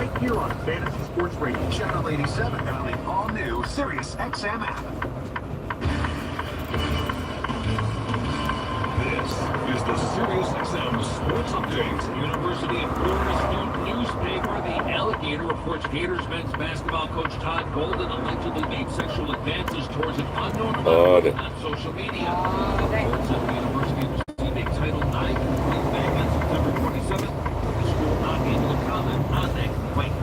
right here on Fantasy Sports Radio. Channel 87 and on the all-new Sirius XM app. This is the SiriusXM Sports Update. University of Florida student newspaper, The Alligator, reports Gators men's basketball coach Todd Golden allegedly made sexual advances towards an unknown woman on social media. Reports at the University of receiving Title IX complaint back on September 27th, with the school not able to comment on that complaint.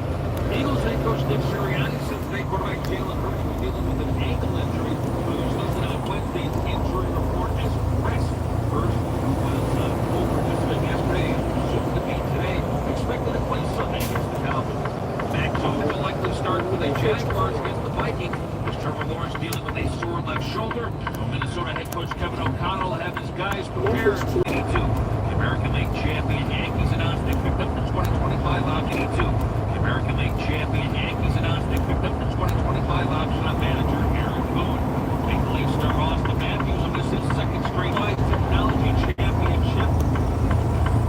Eagles head coach Nick Sirianni said today quarterback Jalen Hurts was dealing with an ankle injury, but was listed on Wednesday's injury report as rest. First, who was co-participant yesterday, soon to be today, expected to play Sunday against the Cowboys. Mac Jones will likely start with a Jaguars against the Vikings, as Trevor Lawrence dealing with a sore left shoulder. Minnesota head coach Kevin O'Connell will have his guys prepared. 82. The American League champion Yankees announced they picked up the 2025 option. 82. The American League champion Yankees announced they picked up the 2025 option on manager Aaron Boone. Maple Leaf star Austin Matthews will miss his second straight life technology championship.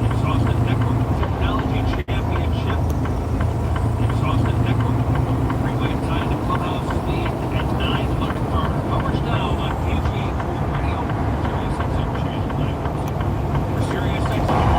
Exhausted Network technology championship. Exhausted Network. Three-way tie to clubhouse lead at 900 car. Coverage now on PGA Tour Radio. Sirius XM Channel 9. For Sirius XM.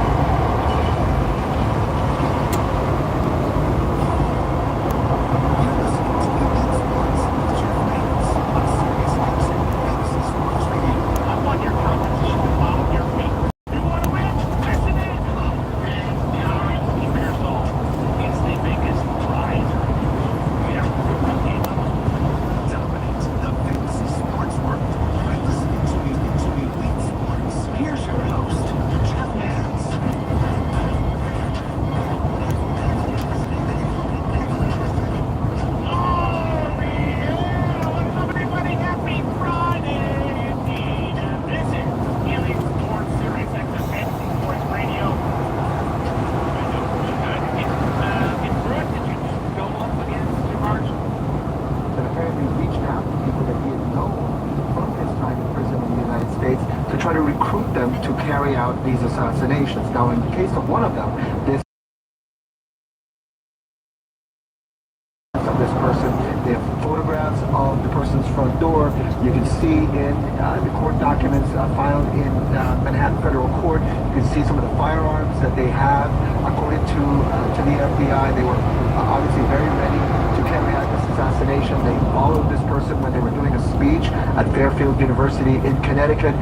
To try to recruit them to carry out these assassinations. Now, in the case of one of them, this person, they have photographs of the person's front door. You can see in the court documents filed in Manhattan Federal Court, you can see some of the firearms that they have. According to the FBI, they were obviously very ready to carry out this assassination. They followed this person when they were doing a speech at Fairfield University in Connecticut.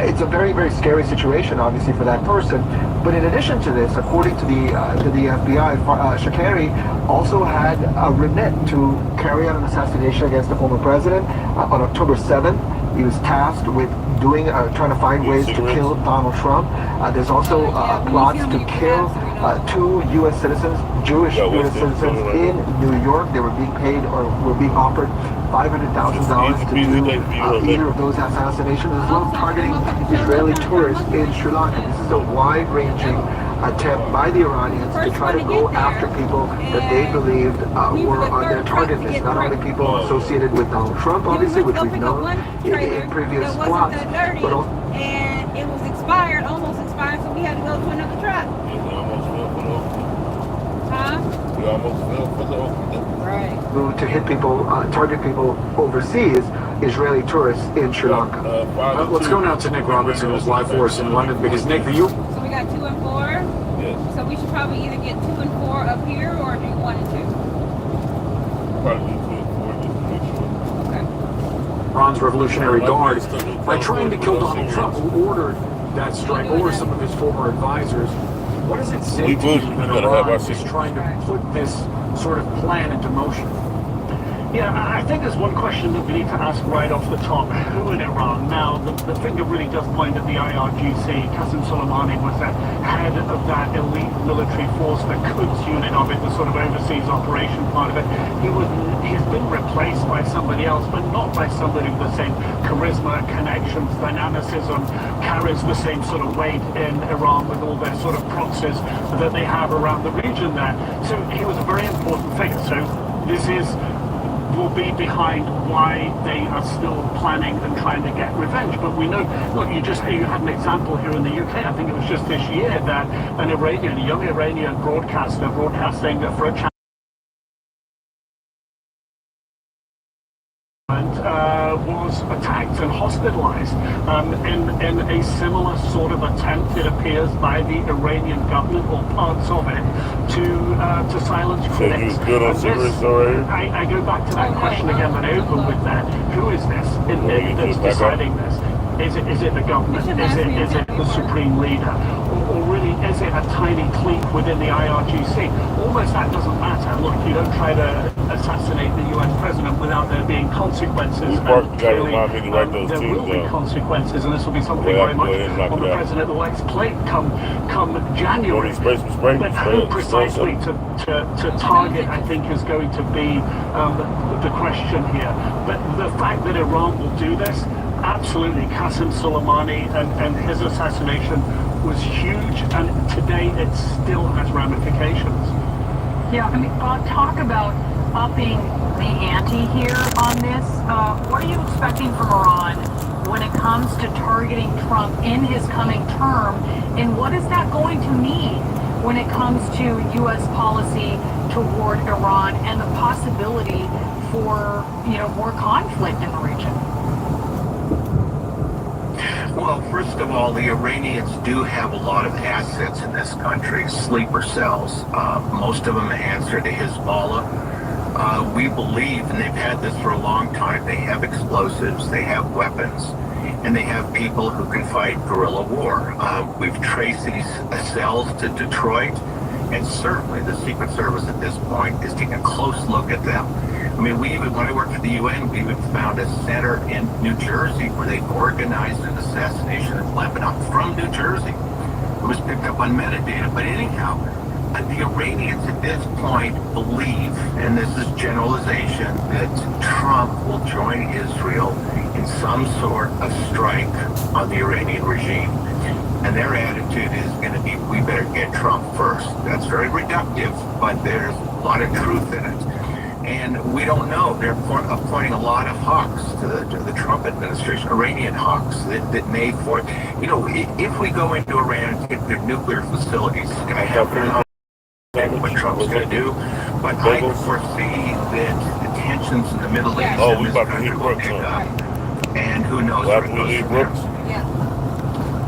It's a very, very scary situation, obviously, for that person. But in addition to this, according to the FBI, Shakari also had a remit to carry out an assassination against the former president on October 7th. He was tasked with trying to find ways to kill Donald Trump. There's also plots to kill two U.S. citizens, Jewish U.S. citizens in New York. They were being paid or were being offered $500,000 to do either of those assassinations, as well as targeting Israeli tourists in Sri Lanka. This is a wide-ranging attempt by the Iranians to try to go after people that they believed were on their target list. Not only people associated with Donald Trump, obviously, which we've known in previous plots, but also... And it was expired, almost expired, so we had to go to another truck. We almost fell for the opening. Right. To hit people, target people overseas, Israeli tourists in Sri Lanka. Let's go now to Nick Robertson, who's live for us in London, because Nick, for you? So we got 2 and 4. Yes. So we should probably either get 2 and 4 up here or do 1 and 2. Probably 2 and 4 just to make sure. Okay. Iran's Revolutionary Guard, by trying to kill Donald Trump, who ordered that strike, or some of his former advisors. What does it say to you that Iran is trying to put this sort of plan into motion? Yeah, I think there's one question that we need to ask right off the top. Who in Iran? Now, the finger really does point at the IRGC. Qasem Soleimani was the head of that elite military force, the Quds unit of it, the sort of overseas operation part of it. He's been replaced by somebody else, but not by somebody with the same charisma, connections, dynamicism, carries the same sort of weight in Iran with all their sort of proxies that they have around the region there. So he was a very important figure. So this will be behind why they are still planning and trying to get revenge. But we know, look, you had an example here in the UK, I think it was just this year, that a young Iranian broadcaster broadcasting for a channel was attacked and hospitalized in a similar sort of attempt, it appears, by the Iranian government or parts of it to silence critics. So you good on cigarettes already? I go back to that question again that I opened with that. Who is this that's deciding this? Is it the government? Is it the supreme leader? Or really, is it a tiny clique within the IRGC? Almost that doesn't matter. Look, you don't try to assassinate the US president without there being consequences. Clearly, there will be consequences, and this will be something very much on the president-elect's plate come January. But who precisely to target, I think, is going to be the question here. But the fact that Iran will do this, absolutely, Qasem Soleimani and his assassination was huge, and today it still has ramifications. Yeah, I mean, talk about upping the ante here on this. What are you expecting from Iran when it comes to targeting Trump in his coming term, and what is that going to mean when it comes to U.S. policy toward Iran and the possibility for, more conflict in the region? Well, first of all, the Iranians do have a lot of assets in this country, sleeper cells. Most of them answer to Hezbollah. We believe, and they've had this for a long time, they have explosives, they have weapons, and they have people who can fight guerrilla war. We've traced these cells to Detroit, and certainly the Secret Service at this point is taking a close look at them. I mean, when I worked for the UN, we even found a center in New Jersey where they organized an assassination in Lebanon from New Jersey. It was picked up on metadata. But anyhow, the Iranians at this point believe, and this is generalization, that Trump will join Israel in some sort of strike on the Iranian regime. And their attitude is going to be, we better get Trump first. That's very reductive, but there's a lot of truth in it. And we don't know. They're appointing a lot of hawks to the Trump administration, Iranian hawks that may for, if we go into Iran and take their nuclear facilities, I have no idea what Trump's going to do, but I foresee that the tensions in the Middle East and this country will pick up, and who knows where it goes from there.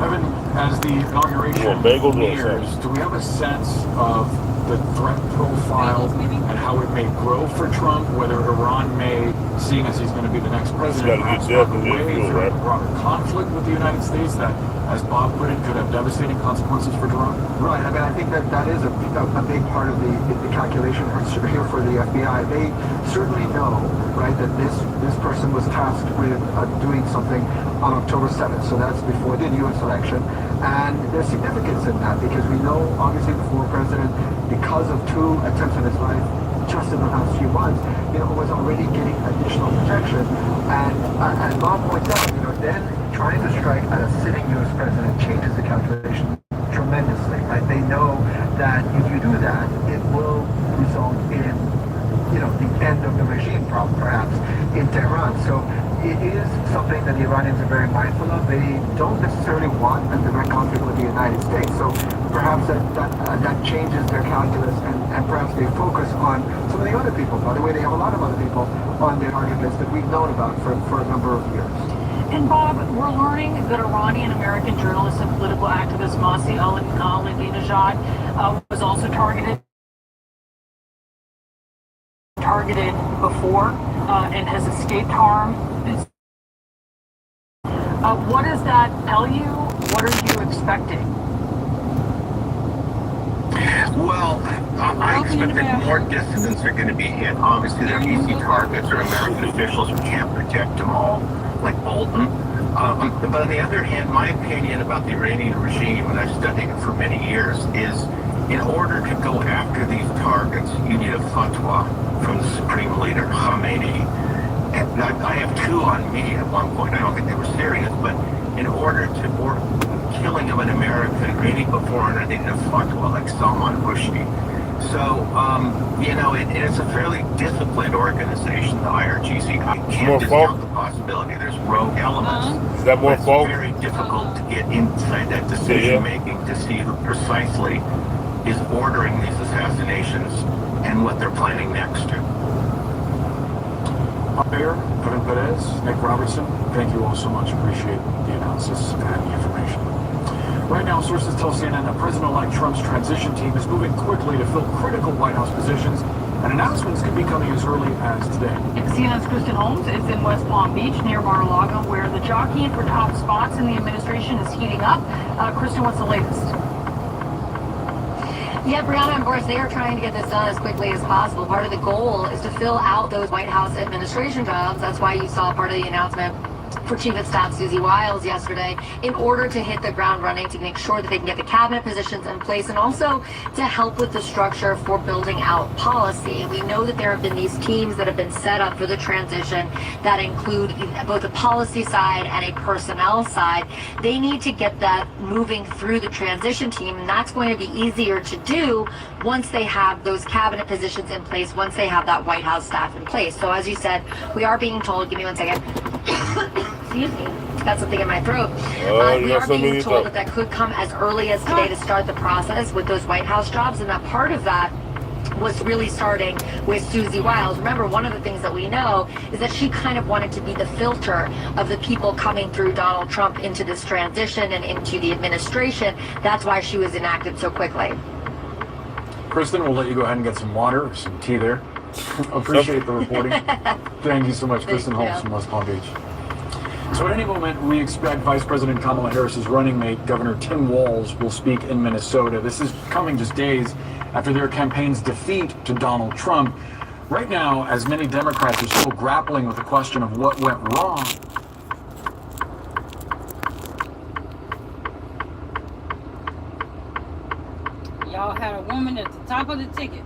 Evan, as the inauguration nears, do we have a sense of the threat profile and how it may grow for Trump, whether Iran may, seeing as he's going to be the next president, perhaps walk away through a broader conflict with the United States that, as Bob put it, could have devastating consequences for Iran? Right. I mean, I think that is a big part of the calculation here for the FBI. They certainly know, right, that this person was tasked with doing something on October 7th, so that's before the U.S. election, and there's significance in that because we know, obviously, the former president, because of 2 attempts on his life just in the last few months, was already getting additional protection, and Bob points out, then trying to strike at a sitting U.S. president changes the calculation tremendously, right? They know that if you do that, it will result in, the end of the regime, perhaps, in Tehran. So it is something that the Iranians are very mindful of. They don't necessarily want a direct conflict with the United States. So perhaps that changes their calculus, and perhaps they focus on some of the other people. By the way, they have a lot of other people on their target list that we've known about for a number of years. And Bob, we're learning that Iranian-American journalist and political activist Masih Ahmadinejad was also targeted before and has escaped harm. What does that tell you? What are you expecting? Well, I expect that more dissidents are going to be hit. Obviously, they're easy targets, or American officials who can't protect them all, like Bolton. But on the other hand, my opinion about the Iranian regime, and I've studied it for many years, is in order to go after these targets, you need a fatwa from the supreme leader, Khamenei. And I have 2 on me at one point. I don't think they were serious, but in order to killing of an American, any before I needed a fatwa like Salman Rushdie. So, it's a fairly disciplined organization, the IRGC. I can't discount the possibility. There's rogue elements. Is that more fault? It's very difficult to get inside that decision-making to see who precisely is ordering these assassinations and what they're planning next. Mayor, Evan Perez, Nick Robertson, thank you all so much. Appreciate the analysis and the information. Right now, sources tell CNN that President-elect Trump's transition team is moving quickly to fill critical White House positions, and announcements could be coming as early as today. CNN's Kristen Holmes is in West Palm Beach near Mar-a-Lago, where the jockeying for top spots in the administration is heating up. Kristen, what's the latest? Yeah, Brianna, of course, they are trying to get this done as quickly as possible. Part of the goal is to fill out those White House administration jobs. That's why you saw part of the announcement for Chief of Staff Susie Wiles yesterday, in order to hit the ground running, to make sure that they can get the cabinet positions in place, and also to help with the structure for building out policy. And we know that there have been these teams that have been set up for the transition that include both a policy side and a personnel side. They need to get that moving through the transition team, and that's going to be easier to do once they have those cabinet positions in place, once they have that White House staff in place. So as you said, we are being told, give me one second. Excuse me, got something in my throat. We are being told that could come as early as today to start the process with those White House jobs, and that part of that was really starting with Susie Wiles. Remember, one of the things that we know is that she kind of wanted to be the filter of the people coming through Donald Trump into this transition and into the administration. That's why she was enacted so quickly. Kristen, we'll let you go ahead and get some water or some tea there. Appreciate the reporting. Thank you so much, Kristen Holmes from West Palm Beach. So at any moment, we expect Vice President Kamala Harris's running mate, Governor Tim Walz, will speak in Minnesota. This is coming just days after their campaign's defeat to Donald Trump. Right now, as many Democrats are still grappling with the question of what went wrong, Y'all had a woman at the top of the ticket.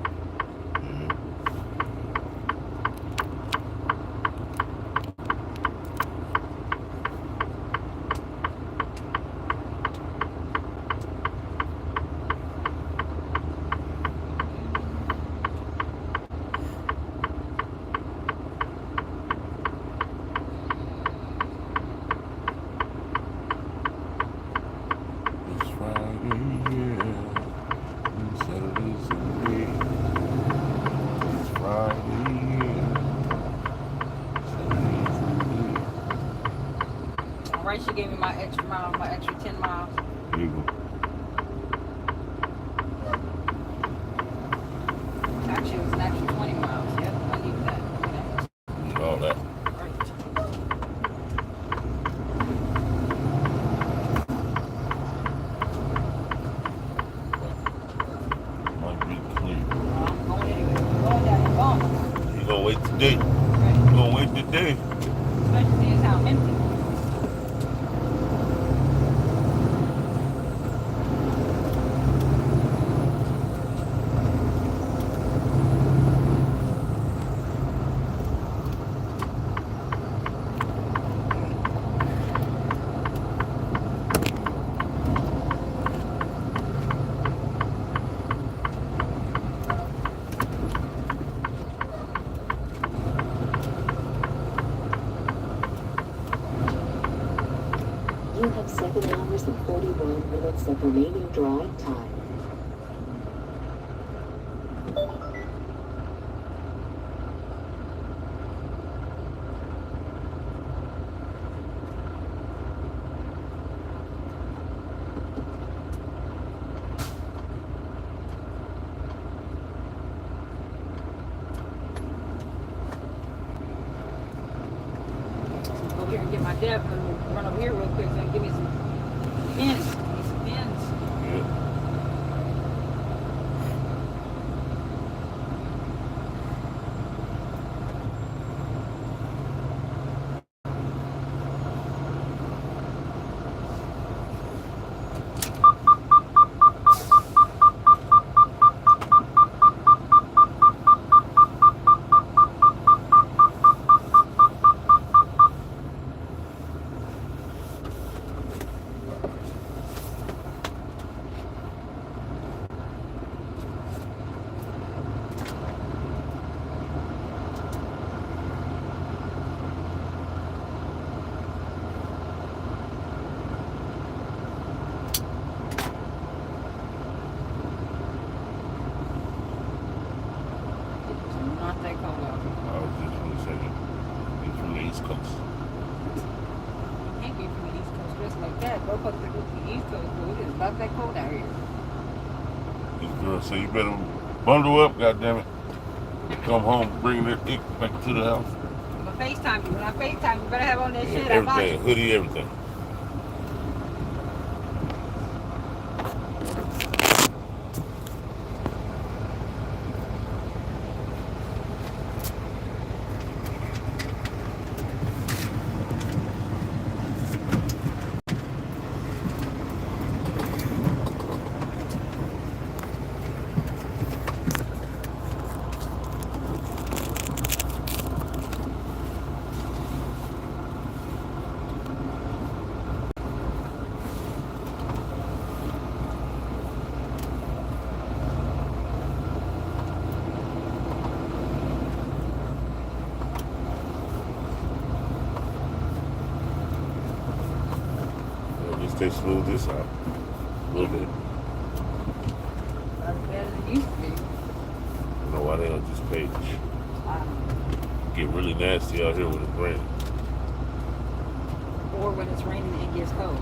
She gave me my extra mile, my extra 10 miles. There you go. Actually, it was an extra 20 miles. Yep, I need that. Okay. All that. Right. Might be clean. I'm going anyway. I'm going down the phone. You gonna wait today? Right. You gonna wait today? Especially seeing how empty. You have 7 hours and 41 minutes of remaining drive time. Over here and get my dad and run over here real quick so I can give me some pins. Give me some pins. Yeah. Not that cold out. I was just gonna say, it's really East Coast. You can't be from the East Coast dressed like that. We're supposed to go to the East Coast, but it is about that cold out here. This girl say you better bundle up, goddammit. Come home, bring that ink back to the house. I'm gonna FaceTime you. When I FaceTime you, better have on that shit. I bought Everything, you. hoodie, everything. They smooth this out a little bit. That's better than it used to be. I don't know why they don't just page. Get really nasty out here when it's raining. Or when it's raining and it gets cold.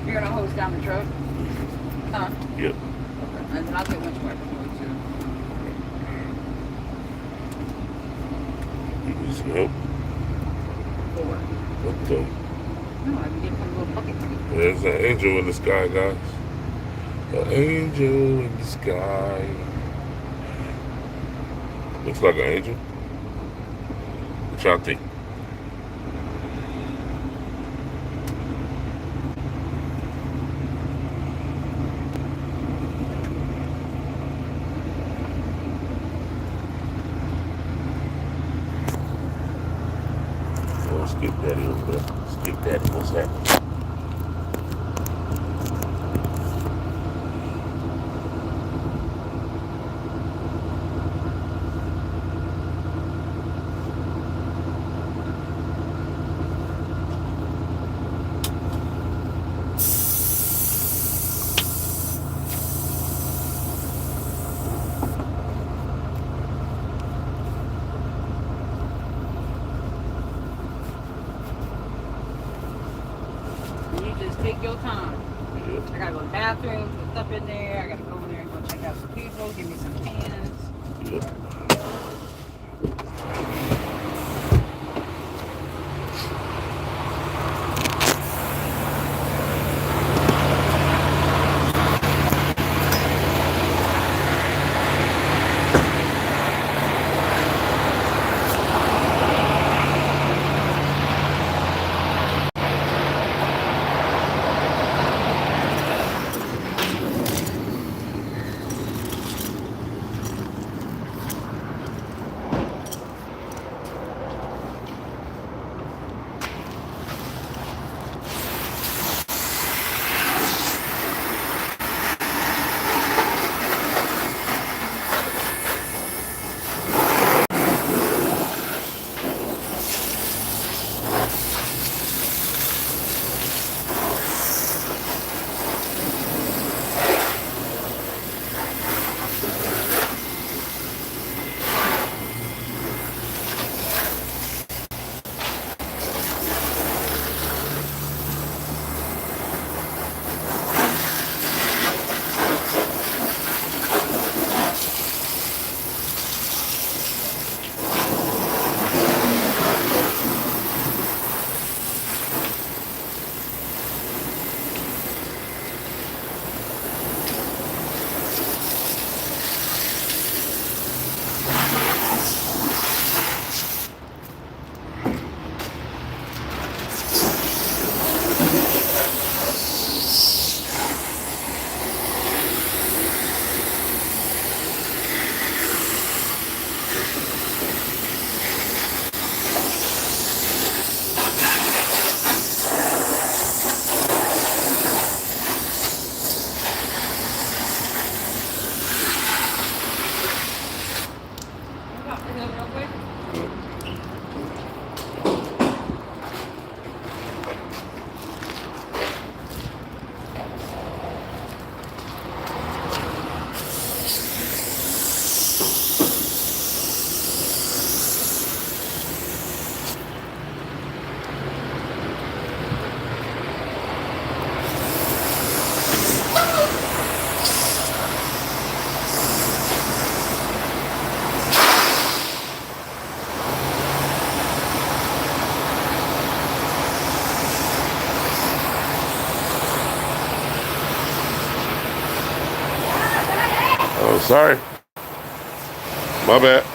You're gonna hose down the truck? Huh? Yep. Okay. And then I'll get much more for you too. You need some help? Or What the? no, I can get some little bucket for you. There's an angel in the sky, guys. An angel in the sky. Looks like an angel. What y'all think? Skip Daddy over there. Skip Daddy, what's happening? Take your time. I gotta go to the bathroom, put stuff in there. I gotta go over there and go check out some people, give me some cans. Yep. sorry. My bad.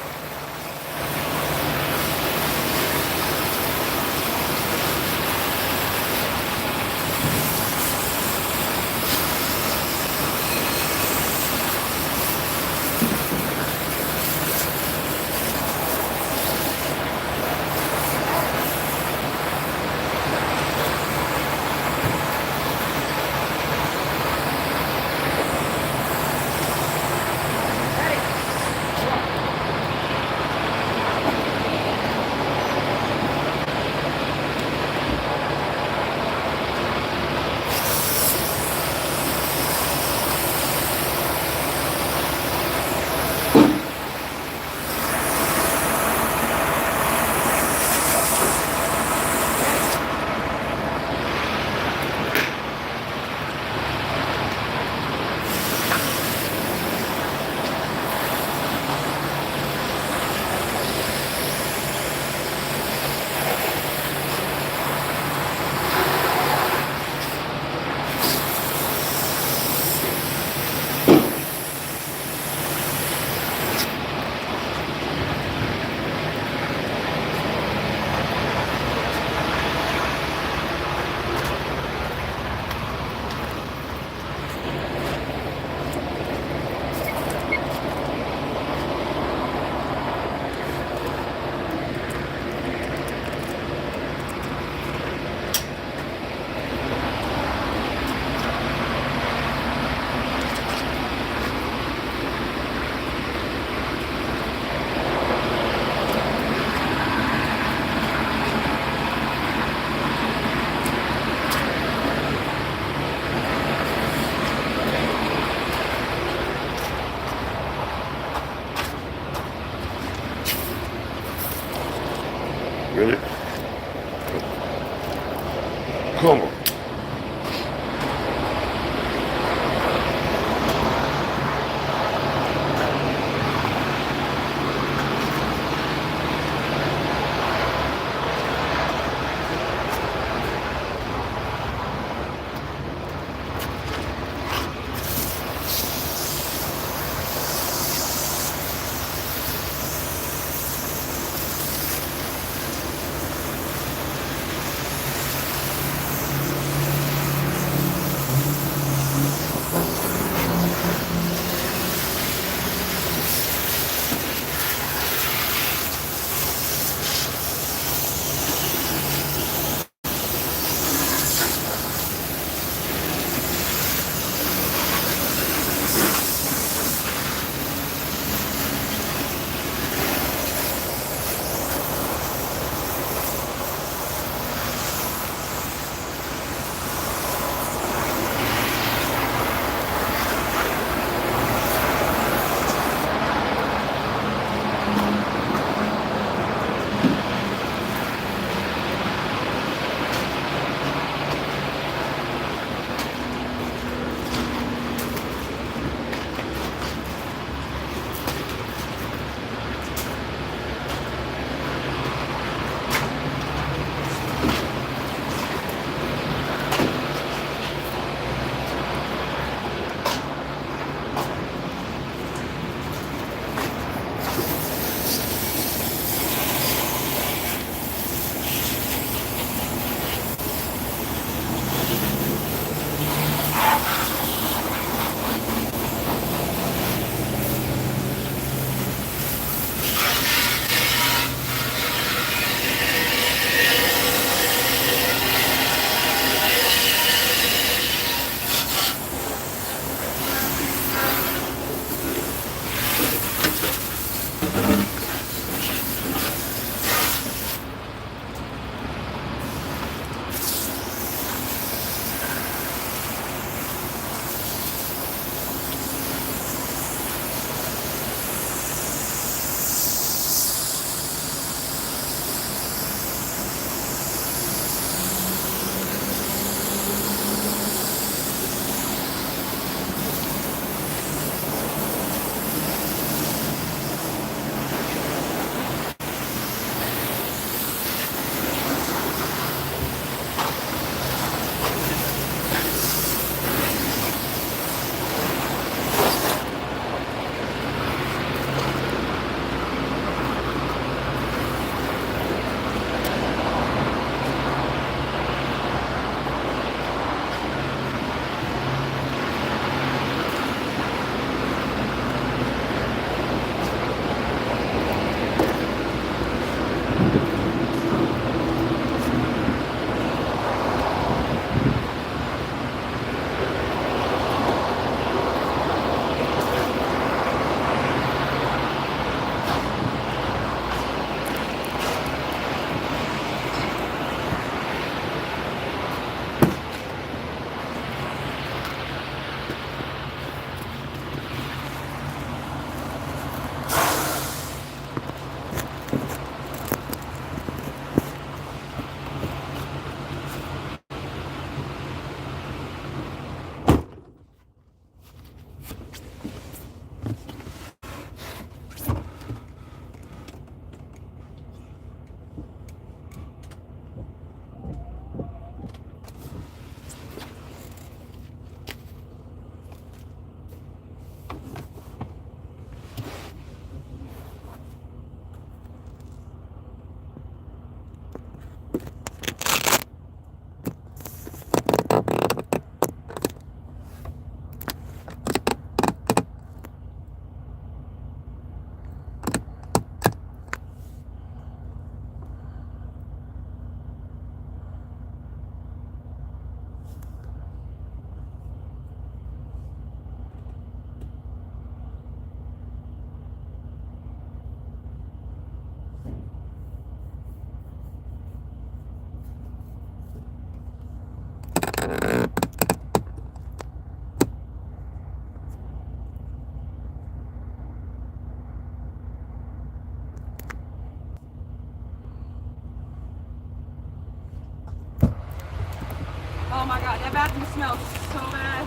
Oh my god, that bathroom smells so bad.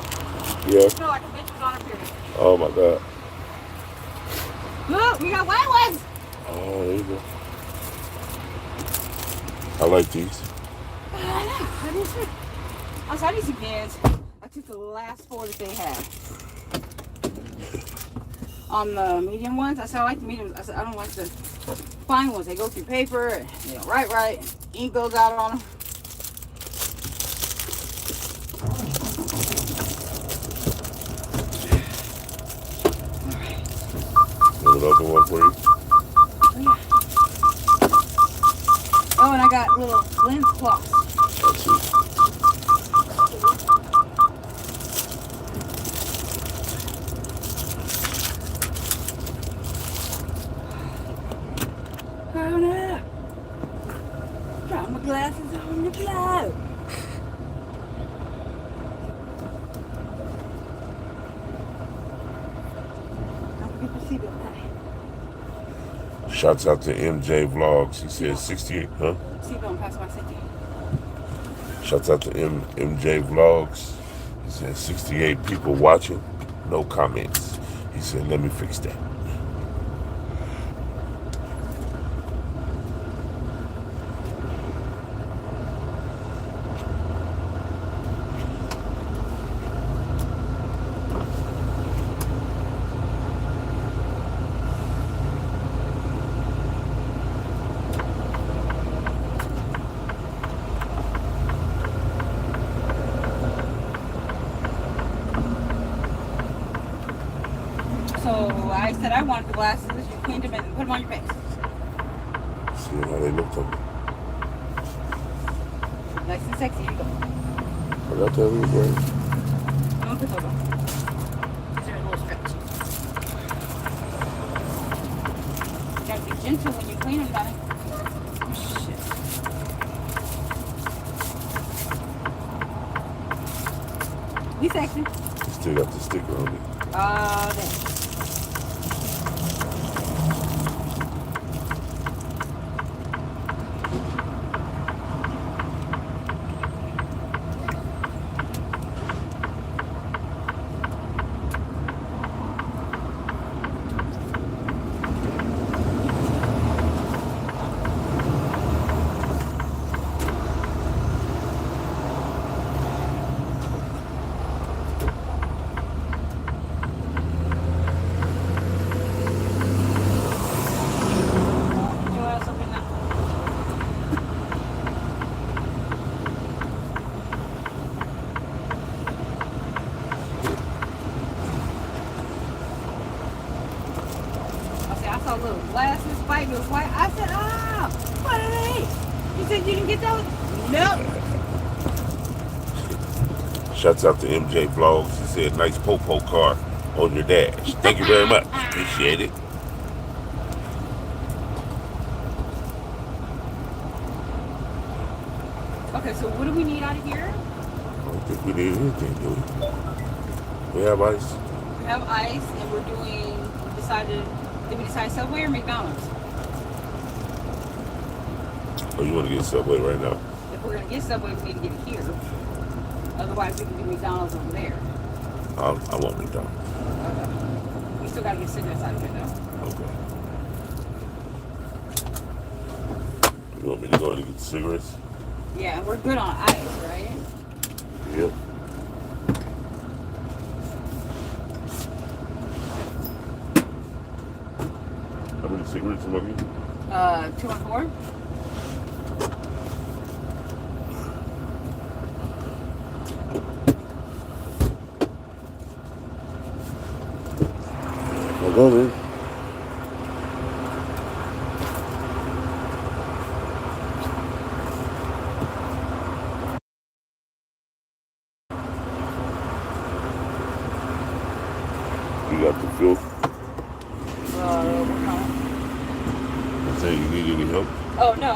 Yeah. It smells like a bitch was on her period. Oh my God. Look, we got Wiles. Oh, there you go. I like these. I know. I do too. Also, I need some pants. I took the last 4 that they had. On the medium ones, I said I like the medium. I said I don't like the fine ones. They go through paper. They don't write right. Ink goes out on them. An open one for you. Oh, and I got little lens cloths. Let's see. Oh no! Drop my glasses on the floor. Don't forget the seatbelt, honey. Shouts out to MJ Vlogs. He said 68, huh? Seatbelt, pass my safety. Shouts out to MJ Vlogs. He said 68 people watching, no comments. He said, let me fix that. I said I wanted the glasses. You cleaned them and put them on your face. See how they look on me. Nice and sexy. Here you go. I got that little brain. I'm gonna put those on. They're a little stretch. You gotta be gentle when you clean them, darling. Oh, shit. Be sexy. You still got the sticker on it. There. Little glasses fighting with white. I said, what are they? You said you didn't get those? Nope. Shouts out to MJ Vlogs. He said, nice po-po car on your dash. Thank you very much. Appreciate it. Okay, so what do we need out of here? I don't think we need anything, do we? We have ice. We have ice, and we're doing, did we decide Subway or McDonald's? Oh, you want to get Subway right now? If we're going to get Subway, we need to get it here. Otherwise, we can do McDonald's over there. I want McDonald's. Okay. We still got to get cigarettes out of it, though. Okay. You want me to go and get the cigarettes? Yeah, we're good on ice, right? Yep. How many cigarettes am I getting? 2 and 4. I'll go then. You got the filth? What kind? I say you need any help? Oh, no,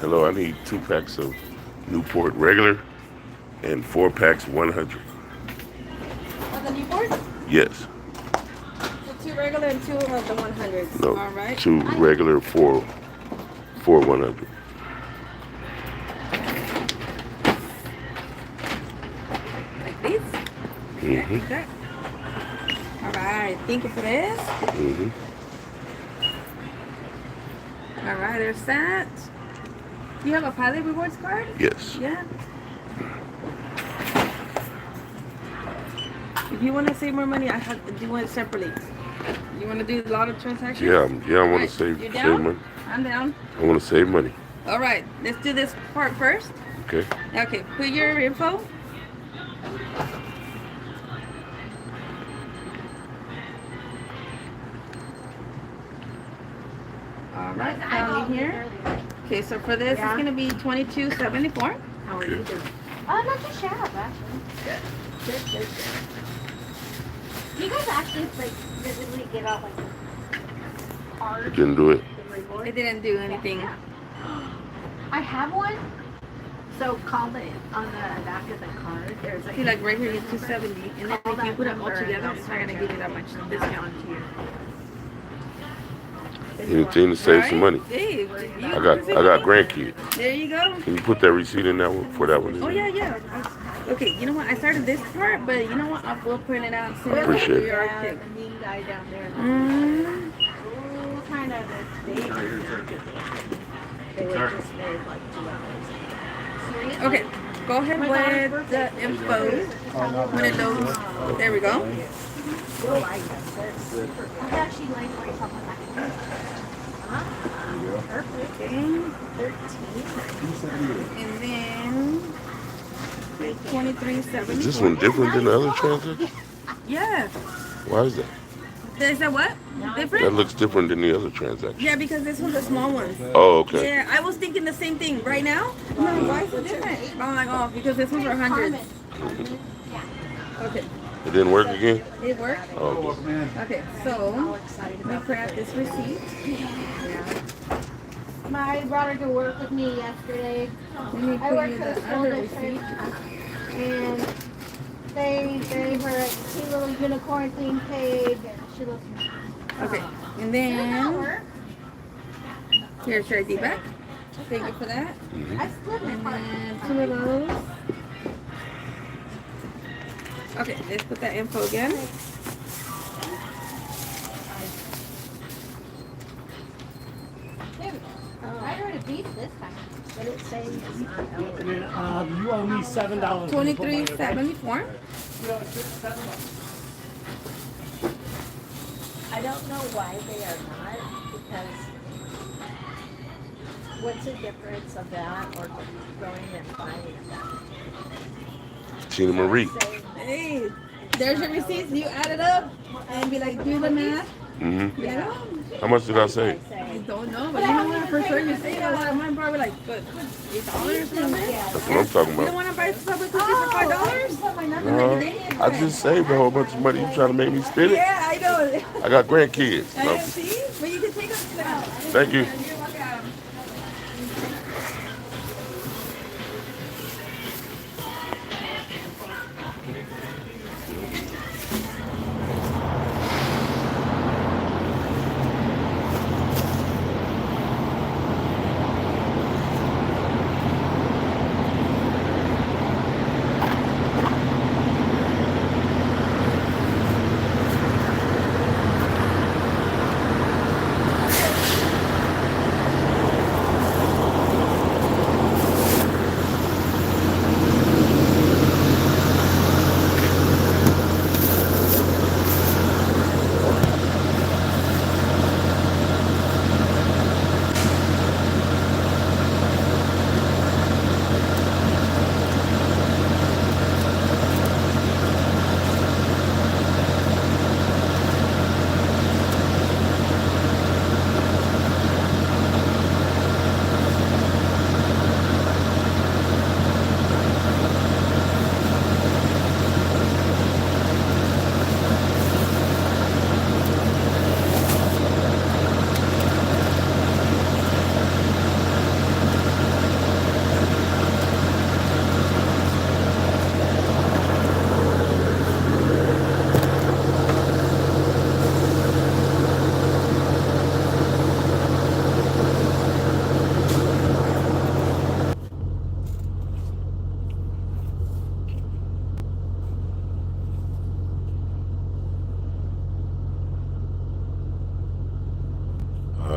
Hello, I need 2 packs of Newport regular and 4 packs 100. Of the Newport? Yes. So 2 regular and 2 of the 100s. No. All right. 2 regular, 4 100. Like these? Mm-hmm. Okay. All right. Thank you for this. Mm-hmm. All right. There's that. Do you have a Pilot Rewards card? Yes. Yeah. If you want to save more money, I have to do it separately. You want to do a lot of transactions? Yeah, I want Right. to save You save down? money. I'm down. I want to save money. All right. Let's do this part first. Okay. Okay. Put your info. All right. Down here. Okay. So for this, it's gonna be $22.74. How are you Okay. doing? Not too shabby, actually. Good. Do you guys actually like physically give out like I cards? didn't do it. The reward? It didn't do anything. I have one. So call it on the back of the card. There's See, like right here is $270, and then if you put it all together, it's not gonna give you that much discount. Anything to save some money. Hey, I got grandkids. There you go. Can you put that receipt in that one for that one? Oh yeah. Okay, you know what? I started this part, but you know what? We'll print it out soon. Appreciate it. yeah, the mean guy down there. Kind of this big. They were just made like 2 hours. Seriously? Okay, go ahead with the info when it loads. There we go. Oh, I guess they're super good. I'm actually laying away something like that. Perfect. Okay, 13. and then 23.70. Is this one different than the other transaction? Yeah. Why is that? Is that what? That Different? looks different than the other transaction. Yeah, because this one's a small one. Oh, okay. Yeah, I was thinking the same thing. Right now, I'm like, why is it different? But I'm like, oh, because this one's for hundreds. Okay, It didn't work again? it worked. Oh, okay. Okay, so let me print out this receipt. I brought her to work with me yesterday. Let me I put work you for the the school other district. receipt. And they gave her a cute little unicorn theme page. And she looks. Okay, and then here's your ID back. Thank you for that. I split my And part. then 2 of those. Okay, let's put that info again. There we go. I heard a beep this time, but it says You owe me $7. $23.74. I don't know why they are not, because what's the difference of that or just going and buying that? Tina Marie. Hey, there's your receipts. You add it up and be like, do the math. Mm-hmm. Yeah. How much did I save? I don't know, but you know what? For sure, you save a lot of money. Probably like, what, $8 or something? That's what I'm talking You don't about. want to buy Subway cookies for $5? I just saved a whole bunch of money. You trying to make me spend it? Yeah, I know. I got grandkids. I No. see, but you can take them to the house. Thank you. You're welcome.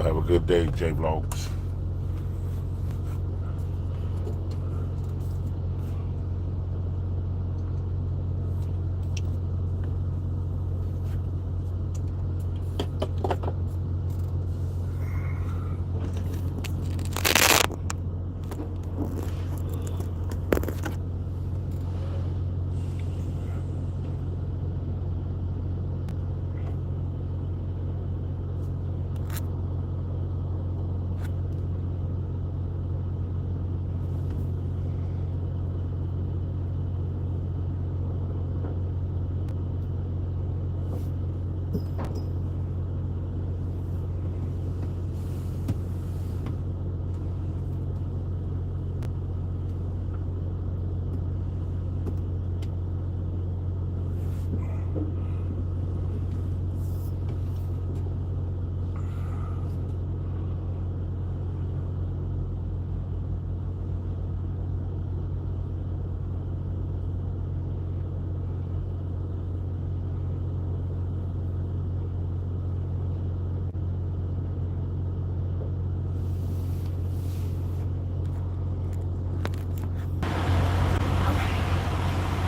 Have a good day, J Vlogs.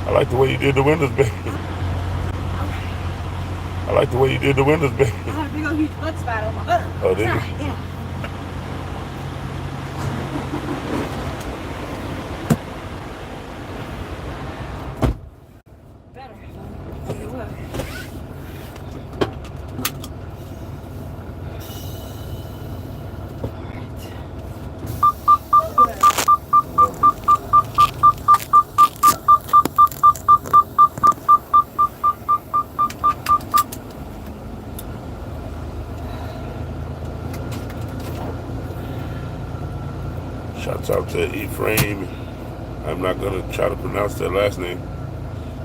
I like the way you did the windows, baby. I like the way you did the windows, baby. I had a big old huge blood spot on my hood. Oh, did you? Yeah. Better. Tell you what. Shouts out to Ephraim. I'm not going to try to pronounce that last name.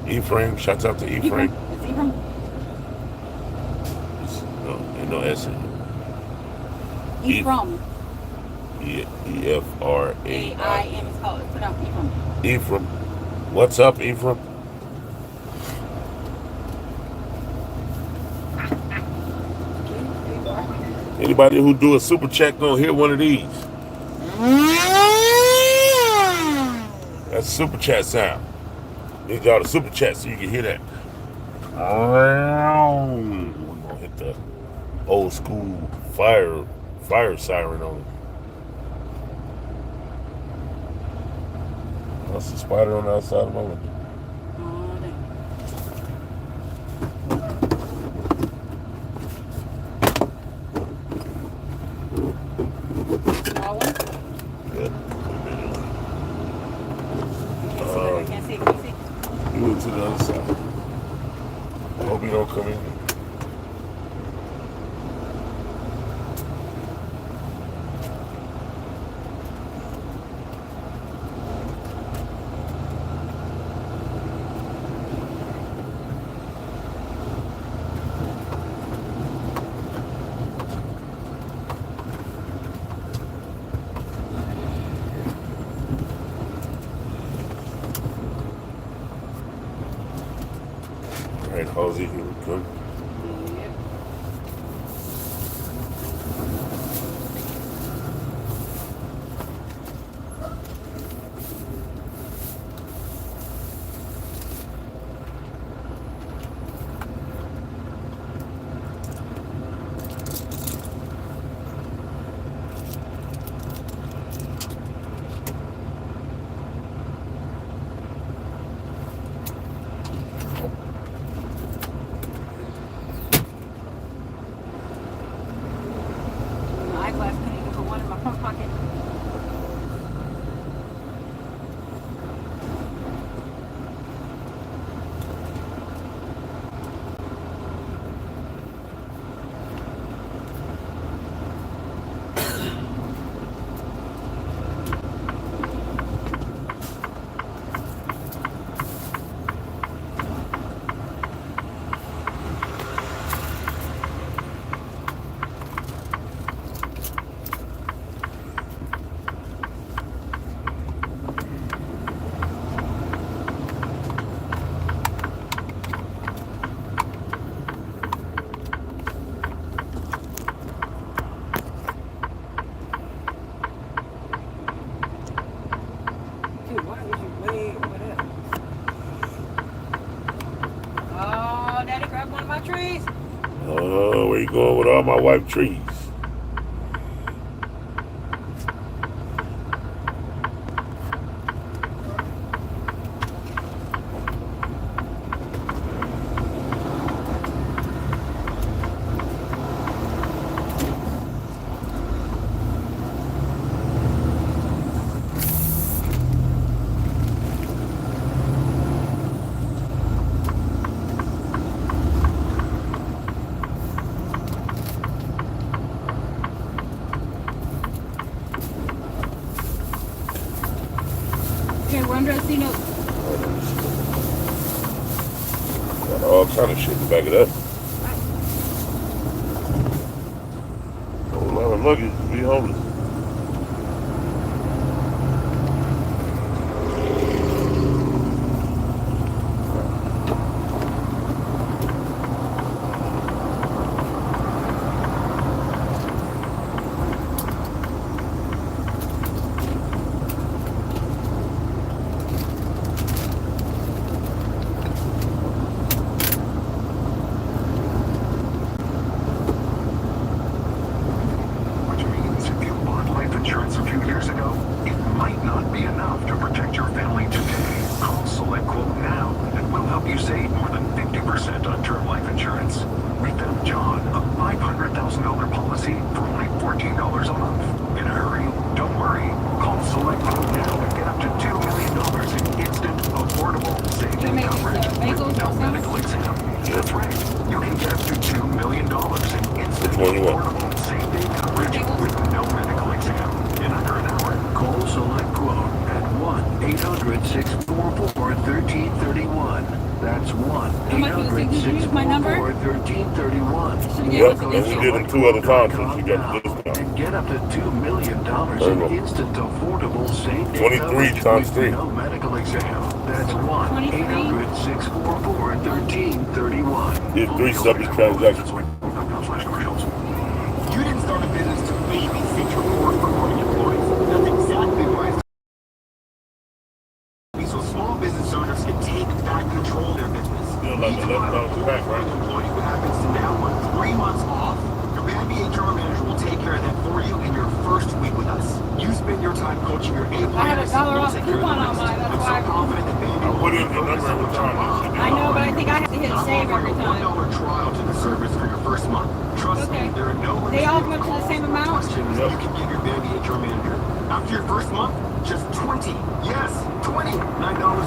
Ephraim. Shouts out to Ephraim. It's Ephraim. No, ain't no S in it. Ephraim. E-F-R-A-I-M. A-I-M is called. Put out Ephraim. Ephraim. What's up, Ephraim? Anybody who do a super chat gonna hear one of these. That's a super chat sound. Need y'all to super chat so you can hear that. We're gonna hit the old school fire siren on it. That's a spider on the outside of my window. Move to the other side. I hope you don't come in. Alright, Halsey, here we come. my trees. Oh, where you going with all my white trees? Okay, we're under a C note. Got all kind of shit to back it up. A whole lot of luggage to be homeless. Which means if you bought life insurance a few years ago, it might not be enough to protect your family today. Call Select Quote now and we'll help you save more than 50% on term life insurance. We found John a $500,000 policy for only $14 a month. In a hurry? Don't worry. Call Select Quote now and get up to $2 million in instant, affordable, saving coverage with no medical exam. That's right. You can get up to $2 million in instant, affordable, saving coverage with no medical exam in under an hour. Call Select Quote at 1-800-644-1331. That's 1-800-644-1331. Yep, and we did them 2 other times since you got the discount. And get up to $2 million in instant, affordable, same-day 23 times 3. no medical exam. That's 1-800-644-1331. Did 3 separate transactions. You didn't start a business to babysit your poor performing employees. That's exactly why. So small business owners can take back control of their business. Still like $11 back, right? Employee who happens to now want 3 months off. Your Bambi HR manager will take care of that for you in your first week with us. You spend your time coaching your A I had a $1 off coupon on mine, that's why. I'm so confident that Bambi I put in the number every time. I know, but I think I have to hit save every time. $1 trial to the service for your first month. Trust me, there are no They all go to the same amount? questions you can give your Bambi HR manager. After your first month, just 20. Yes, 20. $9 a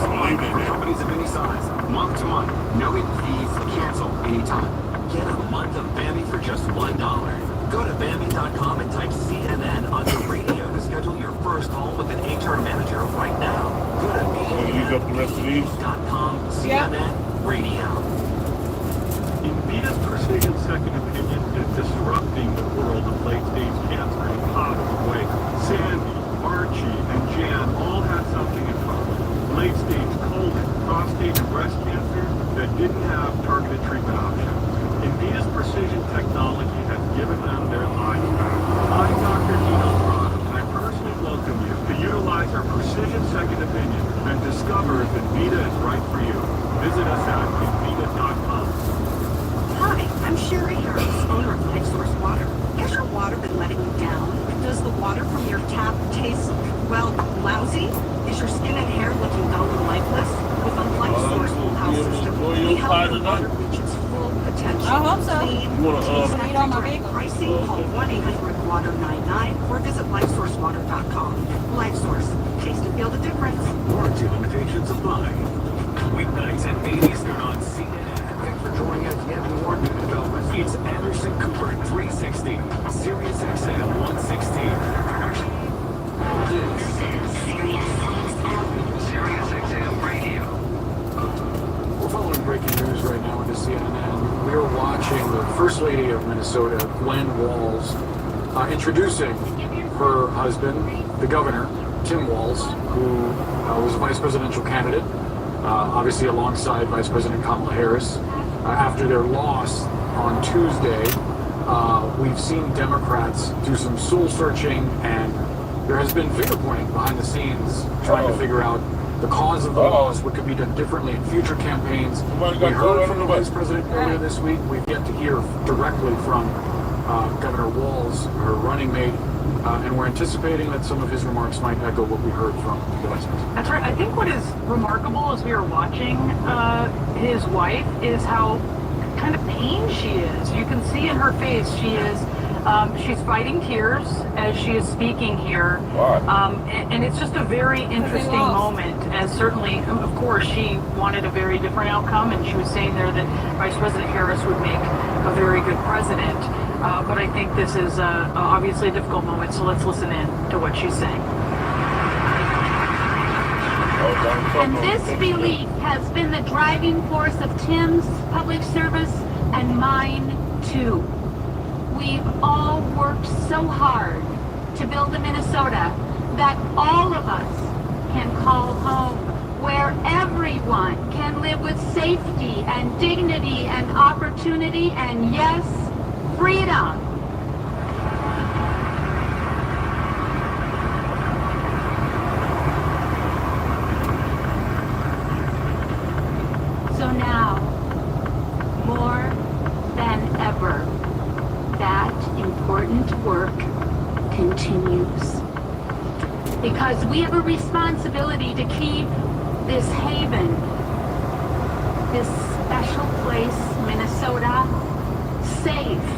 month for companies of any size. Month to month. No hidden fees. Cancel anytime. Get a month of Bambi for just $1. Go to Bambi.com and type CNN under radio to schedule your first call with an HR manager right now. Go to Use up the rest of these. Bambi.com CNN radio. Invita's Precision Second Opinion is disrupting the world of late-stage cancer in a positive way. Sandy, Archie, and Jan all had something in common. Late-stage colon, prostate, and breast cancer that didn't have targeted treatment options. Invita's precision technology has given them their lives back. I'm Dr. Dino Prado, and I personally welcome you to utilize our Precision Second Opinion and discover if Invita is right for you. Visit us at Invita.com. Hi, I'm Sherry Harris, owner of LiveStream Water. Has your water been letting you down? Does the water from your tap taste, well, lousy? Is your skin and hair looking dull and lifeless? With a LiveSource full house system, we help your water reach its full potential. I hope so. Clean, Eat all my bagels. pricing, call 1-800-WATER-99 or visit LiveSourceWater.com. LiveSource, taste and feel the difference. Warranty limitations apply. Weeknights at 8 Eastern on CNN. Thanks for joining us yet more new developments. It's Anderson Cooper 360, Sirius XM 116. This is Sirius XM Radio. We're following breaking news right now into CNN. We're watching the First Lady of Minnesota, Gwen Walz, introducing her husband, the governor, Tim Walz, who was a vice presidential candidate, obviously alongside Vice President Kamala Harris. After their loss on Tuesday, we've seen Democrats do some soul searching, and there has been finger pointing behind the scenes, trying to figure out the cause of the loss, what could be done differently in future campaigns. We heard from the Vice President earlier this week. We've yet to hear directly from Governor Walz, her running mate, and we're anticipating that some of his remarks might echo what we heard from the Vice President. That's right. I think what is remarkable as we are watching his wife is how kind of pained she is. You can see in her face she is she's fighting tears as she is speaking here. And it's just a very interesting moment, as certainly, of course, she wanted a very different outcome, and she was saying there that Vice President Harris would make a very good president. But I think this is obviously a difficult moment, so let's listen in to what she's saying. And this belief has been the driving force of Tim's public service and mine too. We've all worked so hard to build a Minnesota that all of us can call home, where everyone can live with safety and dignity and opportunity and, yes, freedom. So now, more than ever, that important work continues. Because we have a responsibility to keep this haven, this special place, Minnesota, safe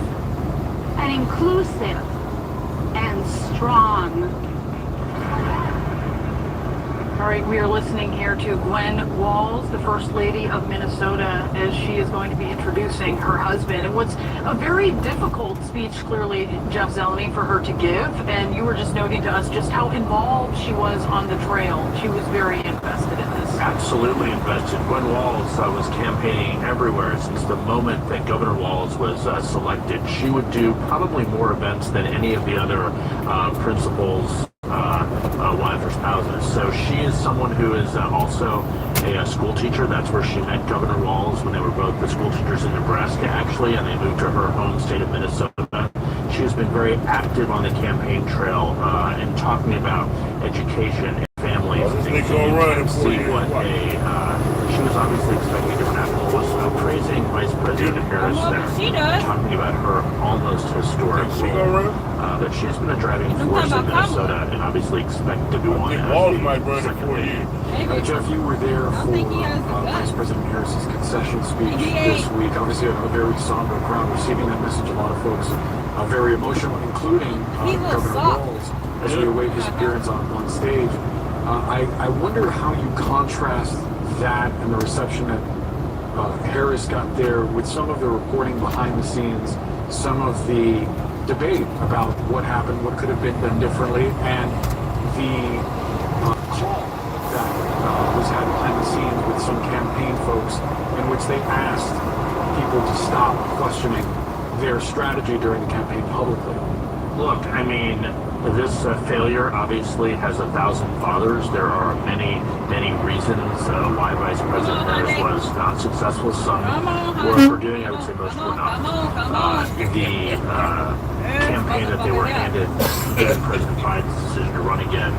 and inclusive and strong. All right, we are listening here to Gwen Walz, the First Lady of Minnesota, as she is going to be introducing her husband. And what's a very difficult speech, clearly, Jeff Zeleny, for her to give. And you were just noting to us just how involved she was on the trail. She was very invested in this. Absolutely invested. Gwen Walz was campaigning everywhere since the moment that Governor Walz was selected. She would do probably more events than any of the other principals, wives or spouses. So she is someone who is also a school teacher. That's where she met Governor Walz when they were both the school teachers in Nebraska, actually, and they moved to her home state of Minnesota. She has been very active on the campaign trail and talking about education and families. She was obviously expecting a different outcome. Was praising Vice President Harris there, talking about her almost historic role. But she's been a driving force in Minnesota and obviously expected to go on as the second lady. Jeff, you were there for Vice President Harris's concession speech this week. Obviously, a very somber crowd receiving that message. A lot of folks very emotional, including Governor Walz, as we await his appearance on stage. I wonder how you contrast that and the reception that Harris got there with some of the reporting behind the scenes, some of the debate about what happened, what could have been done differently, and the call that was had behind the scenes with some campaign folks in which they asked people to stop questioning their strategy during the campaign publicly. Look, I mean, this failure obviously has 1,000 fathers. There are many, many reasons why Vice President Harris was not successful. Some were for doing, I would say most were not. The campaign that they were handed, President Biden's decision to run again,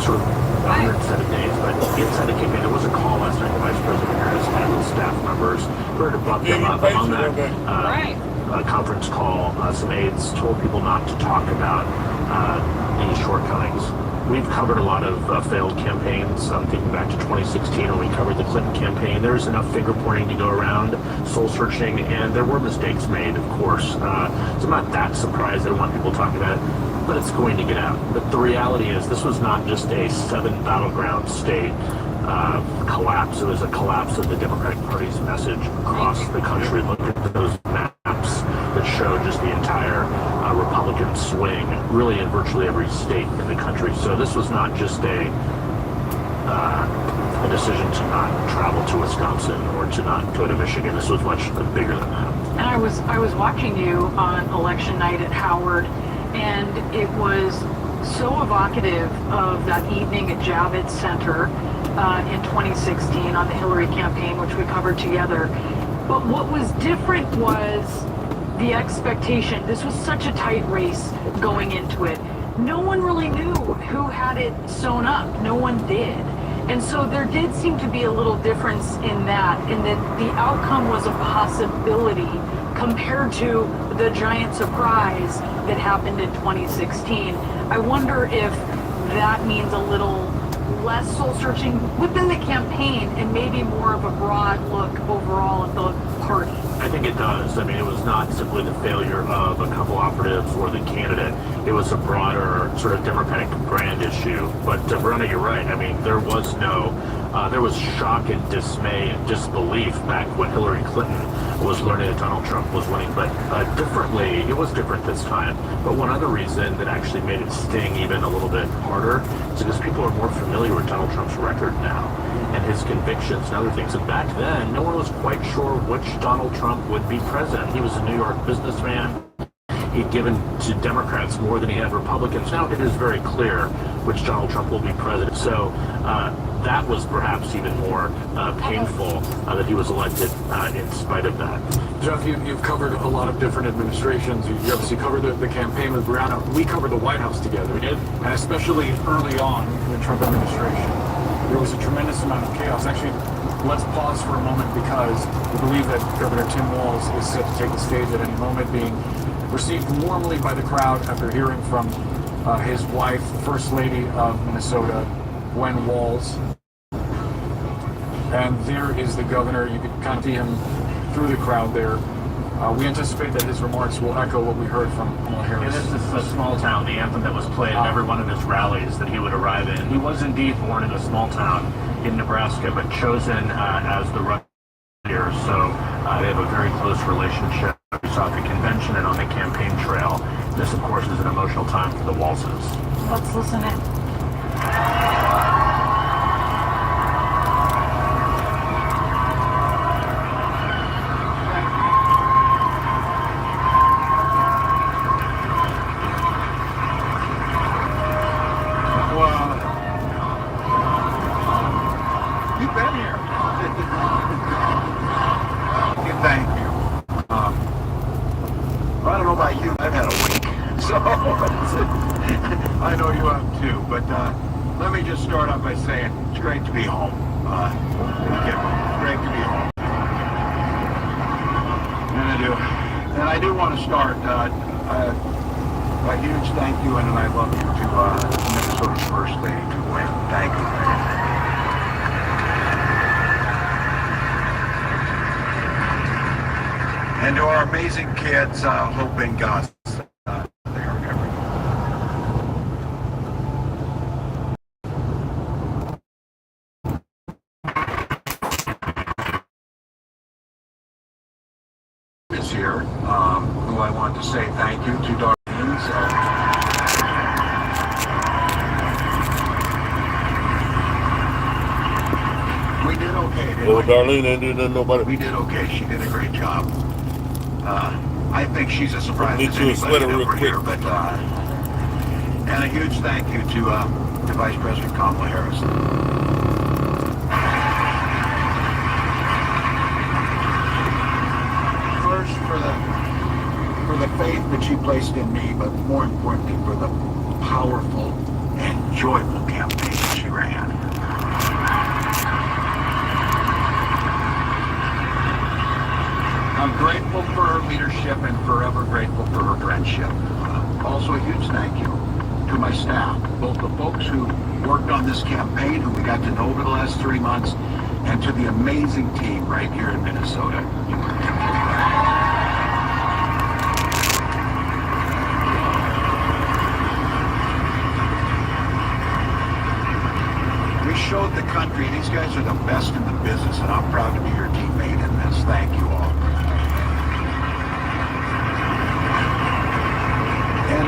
sort of 107 days, but inside the campaign, there was a call last night that Vice President Harris had with staff members for to buck them up on that. Conference call, some aides told people not to talk about any shortcomings. We've covered a lot of failed campaigns. I'm thinking back to 2016 when we covered the Clinton campaign. There's enough finger pointing to go around, soul searching, and there were mistakes made, of course. So I'm not that surprised. I don't want people talking about it, but it's going to get out. But the reality is this was not just a 7 battleground state collapse. It was a collapse of the Democratic Party's message across the country. Look at those maps that show just the entire Republican swing, really in virtually every state in the country. So this was not just a decision to not travel to Wisconsin or to not go to Michigan. This was much bigger than that. And I was watching you on election night at Howard, and it was so evocative of that evening at Javits Center in 2016 on the Hillary campaign, which we covered together. But what was different was the expectation. This was such a tight race going into it. No one really knew who had it sewn up. No one did. And so there did seem to be a little difference in that the outcome was a possibility compared to the giant surprise that happened in 2016. I wonder if that means a little less soul-searching within the campaign and maybe more of a broad look overall at the party. I think it does. I mean, it was not simply the failure of a couple operatives or the candidate. It was a broader sort of Democratic brand issue. But Verona, you're right. I mean, there was shock and dismay and disbelief back when Hillary Clinton was learning that Donald Trump was winning. But differently, it was different this time. But one other reason that actually made it sting even a little bit harder is because people are more familiar with Donald Trump's record now and his convictions and other things. And back then, no one was quite sure which Donald Trump would be president. He was a New York businessman. He'd given to Democrats more than he had Republicans. Now it is very clear which Donald Trump will be president. So that was perhaps even more painful that he was elected in spite of that. Jeff, you've covered a lot of different administrations. You obviously covered the campaign with Brianna. We covered the White House together. We did. And especially early on in the Trump administration, there was a tremendous amount of chaos. Actually, let's pause for a moment because we believe that Governor Tim Walz is set to take the stage at any moment, being received warmly by the crowd after hearing from his wife, First Lady of Minnesota, Wiles. And there is the governor. You can kind of see him through the crowd there. We anticipate that his remarks will echo what we heard from Kamala Harris. Yeah, this is a small town, the anthem that was played at every one of his rallies that he would arrive in. He was indeed born in a small town in Nebraska, but chosen as the runner here. So they have a very close relationship. We saw at the convention and on the campaign trail. This, of course, is an emotional time for the Walzes. Let's listen in. I know you have too, but let me just start off by saying it's great to be home. Great to be home. And I do want to start a huge thank you and I love you to Minnesota's First Lady to win. Thank you. And to our amazing kids, Hope and Gus. Here, who I want to say thank you to Darlene. We did okay. Oh, Darlene ain't doing nothing nobody. We did okay. She did a great job. I think she's a surprise to anybody over here, but and a huge thank you to Vice President Kamala Harris. For the faith that she placed in me, but more importantly for the powerful and joyful campaign she ran. I'm grateful for her leadership and forever grateful for her friendship. Also a huge thank you to my staff, both the folks who worked on this campaign, who we got to know over the last 3 months, and to the amazing team right here in Minnesota. Showed the country these guys are the best in the business, and I'm proud to be your teammate in this. Thank you all. And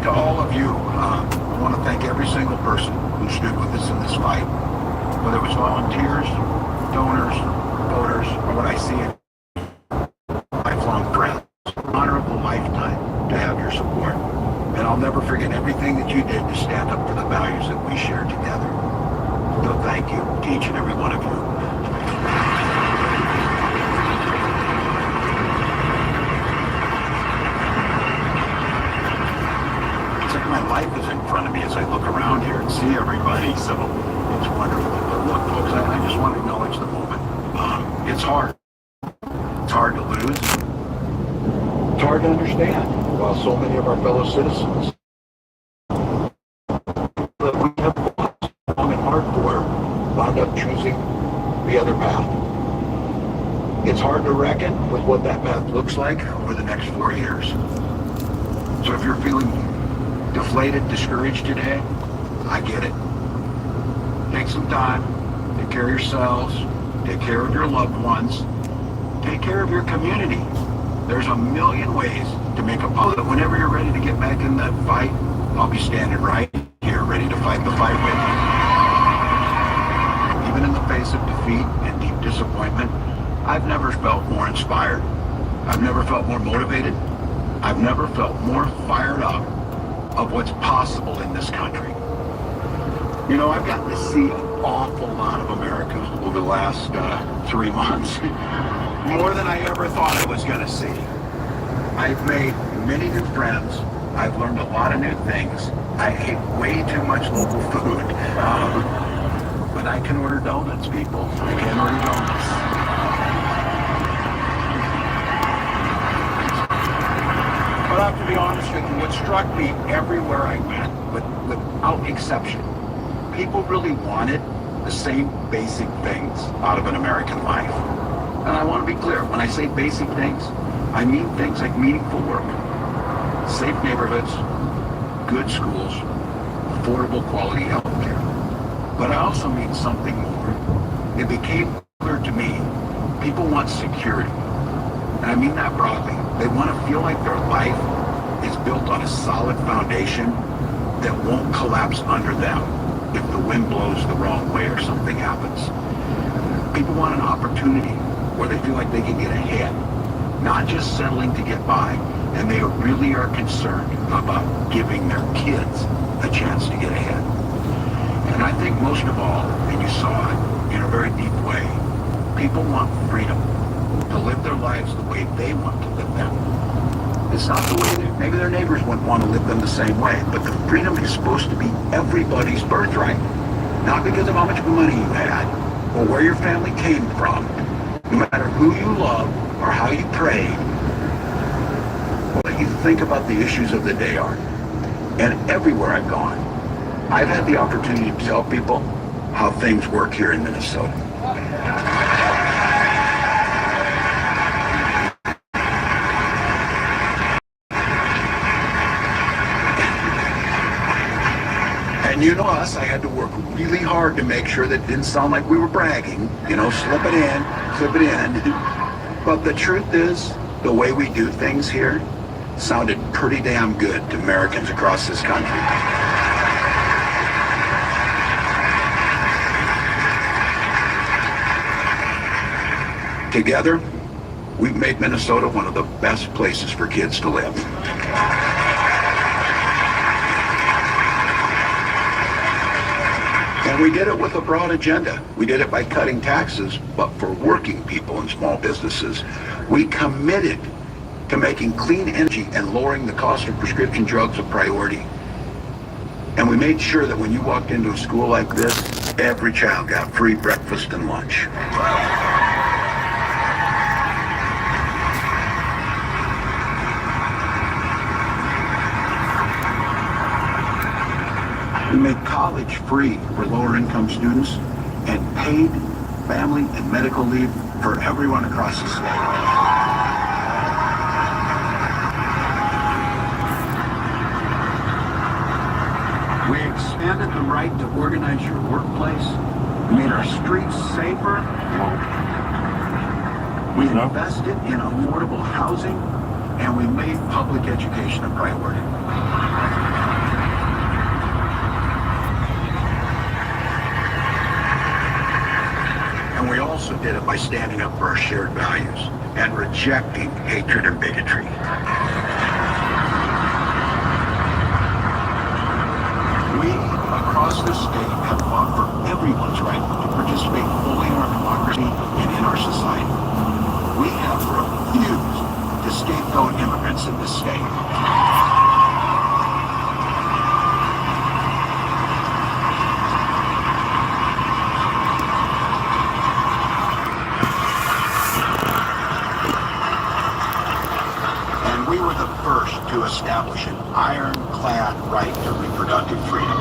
to all of you, I want to thank every single person who stood with us in this fight, whether it was volunteers, donors, voters, or what I see as lifelong friends. Honorable lifetime to have your support, and I'll never forget everything that you did to stand up for the values that we shared together. So thank you to each and every one of you. It's like my life is in front of me as I look around here and see everybody, so it's wonderful. hard. It's hard to lose. It's hard to understand while so many of our fellow citizens that we have fought long and hard for wound up choosing the other path. It's hard to reckon with what that path looks like over the next 4 years. So if you're feeling deflated, discouraged today, I get it. Take some time, take care of yourselves, take care of your loved ones, take care of your community. There's a million ways to make a positive. Whenever you're ready to get back in that fight, I'll be standing right here ready to fight the fight with you. Even in the face of defeat and deep disappointment, I've never felt more inspired. I've never felt more motivated. I've never felt more fired up of what's possible in this country. You know, I've gotten to see an awful lot of America over the last 3 months. More than I ever thought I was going to see. I've made many new friends. I've learned a lot of new things. I ate way too much local food. But I can order donuts, people. I can order donuts. But I have to be honest with you, what struck me everywhere I went, without exception, people really wanted the same basic things out of an American life. And I want to be clear, when I say basic things, I mean things like meaningful work, safe neighborhoods, good schools, affordable quality health care. But I also mean something more. It became clear to me, people want security. And I mean that broadly. They want to feel like their life is built on a solid foundation that won't collapse under them if the wind blows the wrong way or something happens. People want an opportunity where they feel like they can get ahead, not just settling to get by, and they really are concerned about giving their kids a chance to get ahead. And I think most of all, and you saw it in a very deep way, people want freedom to live their lives the way they want to live them. It's not the way that maybe their neighbors wouldn't want to live them the same way, but the freedom is supposed to be everybody's birthright. Not because of how much money you had or where your family came from, no matter who you love or how you prayed, what you think about the issues of the day are. And everywhere I've gone, I've had the opportunity to tell people how things work here in Minnesota. And you know us, I had to work really hard to make sure that it didn't sound like we were bragging. You know, slip it in. But the truth is, the way we do things here sounded pretty damn good to Americans across this country. Together, we've made Minnesota one of the best places for kids to live. And we did it with a broad agenda. We did it by cutting taxes, but for working people and small businesses. We committed to making clean energy and lowering the cost of prescription drugs a priority. And we made sure that when you walked into a school like this, every child got free breakfast and lunch. We made college free for lower income students and paid family and medical leave for everyone across the state. We expanded the right to organize your workplace. We made our streets safer. We invested in affordable housing, and we made public education a priority. And we also did it by standing up for our shared values and rejecting hatred and bigotry. We, across the state, have fought for everyone's right to participate fully in our democracy and in our society. We have refused to scapegoat immigrants in this state. establish an ironclad right to reproductive freedom.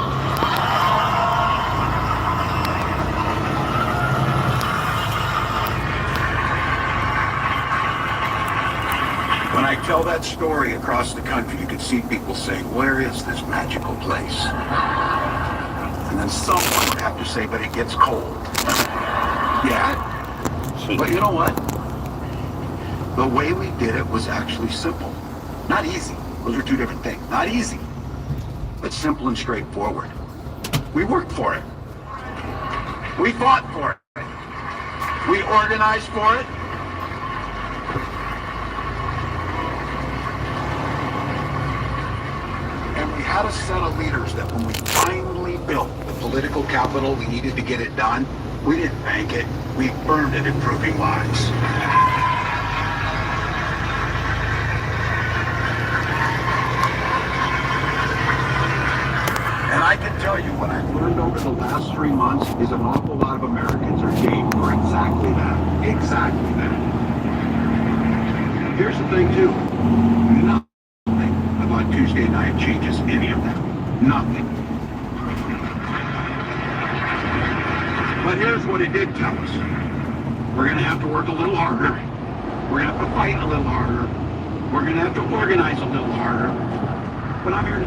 When I tell that story across the country, you can see people saying, where is this magical place? And then someone would have to say, but it gets cold. Yeah, but you know what? The way we did it was actually simple. Not easy. Those are two different things. Not easy, but simple and straightforward. We worked for it. We fought for it. We organized for it. And we had a set of leaders that when we finally built the political capital we needed to get it done, we didn't bank it, we burned it, improving lives. And I can tell you what I've learned over the last 3 months is an awful lot of Americans are game for exactly that. Exactly that. Here's the thing too. Nothing about Tuesday night changes any of that. Nothing. But here's what it did tell us. We're going to have to work a little harder. We're going to have to fight a little harder. We're going to have to organize a little harder. But I'm here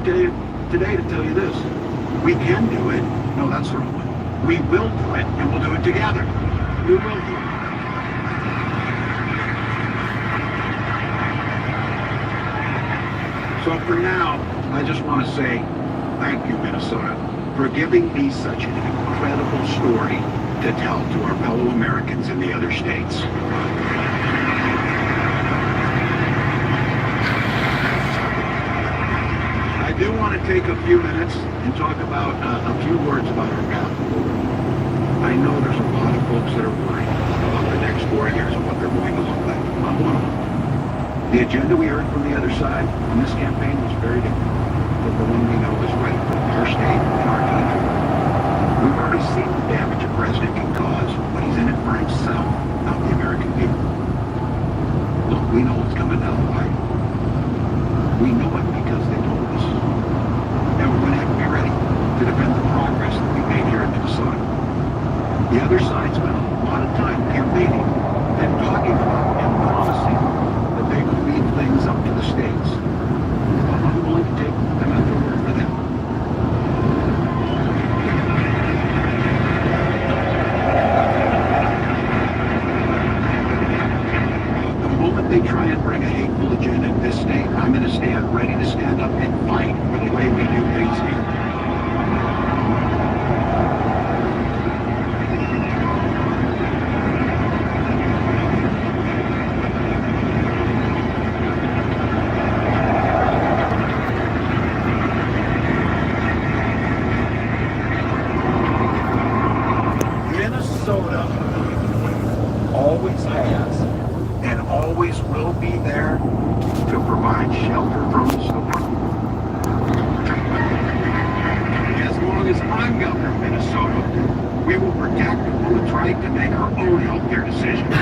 today to tell you this. We can do it. No, that's the wrong one. We will do it, and we'll do it together. We will do it. So for now, I just want to say thank you, Minnesota, for giving me such an incredible story to tell to our fellow Americans in the other states. I do want to take a few minutes and talk about a few words about our path forward. I know there's a lot of folks that are worried about the next 4 years and what they're going to look like. I'm one of them. The agenda we heard from the other side on this campaign was very different than the one we know is right for our state and our country. We've already seen the damage a president can cause when he's in it for himself, not the American people. Look, we know what's coming down the pipe. We know it because they told us. And we're going to have to be ready to defend the progress that we made here in Minnesota. The other side spent a lot of time campaigning and talking about and promising that they would leave things up to the states. I'm willing to take them at their word for that. The moment they try and bring a hateful agenda in this state, I'm going to stand ready to stand up and fight for the way we do things here. Minnesota always has and always will be there to provide shelter from the storm. As long as I'm governor of Minnesota, we will protect the woman's right to make her own healthcare decisions.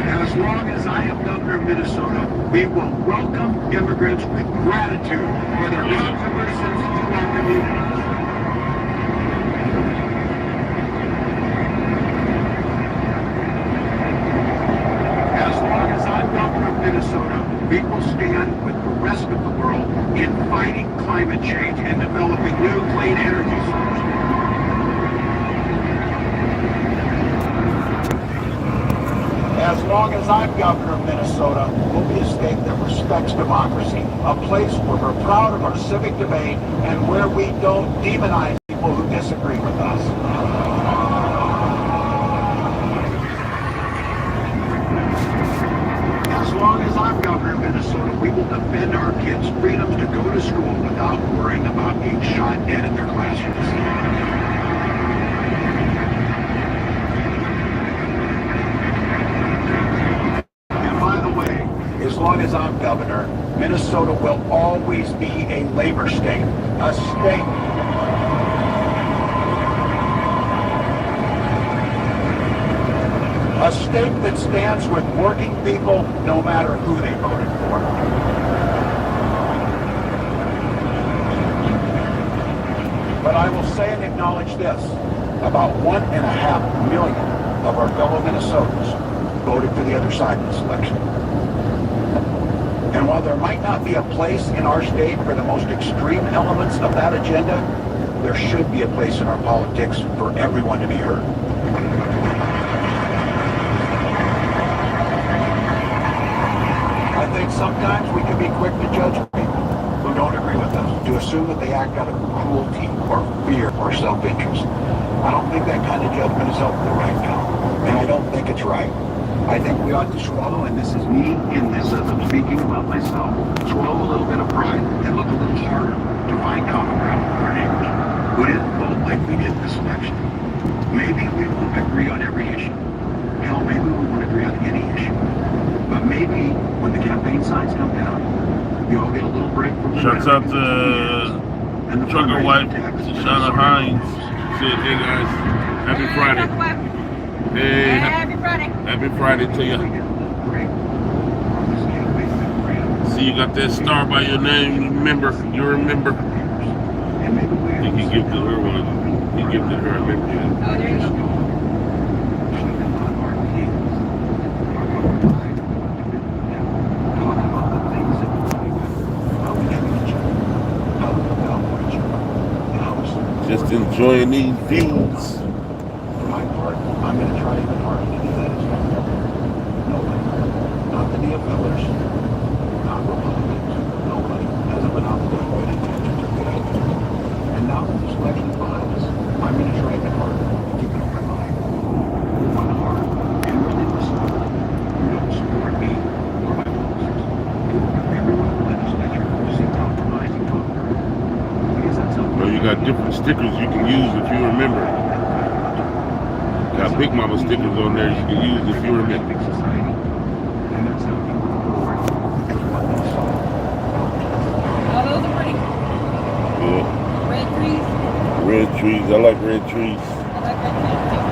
As long as I am governor of Minnesota, we will welcome immigrants with gratitude for their contributions to our communities. As long as I'm governor of Minnesota, we will stand with the rest of the world in fighting climate change and developing new clean energy sources. As long as I'm governor of Minnesota, we'll be a state that respects democracy, a place where we're proud of our civic debate and where we don't demonize people who disagree with us. As long as I'm governor of Minnesota, we will defend our kids' freedoms to go to school without worrying about being shot dead in their classrooms. As long as I'm governor, Minnesota will always be a labor state, a state A state that stands with working people no matter who they voted for. But I will say and acknowledge this. About 1.5 million of our fellow Minnesotans voted for the other side in this election. And while there might not be a place in our state for the most extreme elements of that agenda, there should be a place in our politics for everyone to be heard. I think sometimes we can be quick to judge people who don't agree with us, to assume that they act out of cruelty or fear or self-interest. I don't think that kind of judgment is helpful right now, and I don't think it's right. I think we ought to swallow, and this is me in this as I'm speaking about myself, swallow a little bit of pride and look a little harder to find common ground with our neighbors who didn't vote like we did this election. Maybe we won't agree on every issue. Hell, maybe we won't agree on any issue. But maybe when the campaign signs come down, you all get a little break from the Shouts out to Trucker Wife, Shauna Hines. Said, hey guys, happy Friday. Hey, happy Friday. Happy Friday to you. See, you got that star by your name. You remember. I think he gifted her one. He gifted her a memory. Oh, there you go. Just enjoying these views. For my part, I'm going to try even harder to do that as well. Nobody, not the neofillers, not Republicans, nobody has a monopoly on good intentions or good ideas. And now that this election is behind us, I'm going to try even harder to keep an open mind, one heart, and really listen to them who don't support me or my policies. Everyone in the legislature who seem compromising vote. Because that's something. Well, you got different stickers you can use if you remember. Got BiggMama's stickers on there you can use if you remember. Oh, those are pretty. Yeah. Red trees. Red trees. I like red trees. I like red trees too.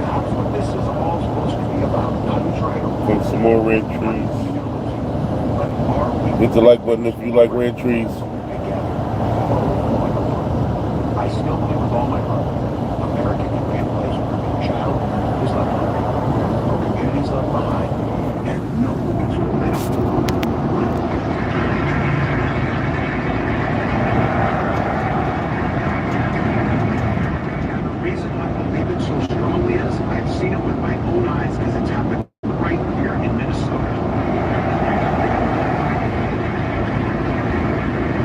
That's what this is all supposed to be about. Not trying to Put some more red trees. but are we Hit the like button if you like red trees. together? I still believe with all my heart, America can be a place where no child is left behind, no community is left behind, and no one is left. And the reason I believe it so strongly is I've seen it with my own eyes because it's happened right here in Minnesota.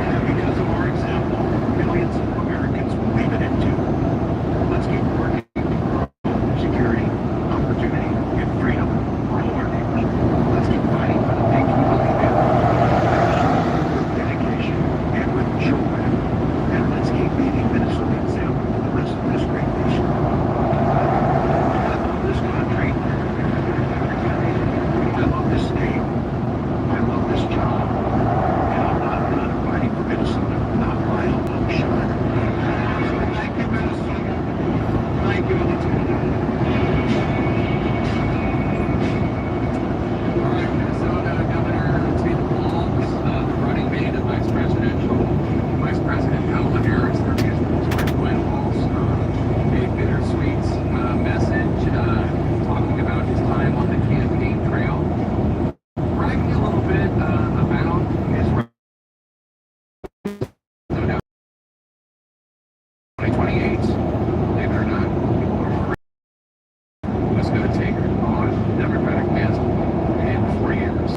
And because of our example, millions of Americans believe it too. Let's keep working for security, opportunity, and freedom for all our neighbors. Let's keep fighting for the things we believe in, with dedication and with joy. And let's keep being Minnesota example for the rest of this great nation. I love this country. I love this state. I love this job. And I'm not done fighting for Minnesota. Not my own shot. So thank you, Minnesota. Thank you, Minnesota. All right, Minnesota Governor Tim Walz, the running mate of Vice President Kamala Harris, their Vice Gwen Walz, a bittersweet message talking about his time on the campaign trail, bragging a little bit about his 2028. Believe it or not, people are who's going to take on Democratic mantle in 4 years.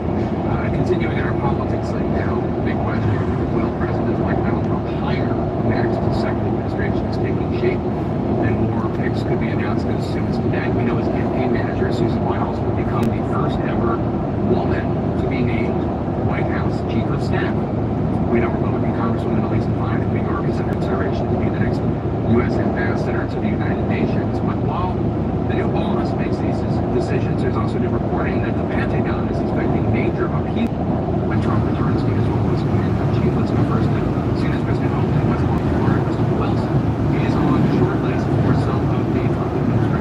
Continuing in our politics right now, big question, will President-elect Donald Trump hire next? The second administration is taking shape, and more picks could be announced as soon as today. We know his campaign manager, Susie, Wiles, will become the first ever woman to be named White House Chief of Staff. We know Republican Congresswoman Elisa Fine of New York is under consideration to be the next U.S. ambassador to the United Nations. But while the new boss makes these decisions, there's also new reporting that the Pentagon is expecting major upheaval when Trump returns to his role as commander-in-chief. Let's go first to CNN's Kristen Holt in West Palm, Florida. Mr. Wilson is on the short list for some of the Trump administration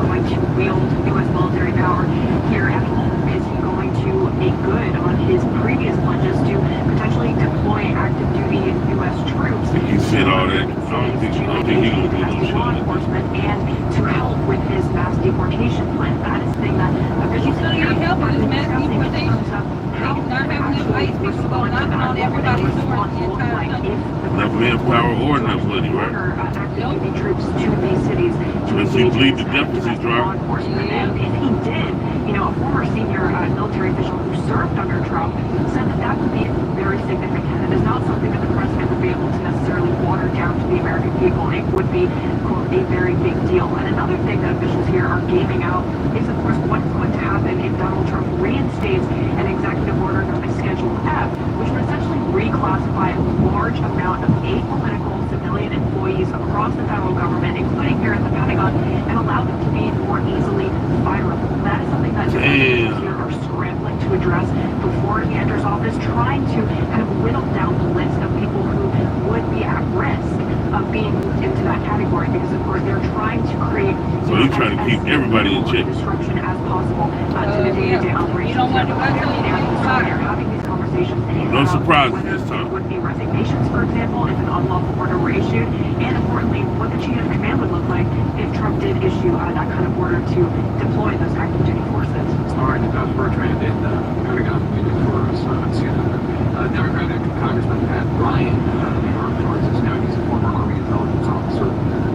going to wield U.S. military power here at home? Is he going to make good on his previous pledges to potentially deploy active duty U.S. troops? He said all that. I don't think he will do law enforcement and to help with his mass deportation plan. That is the thing that officials here are discussing in terms of how not having enough ICE people go knocking on everybody's door in the entire country. Enough manpower or enough money, right? Active duty troops to these cities to Unless he believed the deficit's law driving. enforcement. And if he did, you know, a former senior military official who served under Trump said that that would be very significant. It is not something that the president would be able to necessarily water down to the American people. It would be, quote, a very big deal. And another thing that officials here are gaming out is, of course, what's going to happen if Donald Trump reinstates an executive order known as Schedule F, which would essentially reclassify a large amount of apolitical civilian employees across the federal government, including here at the Pentagon, and allow them to be more easily fireable. That is something that officials here are scrambling to address before he enters office, trying to kind of whittle down the list of people who would be at risk of being moved into that category, because of course they're trying to create So he's trying to keep everybody in check. Disruption as possible to the day-to-day operations. They're having these conversations. No surprises this time. Would be resignations, for example, if an unlawful order were issued, and importantly, what the chain of command would look like if Trump did issue that kind of order to deploy those active duty forces. All right, Bertrand in the Pentagon meeting for us on CNN. Democratic Congressman Pat Ryan, the armed forces now, he's a former Army intelligence officer,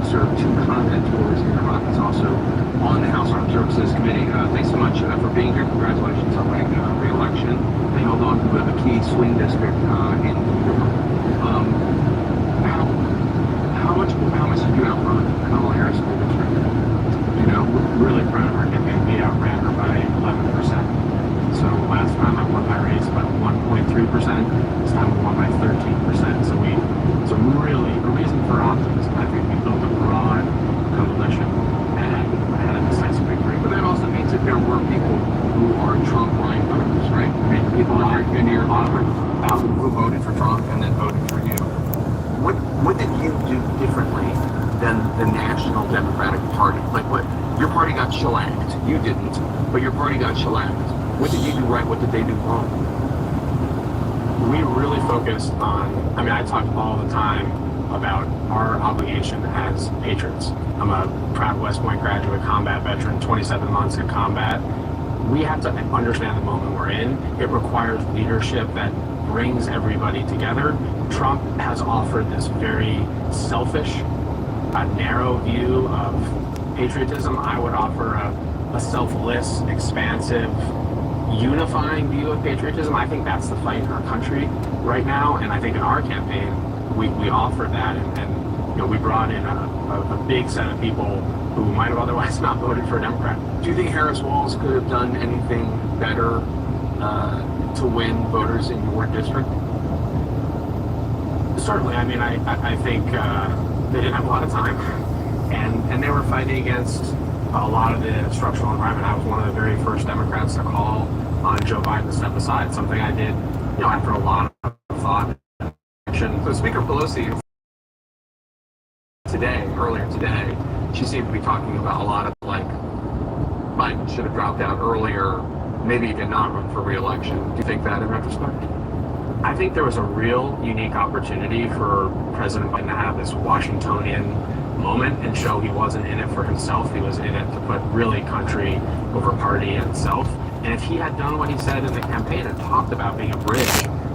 served 2 combat tours in Iraq. He's also on the House Armed Services Committee. Thanks so much for being here. Congratulations on winning re-election. They held on to a key swing district in New York. How much did you outrun Kamala Harris in the district? You know, really proud of her campaign. We outran her by 11%. So last time I won my race by 1.3%. This time we won by 13%. So really, a reason for optimism. I think we built a broad coalition and had a decisive victory. But that also means that there were people who are Trump-line voters, right? People in your who voted for Trump and then voted for you. What did you do differently than the National Democratic Party? Like what? Your party got shellacked. You didn't, but your party got shellacked. What did you do right? What did they do wrong? We really focused on, I talk all the time about our obligation as patriots. I'm a proud West Point graduate, combat veteran, 27 months in combat. We have to understand the moment we're in. It requires leadership that brings everybody together. Trump has offered this very selfish, narrow view of patriotism. I would offer a selfless, expansive, unifying view of patriotism. I think that's the fight in our country right now, and I think in our campaign we offered that, and you know, we brought in a big set of people who might have otherwise not voted for a Democrat. Do you think Harris Walz could have done anything better to win voters in your district? Certainly. I think they didn't have a lot of time, and they were fighting against a lot of the structural environment. I was one of the very first Democrats to call on Joe Biden to step aside, something I did, you know, after a lot of thought and action. So Speaker Pelosi earlier today, she seemed to be talking about a lot of like Biden should have dropped out earlier, maybe he did not run for re-election. Do you think that in retrospect? I think there was a real unique opportunity for President Biden to have this Washingtonian moment and show he wasn't in it for himself. He was in it to put really country over party and self. And if he had done what he said in the campaign and talked about being a bridge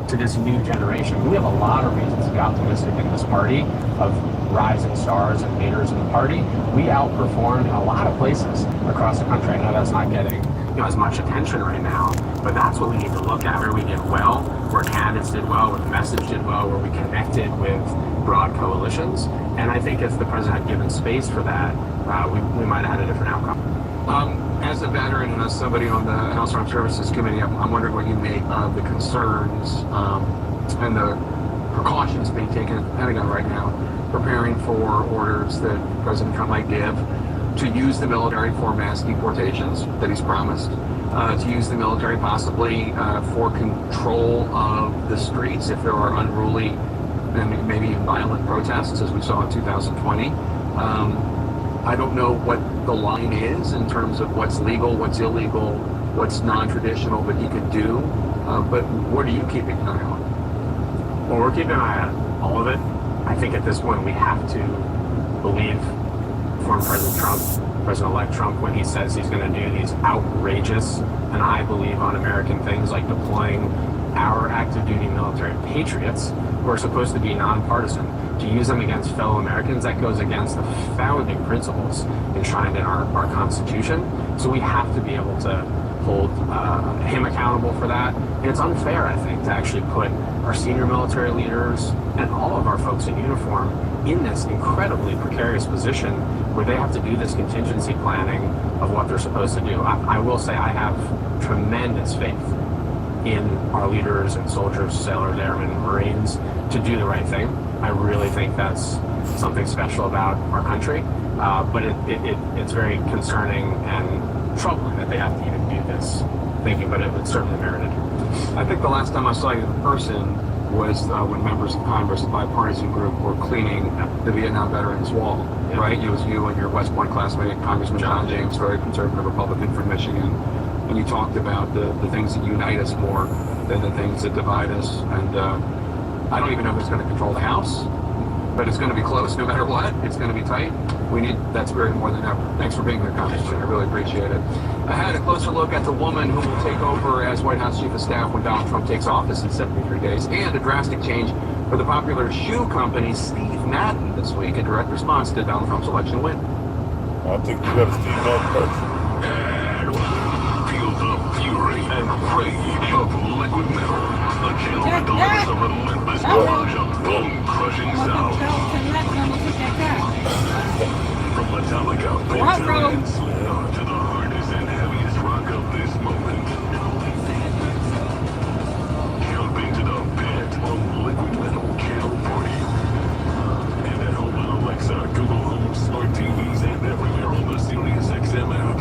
to this new generation, we have a lot of reasons to be optimistic in this party of rising stars and leaders in the party. We outperformed in a lot of places across the country. I know that's not getting as much attention right now, but that's what we need to look at, where we did well, where candidates did well, where the message did well, where we connected with broad coalitions. And I think if the president had given space for that, we might have had a different outcome. As a veteran and as somebody on the House Armed Services Committee, I'm wondering what you make of the concerns and the precautions being taken at the Pentagon right now, preparing for orders that President Trump might give to use the military for mass deportations that he's promised, to use the military possibly for control of the streets if there are unruly and maybe violent protests, as we saw in 2020. I don't know what the line is in terms of what's legal, what's illegal, what's non-traditional, but he could do. But what are you keeping an eye on? Well, we're keeping an eye on all of it. I think at this point we have to believe former President-elect Trump, when he says he's going to do these outrageous, and I believe un-American things like deploying our active duty military patriots who are supposed to be nonpartisan, to use them against fellow Americans. That goes against the founding principles enshrined in our Constitution. So we have to be able to hold him accountable for that. And it's unfair, I think, to actually put our senior military leaders and all of our folks in uniform in this incredibly precarious position where they have to do this contingency planning of what they're supposed to do. I will say I have tremendous faith in our leaders and soldiers, sailors, airmen, Marines to do the right thing. I really think that's something special about our country, but it's very concerning and troubling that they have to even do this. Thinking, but it's certainly merited. I think the last time I saw you in person was when members of Congress, a bipartisan group, were cleaning the Vietnam Veterans Wall, right? It was you and your West Point classmate, Congressman John James, very conservative Republican from Michigan, and you talked about the things that unite us more than the things that divide us. And I don't even know who's going to control the House, but it's going to be close no matter what. It's going to be tight. We need that spirit more than ever. Thanks for being here, Congressman. I really appreciate it. I had a closer look at the woman who will take over as White House Chief of Staff when Donald Trump takes office in 73 days, and a drastic change for the popular shoe company Steve Madden this week, in direct response to Donald Trump's election win. I think you got to Steve Madden first. Feel the fury and rage of liquid metal. The kill of relentless barrage of bone-crushing sound. From Metallica, Pentagon, and Slayer to the hardest and heaviest rock of this moment. Jumping to the pit of liquid metal kill party. And at home on Alexa, Google Home, smart TVs, and everywhere on the Sirius XM app.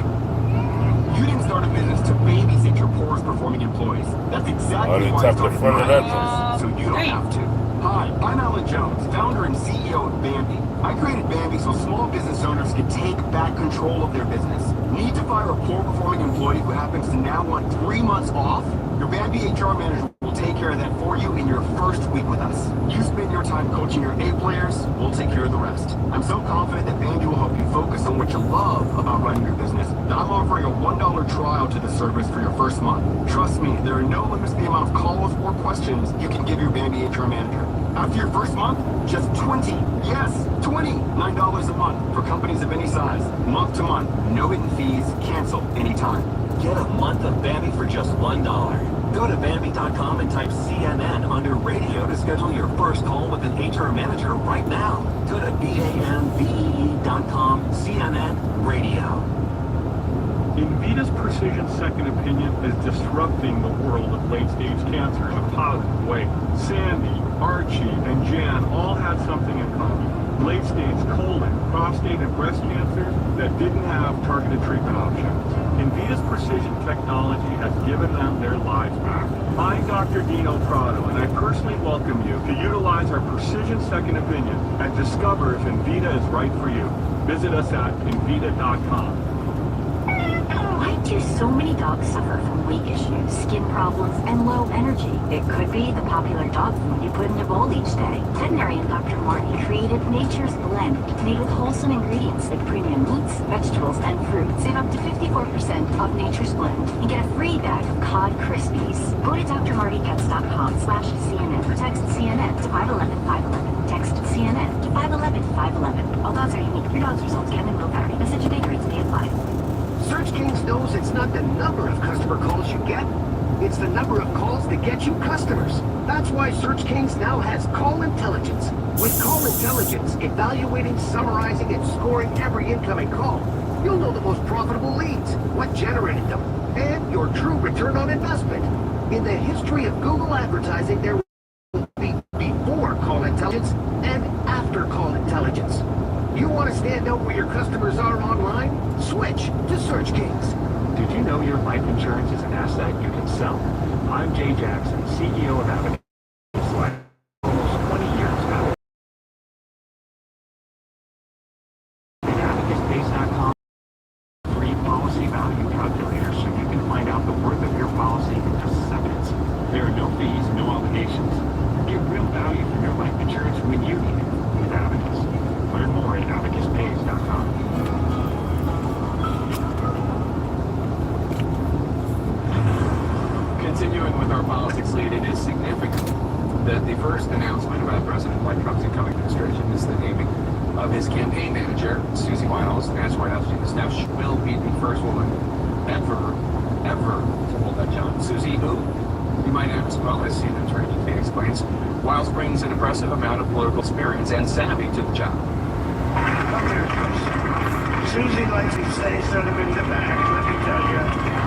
You didn't start a business to babysit your poorest performing employees. That's exactly why I started my business, so you don't have to. Hi, I'm Alan Jones, founder and CEO of Bambi. I created Bambi so small business owners could take back control of their business. Need to fire a poor performing employee who happens to now want 3 months off? Your Bambi HR manager will take care of that for you in your first week with us. You spend your time coaching your A players, we'll take care of the rest. I'm so confident that Bambi will help you focus on what you love about running your business that I'm offering a $1 trial to the service for your first month. Trust me, there are no limits to the amount of calls or questions you can give your Bambi HR manager. After your first month, just $29 a month for companies of any size. Month to month, no hidden fees, cancel anytime. Get a month of Bambi for just $1. Go to Bambi.com and type CNN under radio to schedule your first call with an HR manager right now. Go to BAMBEE.com, CNN Radio. Invita's Precision Second Opinion is disrupting the world of late-stage cancer in a positive way. Sandy, Archie, and Jan all had something in common. Late-stage colon, prostate, and breast cancer that didn't have targeted treatment options. Invita's precision technology has given them their lives back. I'm Dr. Dino Prado, and I personally welcome you to utilize our Precision Second Opinion and discover if Invita is right for you. Visit us at invita.com. Why do so many dogs suffer from weight issues, skin problems, and low energy? It could be the popular dog food you put in their bowl each day. Veterinarian Dr. Martin created Nature's Blend, made with wholesome ingredients like premium meats, vegetables, and fruit. Save up to 54% of Nature's Blend and get a free bag of cod Krispies. Go to drmartypets.com/CNN or text CNN to 511-511. Text CNN to 511-511. All dogs are unique. Your dog's results can and will vary. Message and data rates may apply. Search Kings knows it's not the number of customer calls you get, it's the number of calls that get you customers. That's why Search Kings now has Call Intelligence. With Call Intelligence, evaluating, summarizing, and scoring every incoming call, you'll know the most profitable leads, what generated them, and your true return on investment. In the history of Google advertising, there will be before Call Intelligence and after Call Intelligence. You want to stand out where your customers are online? Switch to Search Kings. Did you know your life insurance is an asset you can sell? I'm Jay Jackson, CEO of Avenue. solutions. Get real value from your life insurance when you need it with Abacus. Learn more at abacuspays.com. Continuing with our politics lead, it is significant that the first announcement about President-elect Trump's incoming administration is the naming of his campaign manager, Susie Wiles, as White House Chief of Staff. She will be the first woman ever to hold that job. Susie, who? You might ask. Well, as CNN attorney Kate explains, Wiles brings an impressive amount of political experience and savvy to the job. Come here, Chris. Susie likes to stay sort of in the back, let me tell you.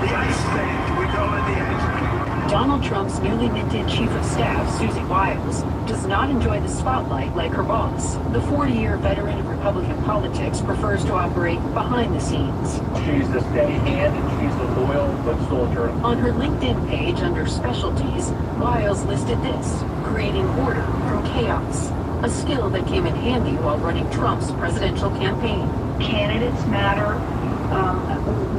The ice thing, we call it the ice thing. Donald Trump's newly minted chief of staff, Susie Wiles, does not enjoy the spotlight like her boss. The 40-year veteran of Republican politics prefers to operate behind the scenes. She's a steady hand and she's a loyal foot soldier. On her LinkedIn page under specialties, Wiles listed this: creating order from chaos, a skill that came in handy while running Trump's presidential campaign. Candidates matter.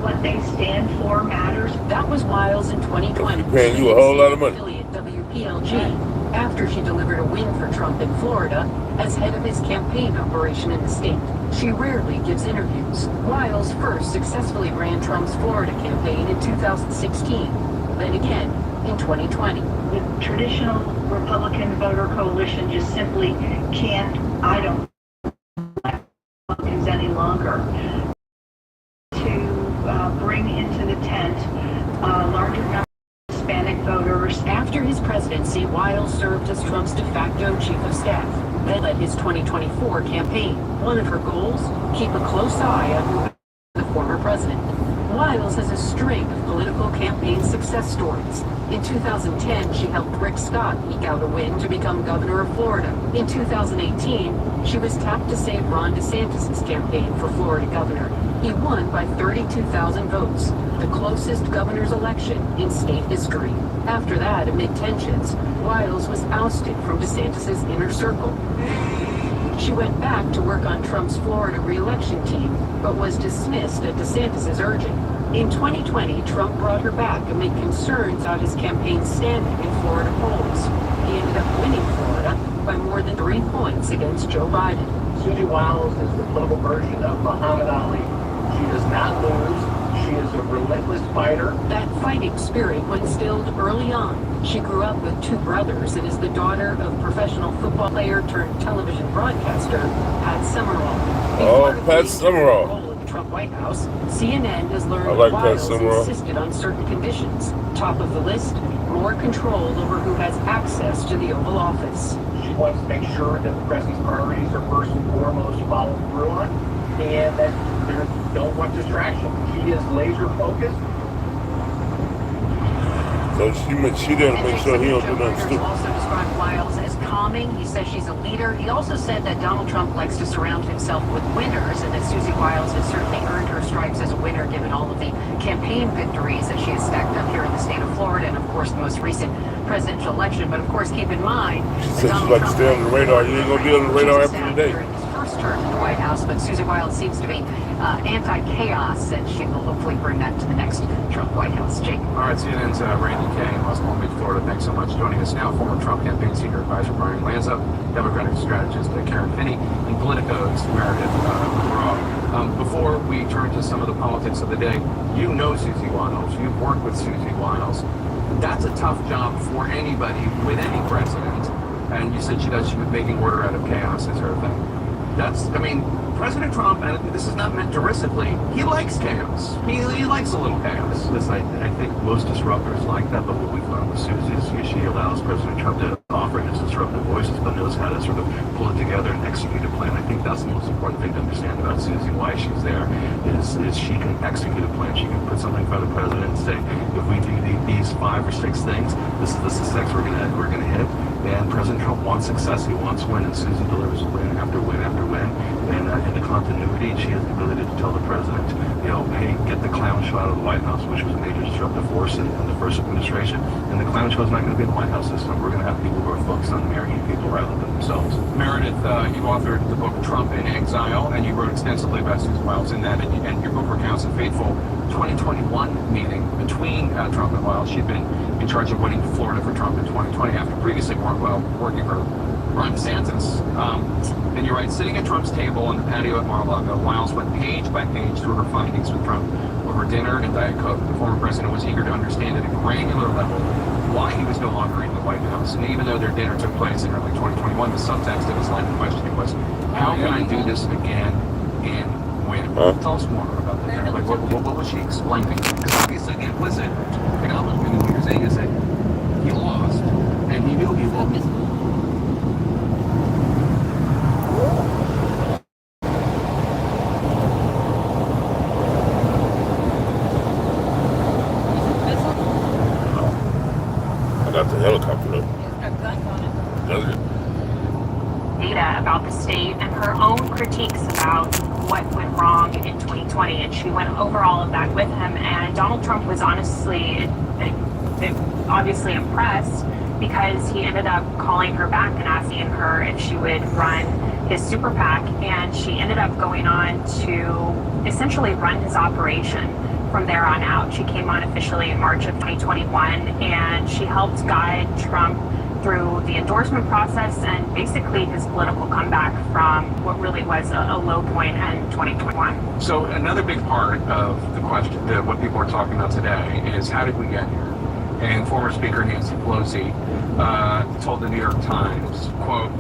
What they stand for matters. That was Wiles in 2020. Paying you a whole lot of money. Affiliate WPLG, after she delivered a win for Trump in Florida as head of his campaign operation in the state. She rarely gives interviews. Wiles first successfully ran Trump's Florida campaign in 2016, then again in 2020. The traditional Republican voter coalition just simply can't, I don't Republicans any longer. Bring into the tent larger number of Hispanic voters. After his presidency, Wiles served as Trump's de facto chief of staff, then led his 2024 campaign. One of her goals, keep a close eye on the former president. Wiles has a string of political campaign success stories. In 2010, she helped Rick Scott eke out a win to become governor of Florida. In 2018, she was tapped to save Ron DeSantis' campaign for Florida governor. He won by 32,000 votes, the closest governor's election in state history. After that, amid tensions, Wiles was ousted from DeSantis' inner circle. She went back to work on Trump's Florida re-election team, but was dismissed at DeSantis' urging. In 2020, Trump brought her back amid concerns about his campaign's standing in Florida polls. He ended up winning Florida by more than 3 points against Joe Biden. Susie Wiles is the political version of Muhammad Ali. She does not lose. She is a relentless fighter. That fighting spirit was instilled early on. She grew up with 2 brothers and is the daughter of professional football player turned television broadcaster Pat Summerall. Oh, Pat Summerall. In the Trump White House, CNN has learned Wiles insisted on certain conditions. Top of the list, more control over who has access to the Oval Office. She wants to make sure that the president's priorities are first and foremost followed through on, and that there don't want distraction. She is laser focused. So she there to make sure he don't do nothing stupid. Also described Wiles as calming. He says she's a leader. He also said that Donald Trump likes to surround himself with winners, and that Susie Wiles has certainly earned her stripes as a winner given all of the campaign victories that she has stacked up here in the state of Florida, and of course the most recent presidential election. But of course, keep in mind, she said she'd like to stay on the radar. You ain't gonna be on the radar after today. First term in the White House, but Susie Wiles seems to be anti-chaos, and she will hopefully bring that to the next Trump White House. Jake. All right, CNN's Randy Kay in West Palm Beach, Florida. Thanks so much for joining us now. Former Trump campaign senior advisor Brian Lanza, Democratic strategist Karen Finney, and Politico's Meredith McGraw. Before we turn to some of the politics of the day, you know Susie Wiles. You've worked with Susie Wiles. That's a tough job for anybody with any president. And you said she was making order out of chaos is her thing. President Trump, and this is not meant derisively, he likes chaos. He likes a little chaos. Listen, I think most disruptors like that, but what we've learned with Susie is she allows President Trump to offer his disruptive voices, but knows how to sort of pull it together and execute a plan. I think that's the most important thing to understand about Susie, why she's there, is she can execute a plan. She can put something in front of the president and say, if we do these 5 or 6 things, this is the success we're gonna hit. And President Trump wants success, he wants win, and Susie delivers win after win after win. And in the continuity, she has the ability to tell the president, hey, get the clown show out of the White House, which was a major disruptive force in the first administration. And the clown show is not going to be in the White House this time. We're going to have people who are focused on the American people rather than themselves. Meredith, you authored the book Trump in Exile, and you wrote extensively about Susie Wiles in that, and your book recounts a fateful 2021 meeting between Trump and Wiles. She'd been in charge of winning Florida for Trump in 2020 after previously working for Ron DeSantis. And you're right, sitting at Trump's table on the patio at Mar-a-Lago, Wiles went page by page through her findings with Trump over dinner and Diet Coke. The former president was eager to understand at a granular level why he was no longer in the White House. And even though their dinner took place in early 2021, the subtext of his line of questioning was, how can I do this again and win? Tell us more about the dinner. Like, what was she explaining? Because obviously the implicit acknowledgement in what you're saying is that he lost, and he knew he lost. Helicopter data about the state and her own critiques about what went wrong in 2020, and she went over all of that with him. And Donald Trump was honestly, obviously impressed, because he ended up calling her back and asking her if she would run his super PAC, and she ended up going on to essentially run his operation from there on out. She came on officially in March of 2021, and she helped guide Trump through the endorsement process and basically his political comeback from what really was a low point in 2021. So another big part of the question, what people are talking about today, is how did we get here? And former Speaker Nancy Pelosi told the New York Times, quote,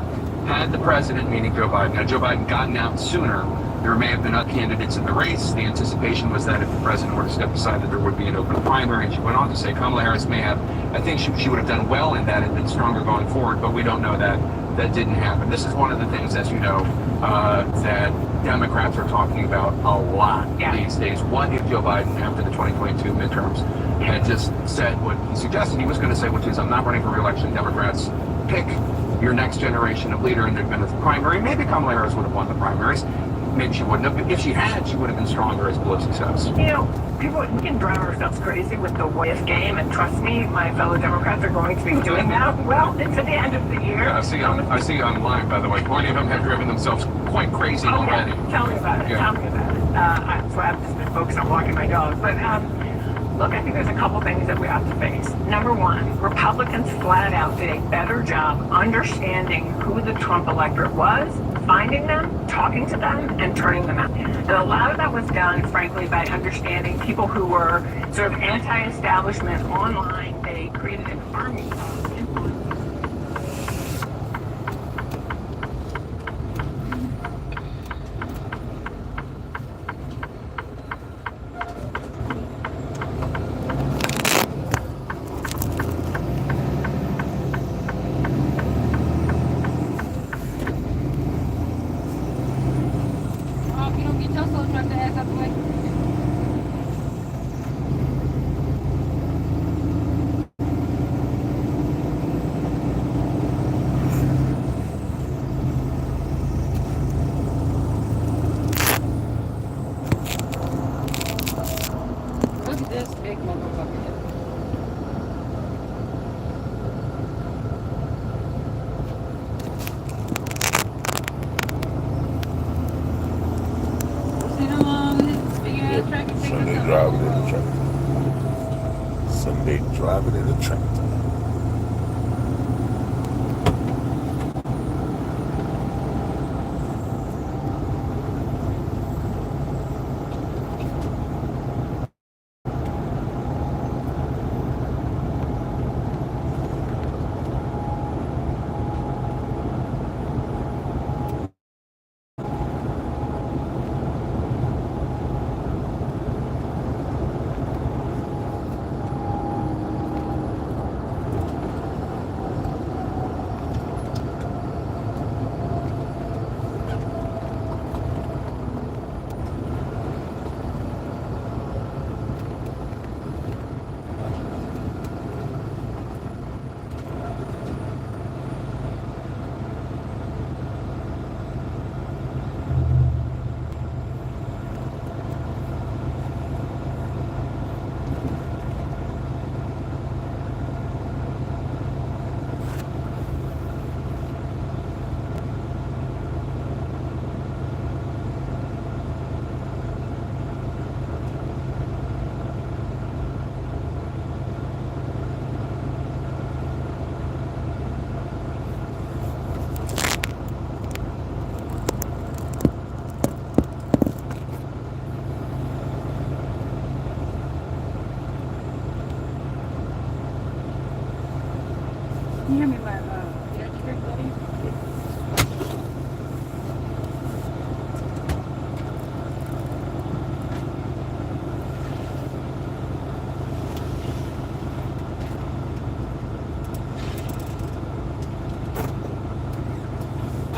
had the president, meaning Joe Biden, had Joe Biden gotten out sooner, there may have been other candidates in the race. The anticipation was that if the president were to step aside, that there would be an open primary. And she went on to say Kamala Harris may have, I think she would have done well in that and been stronger going forward, but we don't know that. That didn't happen. This is one of the things, as you know, that Democrats are talking about a lot these days. What if Joe Biden, after the 2022 midterms, had just said what he suggested he was going to say, which is, I'm not running for re-election. Democrats, pick your next generation of leader, and there'd been a primary. Maybe Kamala Harris would have won the primaries. Maybe she wouldn't have. But if she had, she would have been stronger, as Pelosi says. You know, we can drive ourselves crazy with the what if game, and trust me, my fellow Democrats are going to be doing that well into the end of the year. Yeah, I see online, by the way, plenty of them have driven themselves quite crazy already. Yeah. Tell me about it. Yeah. Tell me about it. That's why I've just been focused on walking my dog. But look, I think there's a couple things that we have to face. Number one, Republicans flat out did a better job understanding who the Trump electorate was, finding them, talking to them, and turning them out. And a lot of that was done, frankly, by understanding people who were sort of anti-establishment online. They created an army of influencers. Driving in a tractor.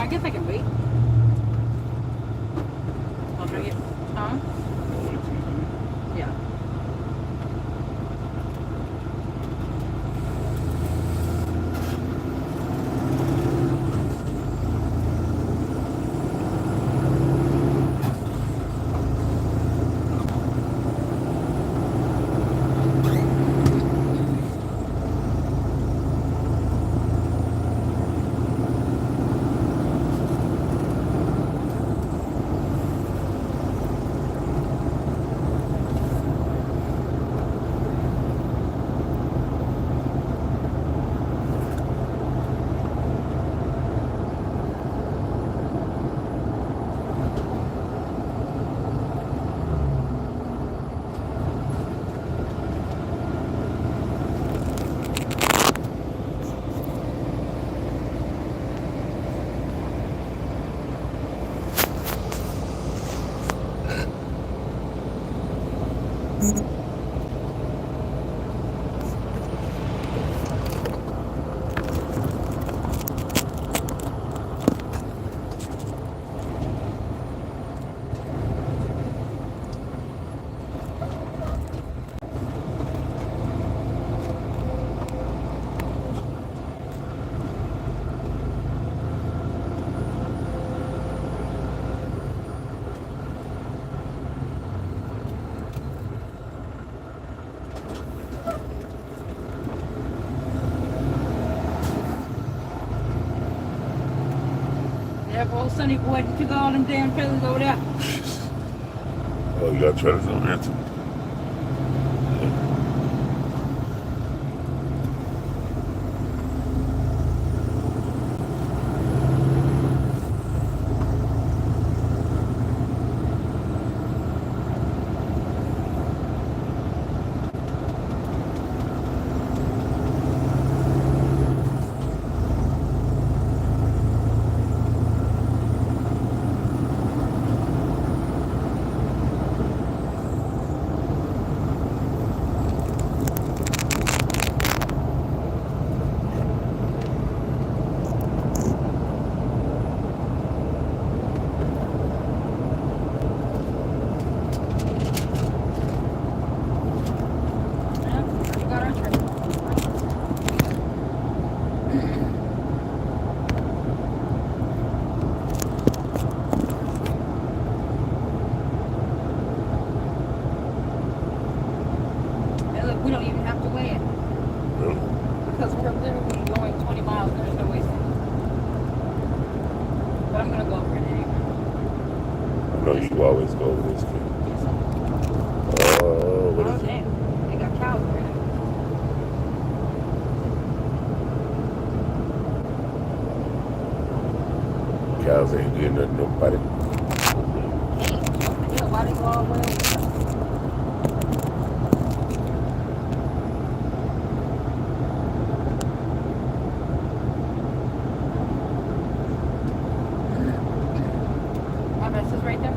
I guess I can wait. I'll bring it. Huh? Yeah. Yeah, old Sonny boy, you took all them damn trailers over there. Oh, you got trailers on there too? We don't even have to weigh it. Really? Because we're literally going 20 miles and there's no wasting. But I'm going to go over it anyway. I know you always go over this kid. Oh, what is it? Damn. They got cows over there. Cows ain't doing nothing to nobody. Yeah, why they go all the way over there? Right there.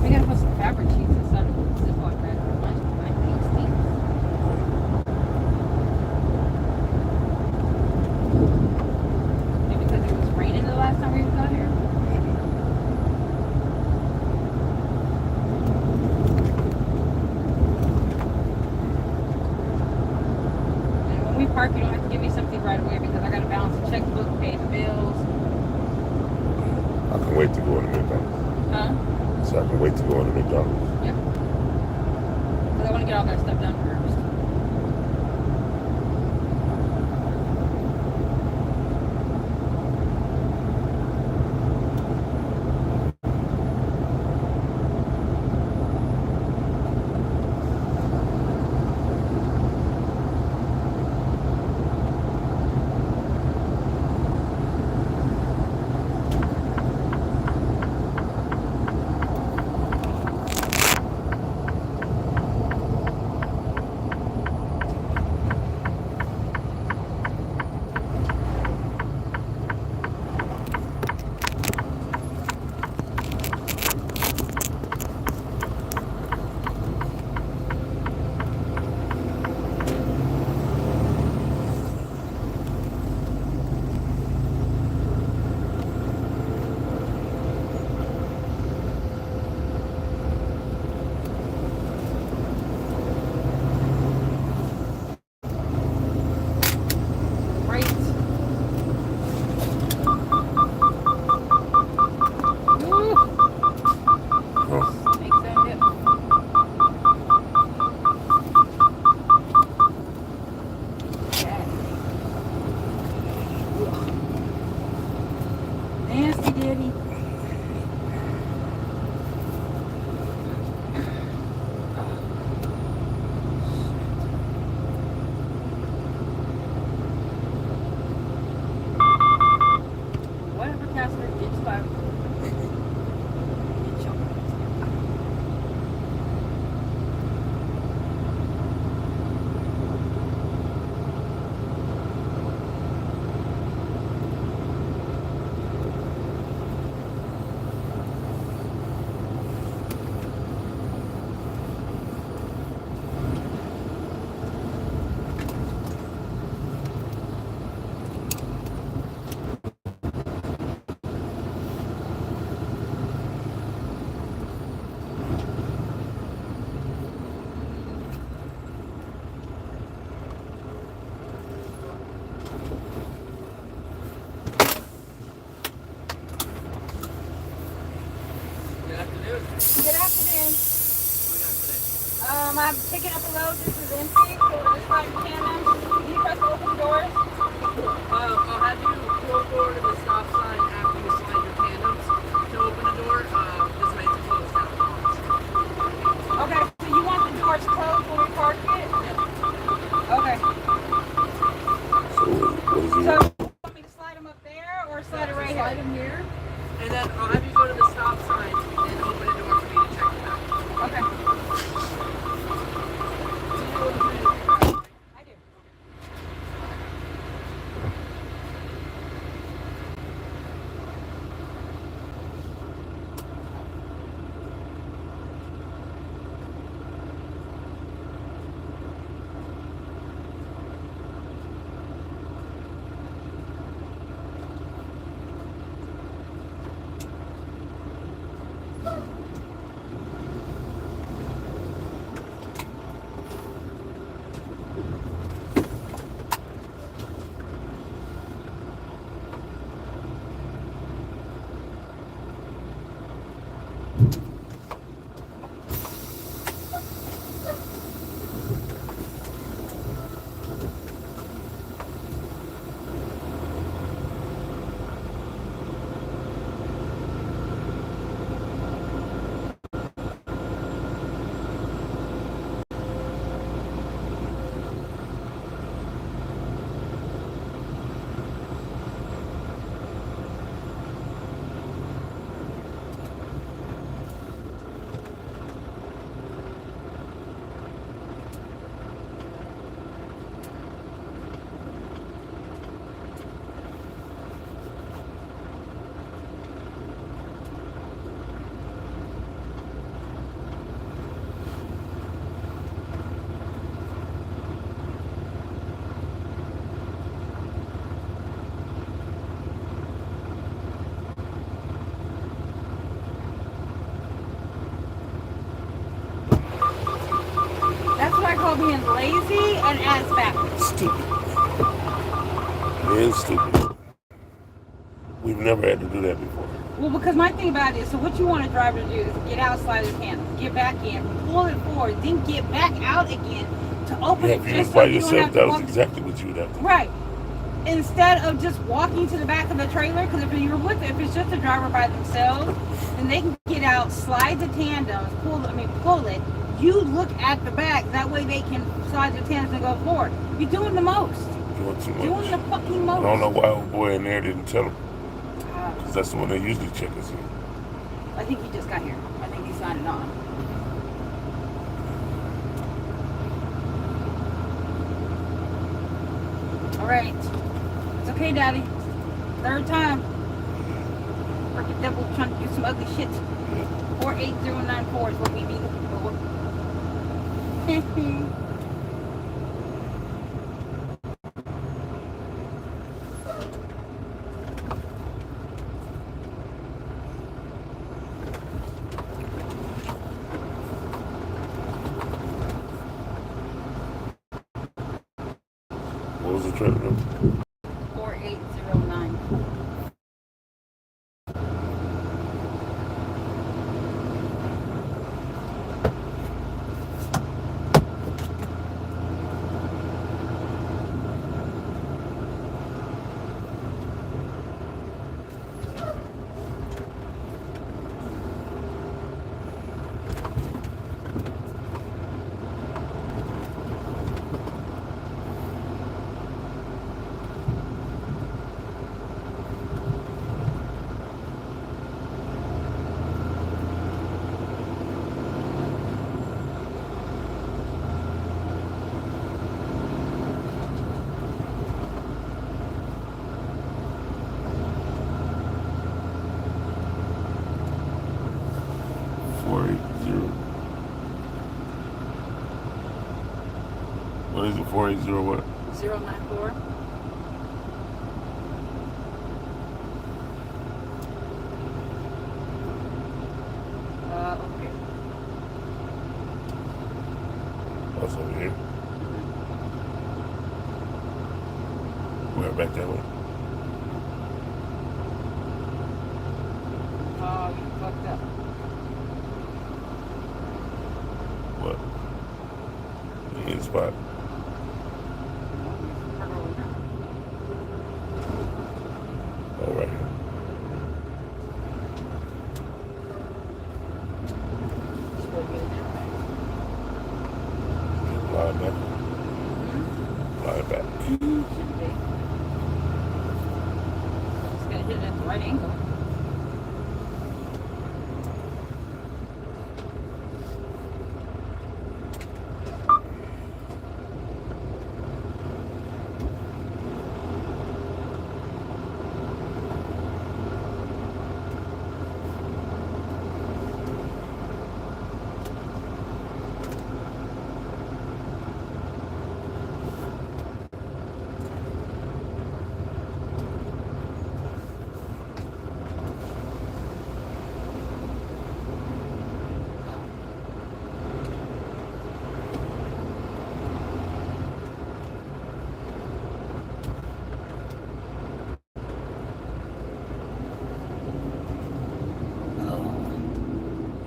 We gotta put some fabric sheets inside of the Ziploc bag for lunch. I think it stinks. Maybe because it was raining the last time we got here. And when we park, you don't have to give me something right away because I gotta balance the checkbook, pay the bills. I can wait to go in the McDonald's. Huh? So I can wait to go in the McDonald's. Yeah. Because I want to get all that stuff done first. Good afternoon. I'm picking up a load. This is empty. So we're just sliding cannons. Can you press open doors? I'll have you pull forward to the stop sign after you slide your tandems to open the door. This makes it closed now. Okay, so you want the doors closed when we park it? Okay. So you want me to slide them up there or slide it right here? Slide them here, and then I'll have you go to the stop sign and open the door for me to check it out. Okay. Being lazy and ass backwards. Stupid. It is stupid. We've never had to do that before. Well, because my thing about it is, so what you want a driver to do is get out, slide his hand, get back in, pull it forward, then get back out again to open it. If you just was by so you don't yourself, have to that was walk exactly what you would have to do. Right. Instead of just walking to the back of the trailer, because if you're with, if it's just a driver by themselves, then they can get out, slide the tandems, pull it. You look at the back, that way they can slide the tandems and go forward. You're doing the most. Doing too much. Doing the fucking most. I don't know why old boy in there didn't tell him. Because that's the one they usually check us in. I think he just got here. I think he signed it on. All right. It's okay, Daddy. Third time. Freaking devil trying to do some ugly shit. 48094 is what we be looking for. What was the trailer number? 4809. What is it? 480 what? 094. Okay. What's over here? We're back that way. Oh, you fucked up. What? You need a spot. All right. Lie back. Lie back. Should be. Just gotta hit it at the right angle.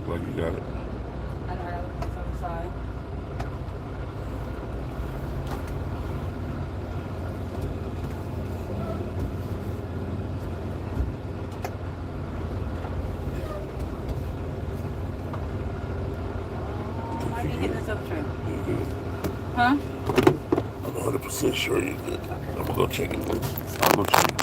Like you got it. I don't know, it's on the side. I can hit this other train. You're good. Huh? I'm 100% sure you're good. I'm gonna go check it. I'll go check it.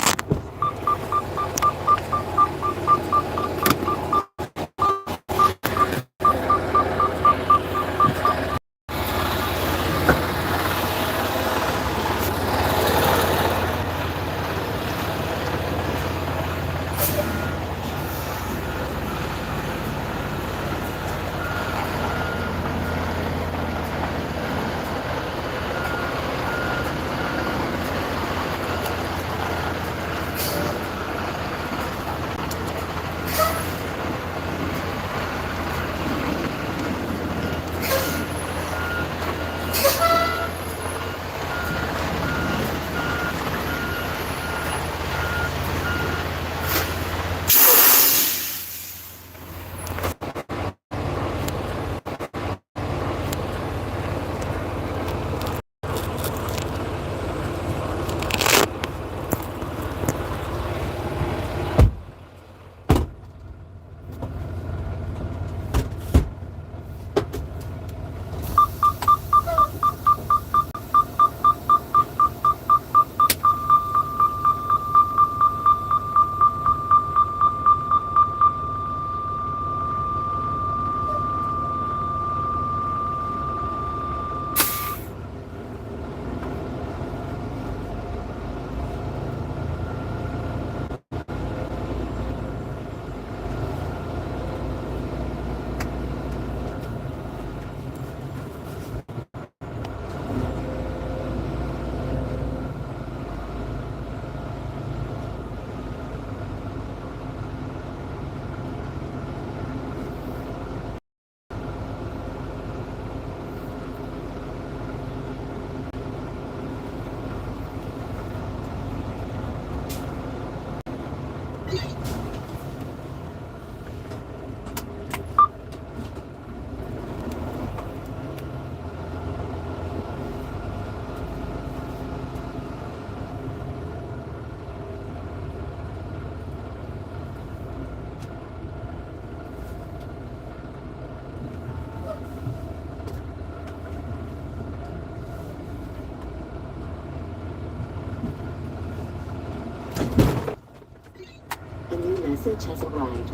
A new message has arrived.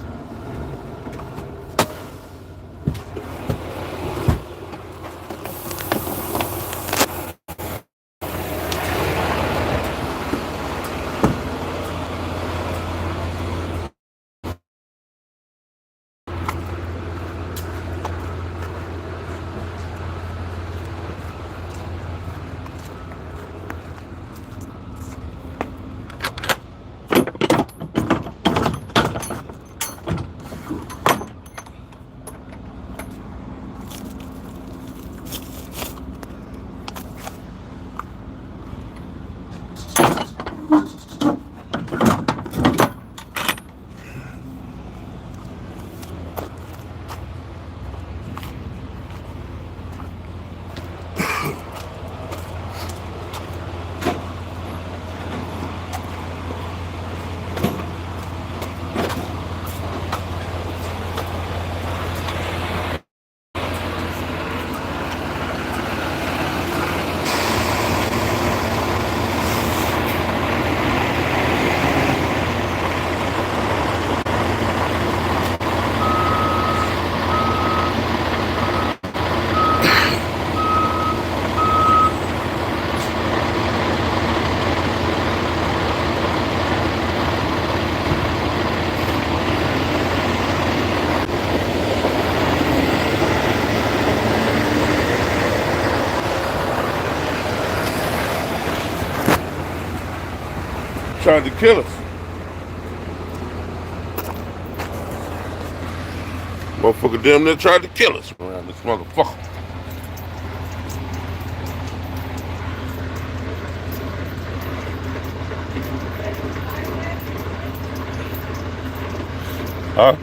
tried to kill us. Motherfucker damn near tried to kill us around this motherfucker. Huh?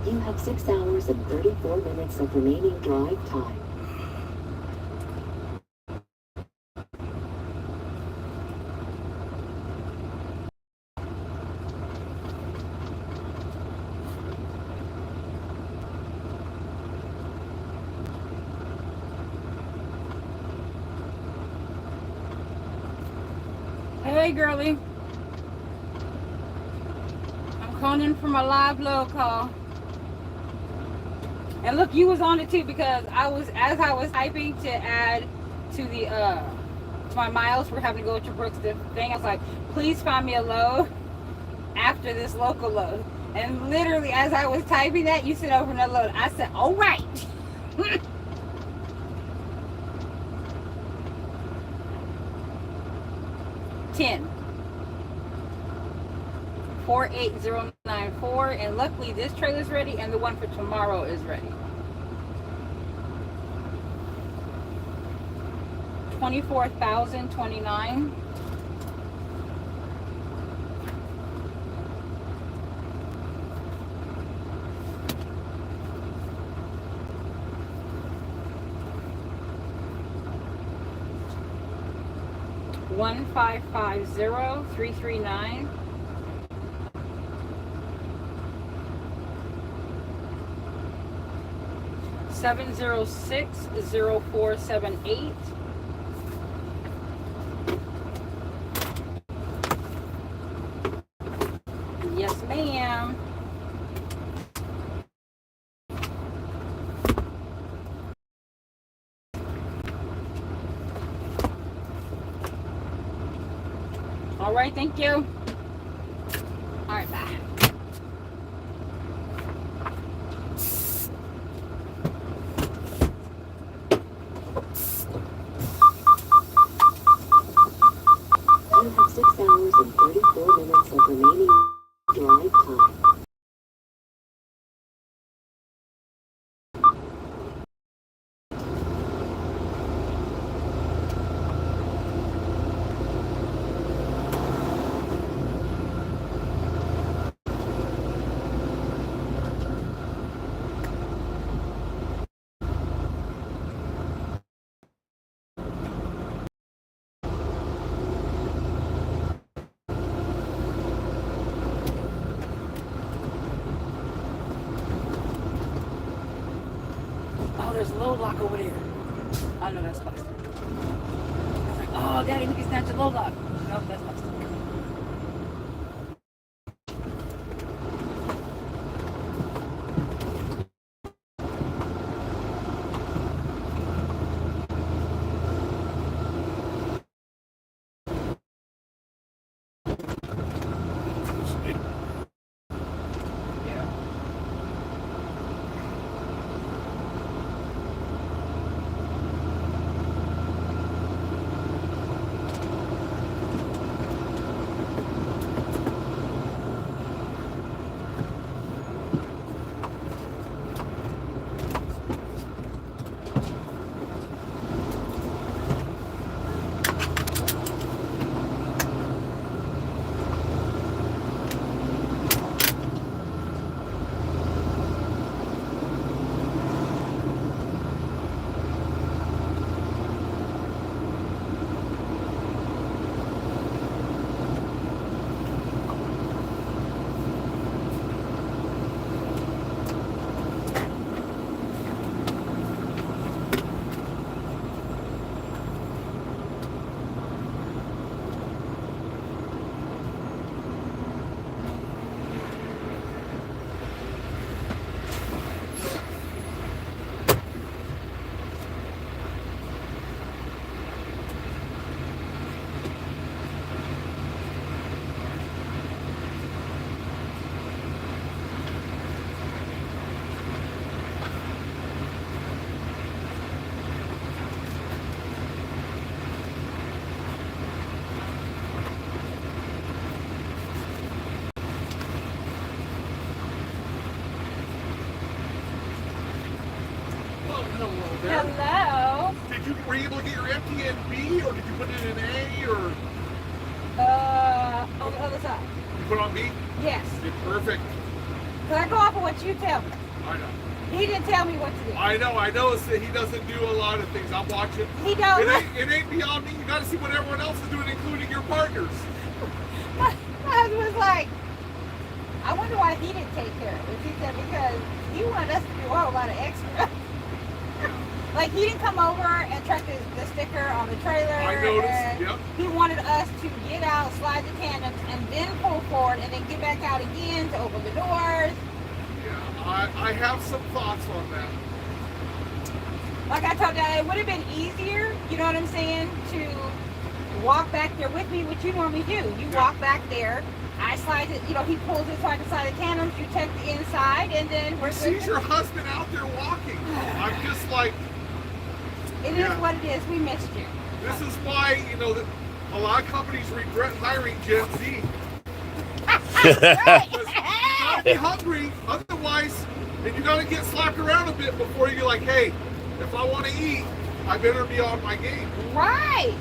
You have 6 hours and 34 minutes of remaining drive time. Hey, girlie. I'm calling in from a live load call. And look, you was on it too because as I was typing to add to the to my miles for having to go to Brooks the thing, I was like, please find me a load after this local load. And literally as I was typing that, you said over another load. I said, all right. 10 48094, and luckily this trailer's ready and the one for tomorrow is ready. 24,029. One 550-339. Seven 06-0478. Yes, ma'am. All right, thank you. All right, bye. You have 6 hours and 34 minutes of remaining drive time. Oh, there's a load lock over there. I know that's busted. I was like, oh, Daddy, we can snatch a load lock. Nope, that's busted. Hello there. Hello. Were you able to get your empty in B, or did you put it in A, or? On the other side. You put it on B? Yes. Perfect. Because I go off of what you tell me. I know. He didn't tell me what to do. I know that he doesn't do a lot of things. I'm watching. He don't. It ain't beyond me. You got to see what everyone else is doing, including your partners. My husband was like, I wonder why he didn't take care of it. He said because he wanted us to do a whole lot of extra. Like he didn't come over and track the sticker on the trailer. I noticed, yep. He wanted us to get out, slide the tandems, and then pull forward, and then get back out again to open the doors. Yeah, I have some thoughts on that. Like I told you, it would have been easier, you know what I'm saying, to walk back there with me, which you normally do. You walk back there, I slide it, he pulls it so I can slide the tandems, you check the inside, and then we're good. Sees your husband out there walking. I'm just like... It is what it is. We missed you. This is why, a lot of companies regret hiring Gen Z. Right. You gotta be hungry, otherwise, and you gotta get slapped around a bit before you're like, hey, if I want to eat, I better be on my game. Right.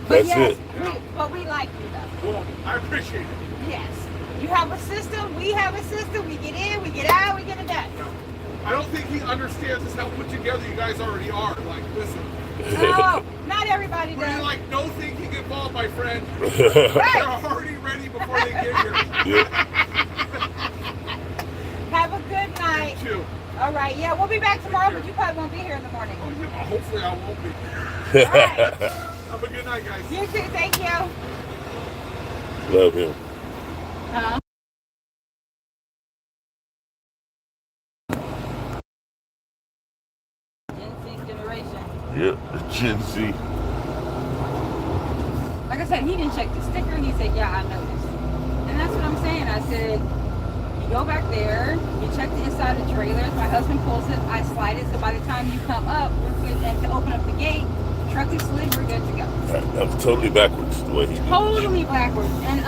That's it. But we like you though. Well, I appreciate it. Yes. You have a system, we have a system, we get in, we get out, we get it done. I don't think he understands just how put together you guys already are. Like, listen. No, not everybody does. We're like, no thinking involved, my friend. They're already ready before they get here. Yep. Have a good night. You too. All right, yeah, we'll be back tomorrow, but you probably won't be here in the morning. Oh, yeah, hopefully I won't be. All right. Have a good night, guys. You too, thank you. Love him. Yep, the Gen Z. Like I said, he didn't check the sticker. He said, yeah, I noticed. And that's what I'm saying. I said, you go back there, you check the inside of the trailers. My husband pulls it, I slide it. So by the time you come up, we're good. And to open up the gate, truck is slid, we're good to go. That was totally backwards the way he did it. Totally backwards. And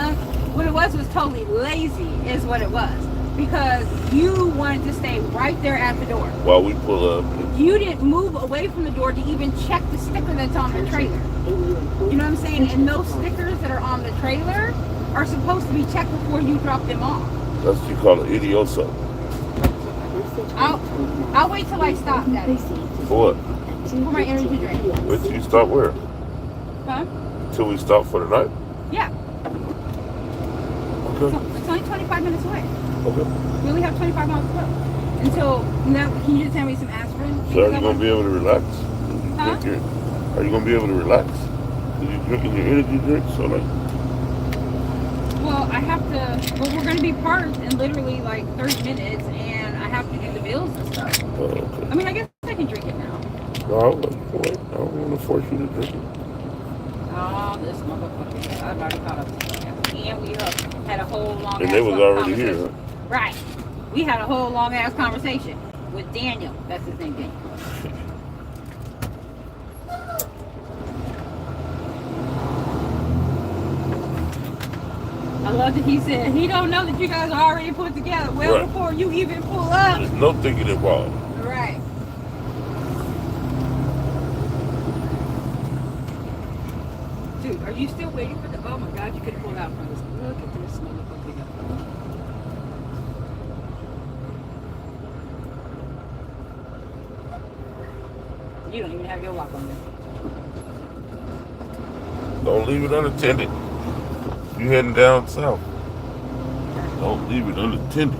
what it was totally lazy is what it was. Because you wanted to stay right there at the door. While we pull up. You didn't move away from the door to even check the sticker that's on the trailer. You know what I'm saying? And those stickers that are on the trailer are supposed to be checked before you drop them off. That's what you call an idioso. I'll wait till I stop, Daddy. For what? For my energy drink. Wait till you stop where? Huh? Till we stop for the night? Yeah. Okay. It's only 25 minutes away. Okay. We only have 25 miles to go. Until now, can you just hand me some aspirin? So are you going to be able to relax? Huh? Are you going to be able to relax? Are you drinking your energy drink? So like... Well, I have to, we're going to be parked in literally like 30 minutes, and I have to do the bills and stuff. Oh, okay. I mean, I guess I can drink it now. No, I don't want to force you to drink it. Oh, this motherfucker. I've already caught up to him. And we had a whole long And they was already here, huh? Right. We had a whole long ass conversation with Daniel. That's his name, Daniel. I love that he said he don't know that you guys are already put together well Right. before you even pull up. There's no thinking involved. Right. Dude, are you still waiting for the... Oh my God, you could have pulled out from this. Look at this motherfucker. You don't even have your lock on this. Don't leave it unattended. You heading down south. Don't leave it unattended.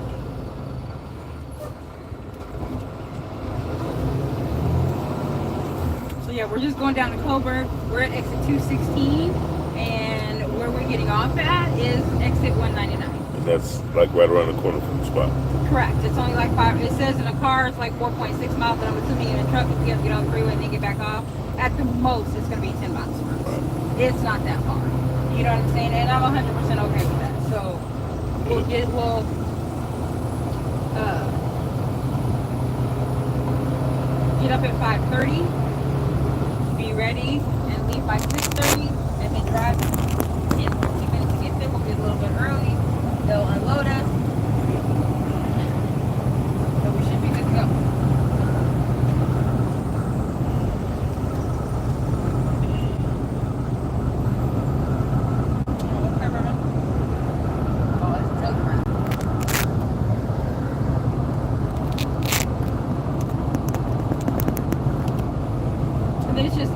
So yeah, we're just going down to Coburg. We're at exit 216, and where we're getting off at is exit 199. And that's like right around the corner from the spot. Correct. It's only like 5. It says in a car it's like 4.6 miles, but I'm assuming in a truck if we have to get on the freeway and then get back off, at the most it's going to be 10 miles for us. Right. It's not that far. You know what I'm saying? And I'm 100% okay with that. So we'll get up at 5:30, be ready, and leave by 6:30, and then drive in 15 minutes to get there. We'll get a little bit early. They'll unload us. So we should be good to go.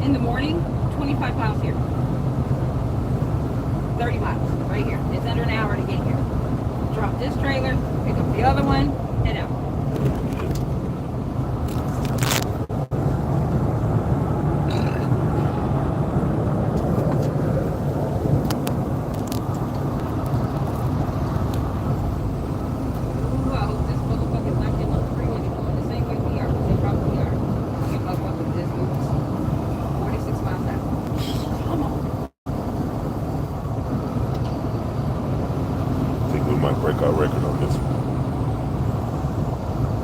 in the morning, 25 miles here. 30 miles right here. It's under an hour to get here. Drop this trailer, pick up the other one, head out. Break our record on this one.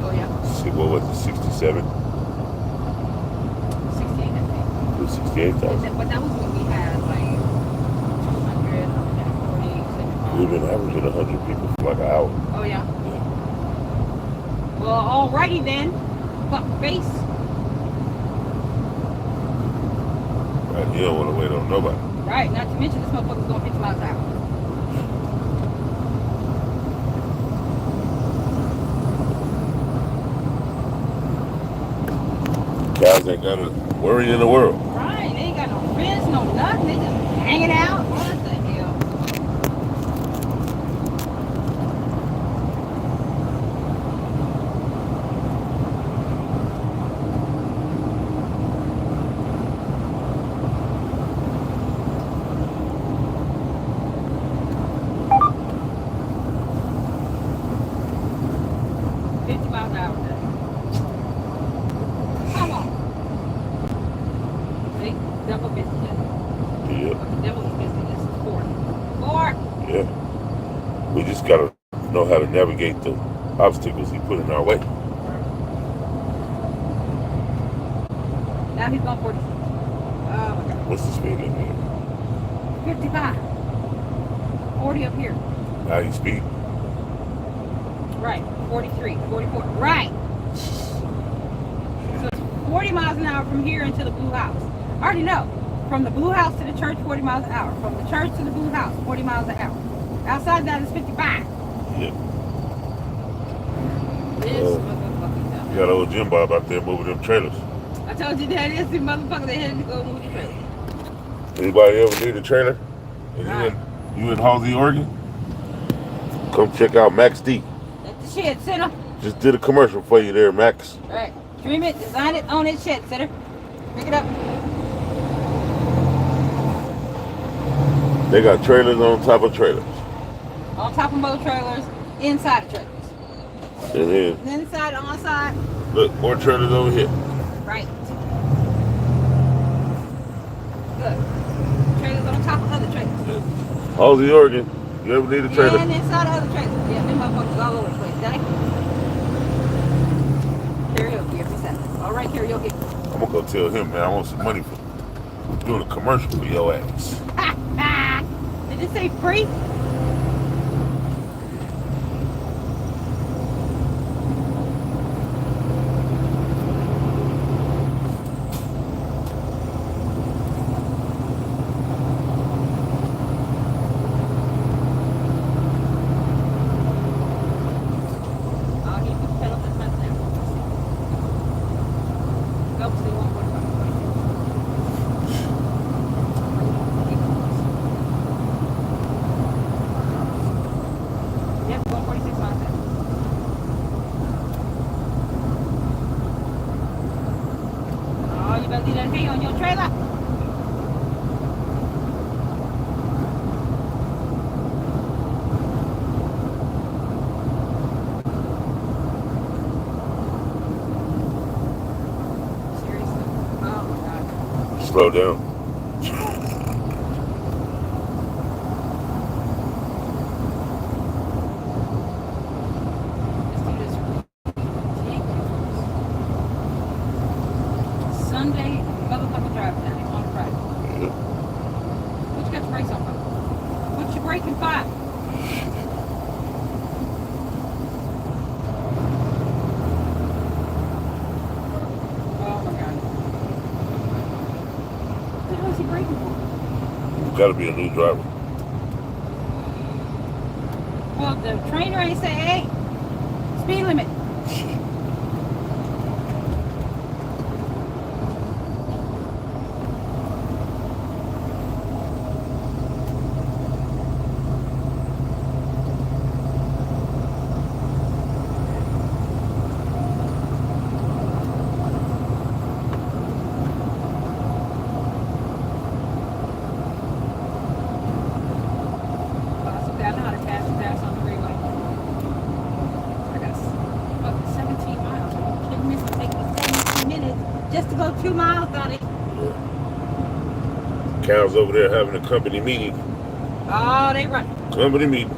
Oh yeah. See, what was it, 67? 68, I think. It was 68,000. But that was when we had like 200, 140, We've been averaging 100 people for like an hour. Oh yeah. Well, alrighty then. Fuck face. Right, you don't want to wait on nobody. Right, not to mention this motherfucker's going 50 miles an hour. Guys ain't got a worry in the world. Right, they ain't got no friends, no nothing. They just hanging out. What the hell? Gotta know how to navigate the obstacles he put in our way. Now he's going 40. Oh my God. What's the speed limit? 55. 40 up here. Now he's speeding. Right. 43, 44. Right. So it's 40 miles an hour from here into the blue house. I already know. From the blue house to the church, 40 miles an hour. From the church to the blue house, 40 miles an hour. Outside that is 55. Yeah. This motherfucking got old Jim Bob out there moving them trailers. I told you that is the motherfucker that had to go move the trailer. Anybody ever need a trailer? And you in Halsey, Oregon? Come check out Max D. At the shed center. Just did a commercial for you there, Max. Right. Dream it, design it, own it, shed center. Pick it up. They got trailers on top of trailers. On top of both trailers, inside of trailers. And then inside, on side. Look, more trailers over here. Right. Good. Trailers on top of other trailers. Yeah. Halsey, Oregon. You ever need a trailer? And inside of other trailers. Yeah, them motherfuckers all over the place, Daddy. Karaoke every Saturday. All right, karaoke. I'm gonna go tell him, man, I want some money for doing a commercial for your ass. Did it say free? Slow down. Sunday, motherfucker drive down on Friday. Yeah. What you got your brakes on for? What's your braking five? Got to be a new driver. Well, the trainer ain't say, hey, speed limit. just to go 2 miles, buddy. Cows over there having a company meeting. Oh, they run. Company meeting.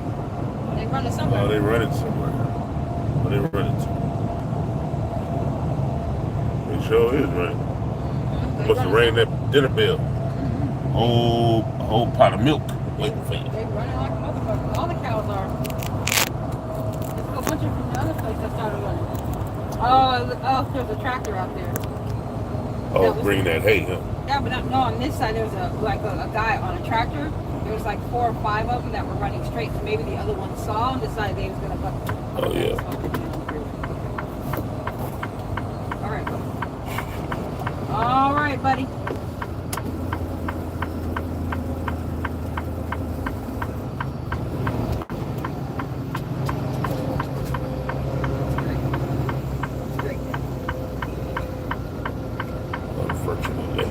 They running somewhere. Oh, they running somewhere. What they running to? It sure is running. Must have rang that dinner bell. A whole pot of milk waiting for you. They running like a motherfucker. All the cows are. There's a whole bunch of from the other place that started running. Oh, there's a tractor out there. Oh, bringing that hay, huh? Yeah, but no, on this side there was a guy on a tractor. There was like 4 or 5 of them that were running straight. So maybe the other one saw and decided they was gonna buck. Oh yeah. All right, buddy. All right, buddy. Unfortunately.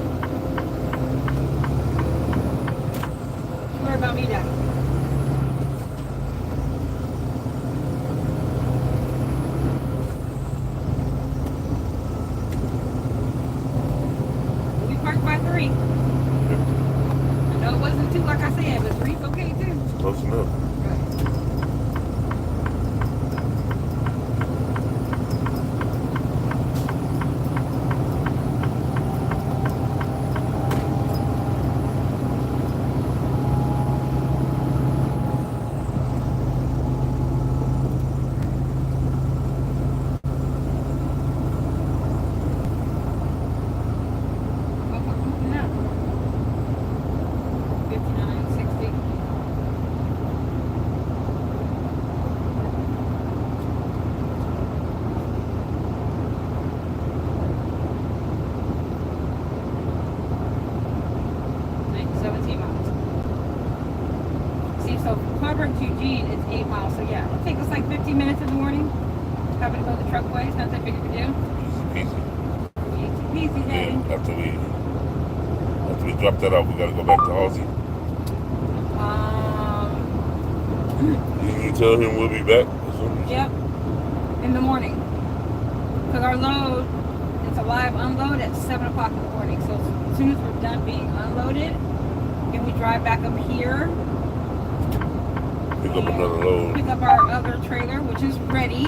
Don't worry about me, Daddy. We parked by 3. I know it wasn't 2 like I said, but 3's okay too. Close enough. To Eugene, it's 8 miles, so yeah, it'll take us like 15 minutes in the morning. Having to go the truck way, it's not that big of a deal. Easy Easy, Daddy. Yeah, after we drop that off, we gotta go back to Halsey. You tell him we'll be back as soon as Yep, in the morning. Because our load, it's a live unload at 7 o'clock in the morning. So as soon as we're done being unloaded, then we drive back up here. pick up another load. Pick up our other trailer, which is ready.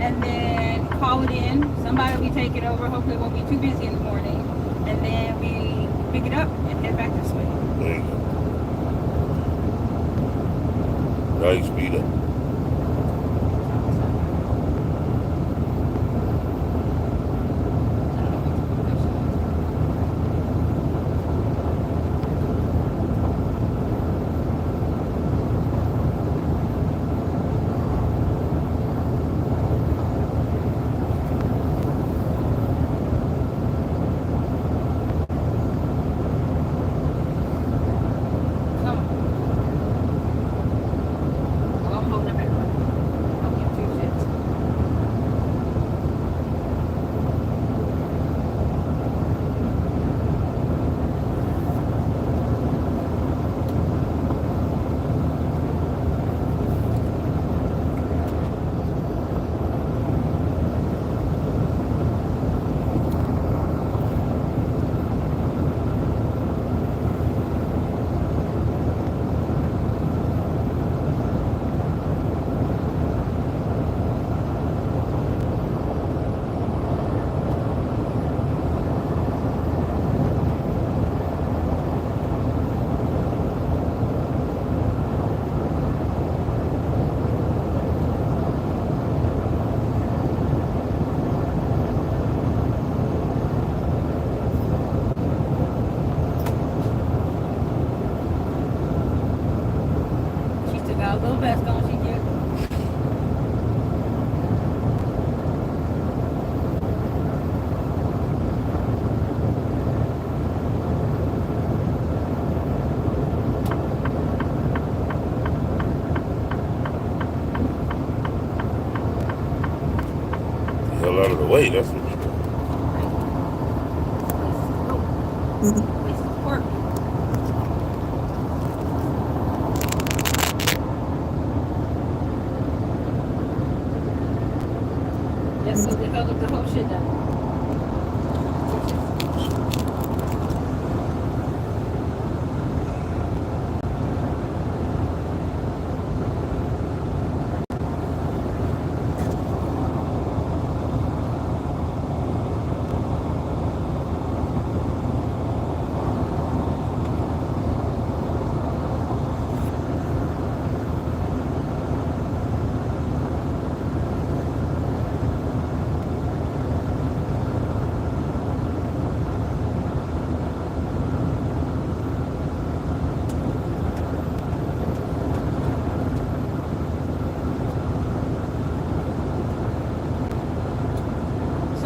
And then call it in. Somebody will be taking over. Hopefully it won't be too busy in the morning. And then we pick it up and head back this way. There you go. Now you speed up. Out of the way, that's what Yes, so they held up the whole shit down.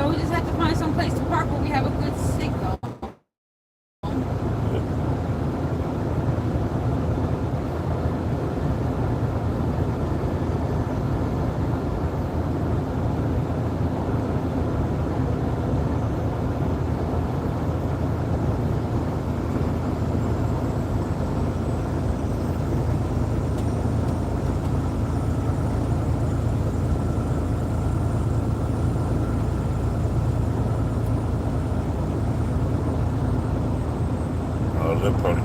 So we just have to find some place to park where we have a good signal. That pony.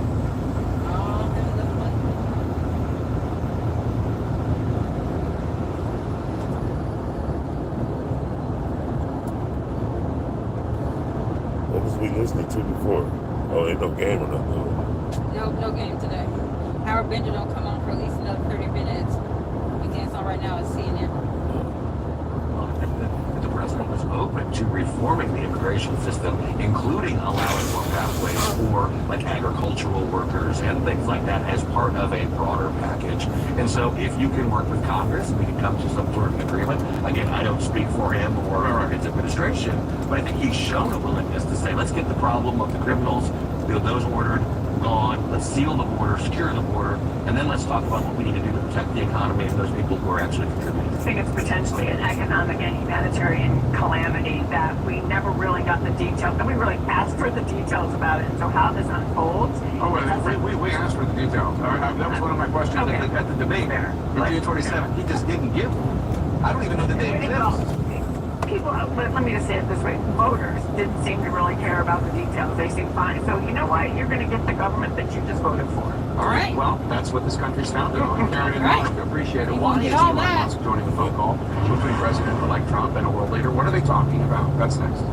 What was we listening to before? Oh, ain't no game or nothing. No game today. Howard Bender don't come on for at least another 30 minutes. Weekend's on right now at CNN. The president was open to reforming the immigration system, including allowing more pathways for like agricultural workers and things like that as part of a broader package. And so if you can work with Congress, we can come to some sort of an agreement. Again, I don't speak for him or his administration, but I think he's shown a willingness to say, let's get the problem of the criminals, those ordered, gone, let's seal the border, secure the border, and then let's talk about what we need to do to protect the economy and those people who are actually contributing. I think it's potentially an economic and humanitarian calamity that we never really got the details, and we really asked for the details about it. So how this unfolds. We asked for the details. That was one of my questions at the debate there. In June 27th, he just didn't give them. I don't even know the name of them. People, let me just say it this way, voters didn't seem to really care about the details. They seemed fine. So you know what? You're going to get the government that you just voted for. All right. Well, that's what this country's founded on. Carrying on. Appreciate it. Why is Elon Musk joining the phone call between President-elect Trump and a world leader? What are they talking about? That's next.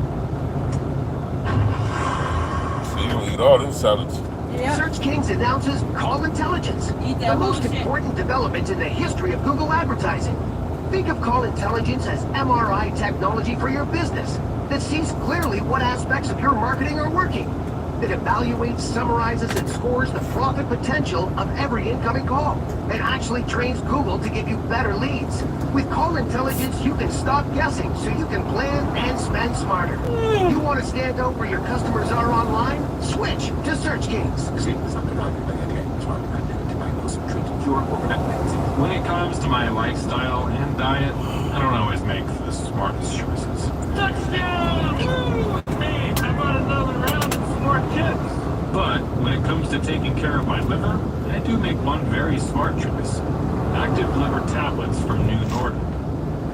So you don't eat all them salads. Yeah. Search Kings announces Call Intelligence, the most important development in the history of Google advertising. Think of Call Intelligence as MRI technology for your business that sees clearly what aspects of your marketing are working. It evaluates, summarizes, and scores the profit potential of every incoming call, and actually trains Google to give you better leads. With Call Intelligence, you can stop guessing so you can plan and spend smarter. You want to stand out where your customers are online? Switch to Search Kings. When it comes to my lifestyle and diet, I don't always make the smartest choices. Touchdown! Hey, I got another round of smart chips. But when it comes to taking care of my liver, I do make one very smart choice. Active liver tablets from New Nordic.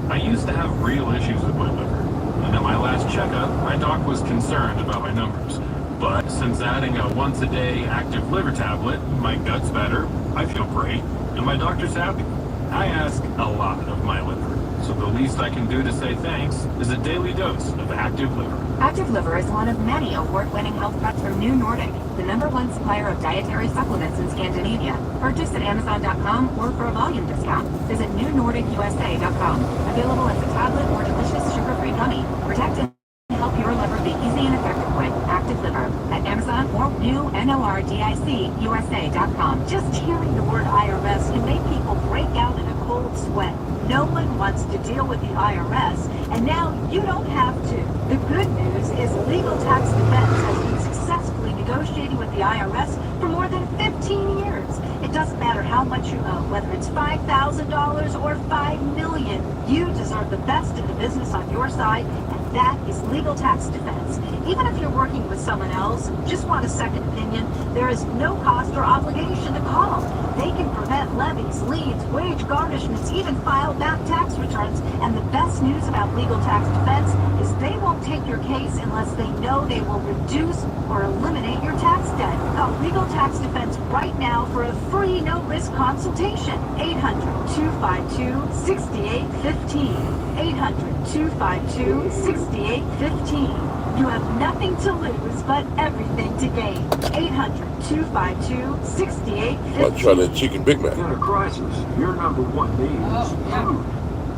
I used to have real issues with my liver, and at my last checkup, my doc was concerned about my numbers. But since adding a once-a-day active liver tablet, my gut's better, I feel great, and my doctor's happy. I ask a lot of my liver, so the least I can do to say thanks is a daily dose of Active Liver. Active Liver is one of many award-winning health products from New Nordic, the #1 supplier of dietary supplements in Scandinavia. Purchase at Amazon.com or for a volume discount, visit NewNordicUSA.com. Available as a tablet or delicious sugar-free gummy. Protect and help your liver the easy and effective way. Active Liver at Amazon or NewNordicUSA.com. Just hearing the word IRS can make people break out in a cold sweat. No one wants to deal with the IRS, and now you don't have to. The good news is Legal Tax Defense has been successfully negotiating with the IRS for more than 15 years. It doesn't matter how much you owe, whether it's $5,000 or $5 million. You deserve the best in the business on your side, and that is Legal Tax Defense. Even if you're working with someone else, just want a second opinion, there is no cost or obligation to call. They can prevent levies, liens, wage garnishments, even file back tax returns. And the best news about Legal Tax Defense is they won't take your case unless they know they will reduce or eliminate your tax debt. Call Legal Tax Defense right now for a free no-risk consultation. 800-252-6815. 800-252-6815. You have nothing to lose, but everything to gain. 800-252-6815. I'll try that chicken Big Mac. In a crisis, your #1 need is food.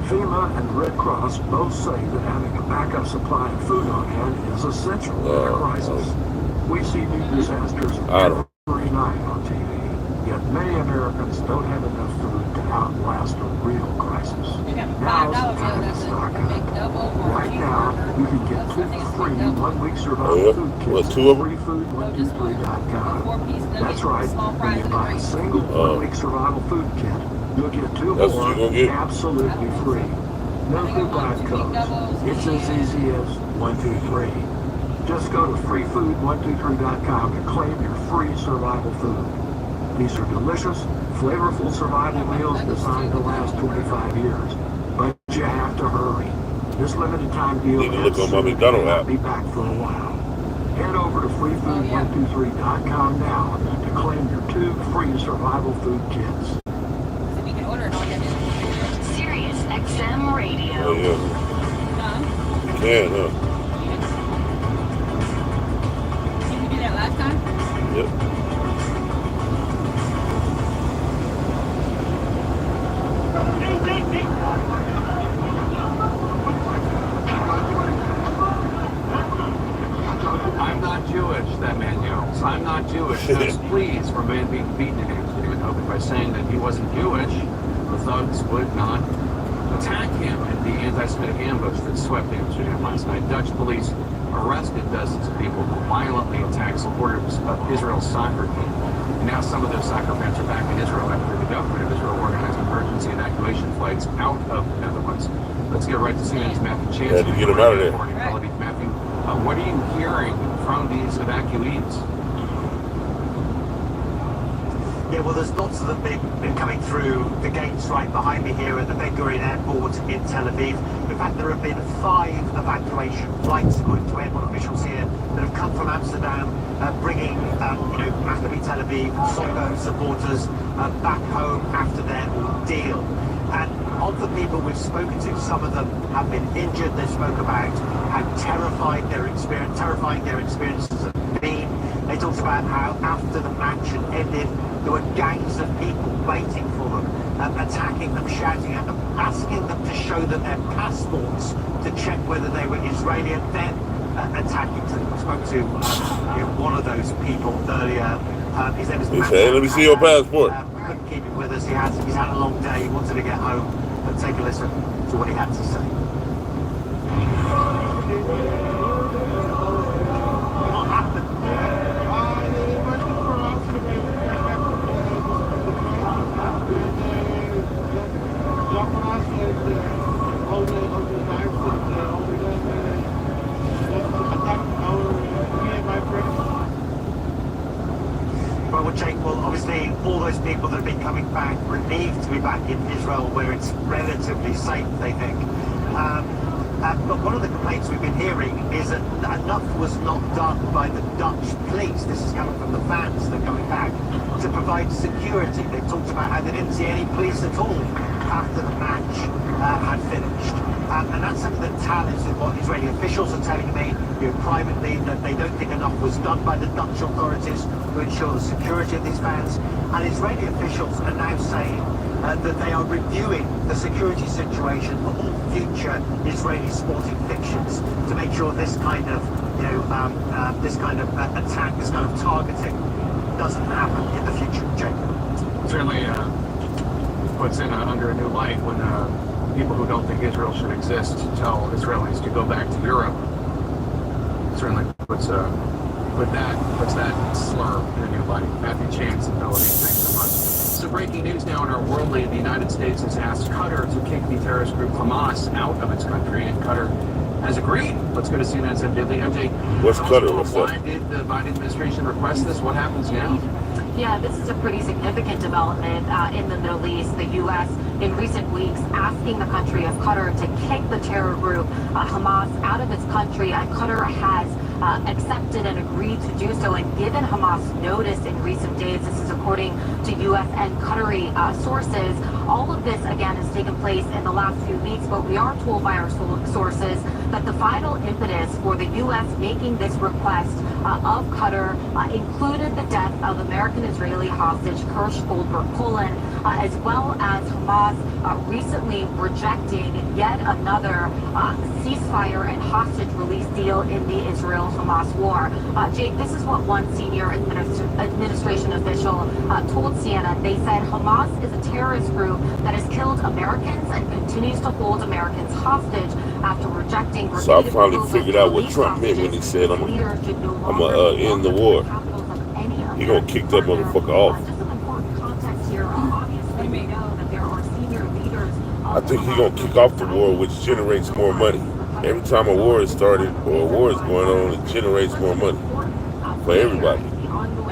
FEMA and Red Cross both say that having a backup supply of food on hand is essential in a crisis. We see new disasters every night on TV, yet many Americans don't have enough food to outlast a real crisis. Now's the time to stock up. Right now, You can get 2 free 1-week survival food kits at freefood123.com. That's right. When you buy a single 1-week survival food kit, you'll get 2 more absolutely free. No goodbye codes. It's as easy as 1, 2, 3. Just go to freefood123.com to claim your free survival food. These are delicious, flavorful survival meals designed to last 25 years. But you have to hurry. This limited time deal will not be back for a while. Head over to freefood123.com now to claim your 2 free survival food kits. Sirius XM Radio. Oh, yeah. Yeah, no. Did you do that last time? Yep. I'm not Jewish, that man yells. I'm not Jewish. That's pleas for a man being beaten in Amsterdam, hoping by saying that he wasn't Jewish, the thugs would not attack him in the anti-Semitic ambush that swept Amsterdam last night. Dutch police arrested dozens of people who violently attacked supporters of Israel's soccer team. And now some of those soccer fans are back in Israel after the government of Israel organized emergency evacuation flights out of the Netherlands. Let's get right to CNN's Matthew Chance. Had to get him out of there. Matthew, what are you hearing from these evacuees? Yeah, well, there's lots of them been coming through the gates right behind me here at the Ben Gurion Airport in Tel Aviv. In fact, there have been 5 evacuation flights, according to airport officials here, that have come from Amsterdam, bringing Maccabi Tel Aviv soccer supporters back home after their ordeal. And of the people we've spoken to, some of them have been injured. They spoke about how terrifying their experiences have been. They talked about how after the match had ended, there were gangs of people waiting for them, attacking them, shouting at them, asking them to show them their passports to check whether they were Israeli, and then attacking them. I spoke to one of those people earlier. His name is Matt. Hey, let me see your passport. Couldn't keep it with us. He's had a long day. He wanted to get home. But take a listen to what he had to say. What happened? Well, Jake, obviously all those people that have been coming back relieved to be back in Israel where it's relatively safe, they think. But one of the complaints we've been hearing is that enough was not done by the Dutch police. This is coming from the fans that are coming back to provide security. They talked about how they didn't see any police at all after the match had finished. And that's something that tallies with what Israeli officials are telling me privately, that they don't think enough was done by the Dutch authorities to ensure the security of these fans. And Israeli officials are now saying that they are reviewing the security situation for all future Israeli sporting fixtures to make sure this kind of, attack, this kind of targeting doesn't happen in the future. Jacob. Certainly puts in under a new light when people who don't think Israel should exist tell Israelis to go back to Europe. Certainly puts that slur in a new light. Matthew Chance and Melody, thanks so much. So breaking news now in our world lead. The United States has asked Qatar to kick the terrorist group Hamas out of its country, and Qatar has agreed. Let's go to CNN's MJ. What's Qatar? What's that? Why did the Biden administration request this? What happens now? Yeah, this is a pretty significant development in the Middle East. The U.S. in recent weeks asking the country of Qatar to kick the terror group Hamas out of its country. Qatar has accepted and agreed to do so and given Hamas notice in recent days. This is according to U.S. and Qatari sources. All of this, again, has taken place in the last few weeks, but we are told by our sources that the final impetus for the U.S. making this request of Qatar included the death of American-Israeli hostage Kirsch Goldberg Poland. as well as Hamas recently rejecting yet another ceasefire and hostage release deal in the Israel-Hamas war. Jake, this is what one senior administration official told CNN. They said Hamas is a terrorist group that has killed Americans and continues to hold Americans hostage after rejecting. So I finally figured out what Trump meant when he said, I'm gonna end the war. He gonna kick that motherfucker off. Just some important context here. Obviously, we know that there are senior leaders. I think he's gonna kick off the war, which generates more money. Every time a war is started or a war is going on, it generates more money for everybody. I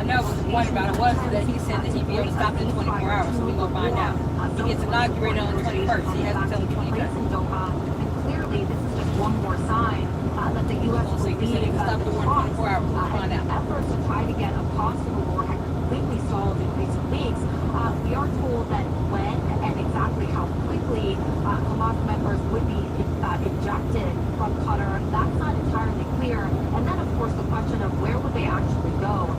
know what the point about it was that he said that he'd be able to stop it in 24 hours, so we're going to find out. He gets inaugurated on the 21st. He has until the 23rd. And clearly, this is just one more sign that the U.S. will be stop the war in 24 hours. We'll find out. Efforts to try to get a pause to the war have completely stalled in recent weeks. We are told that when and exactly how quickly Hamas members would be ejected from Qatar, that's not entirely clear. And then, of course, the question of where would they actually go.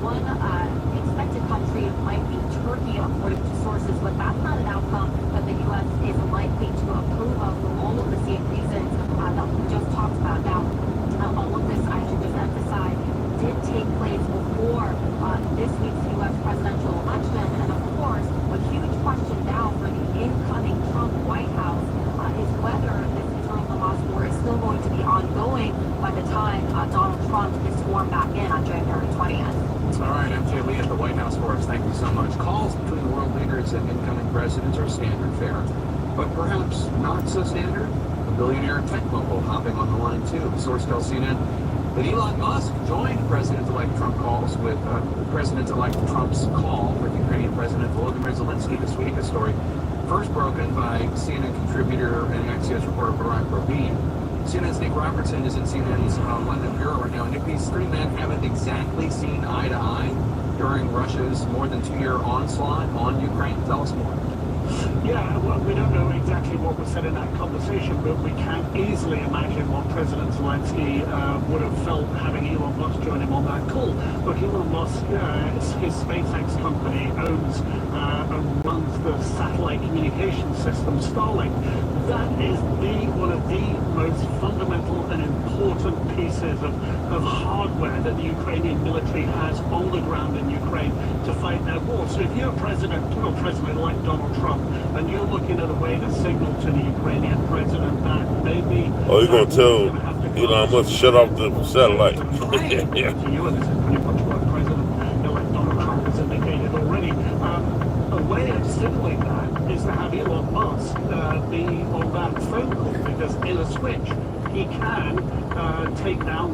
One expected country might be Turkey, according to sources, but that's not an outcome that the U.S. is likely to approve of for all of the same reasons that we just talked about. Now, all of this, I should just emphasize, did take place before this week's U.S. presidential election. And, of course, a huge question now for the incoming Trump White House is whether this Israel-Hamas war is still going to be ongoing by the time Donald Trump is sworn back in on January 20th. All right, MJ Lee at the White House for us. Thank you so much. Calls between world leaders and incoming presidents are standard fare, but perhaps not so standard. A billionaire tech mogul hopping on the line too. Source tells CNN that Elon Musk joined President-elect Trump's call with Ukrainian President Volodymyr Zelensky this week. A story first broken by CNN contributor and Axios reporter Barack Rabin. CNN's Nick Robertson is in CNN's London bureau right now. And if these three men haven't exactly seen eye to eye during Russia's more than 2-year onslaught on Ukraine, tell us more. Yeah, well, we don't know exactly what was said in that conversation, but we can easily imagine what President Zelensky would have felt having Elon Musk join him on that call. Look, Elon Musk, his SpaceX company owns and runs the satellite communication system Starlink. That is one of the most fundamental and important pieces of hardware that the Ukrainian military has on the ground in Ukraine to fight their war. So if you're a president like Donald Trump, and you're looking at a way to signal to the Ukrainian president that maybe... Oh, you're going to tell Elon Musk to shut off the satellite. Yeah. To you, and this is pretty much what President-elect Donald Trump has indicated already. A way of signaling that is to have Elon Musk be on that phone call, because in a switch, he can take down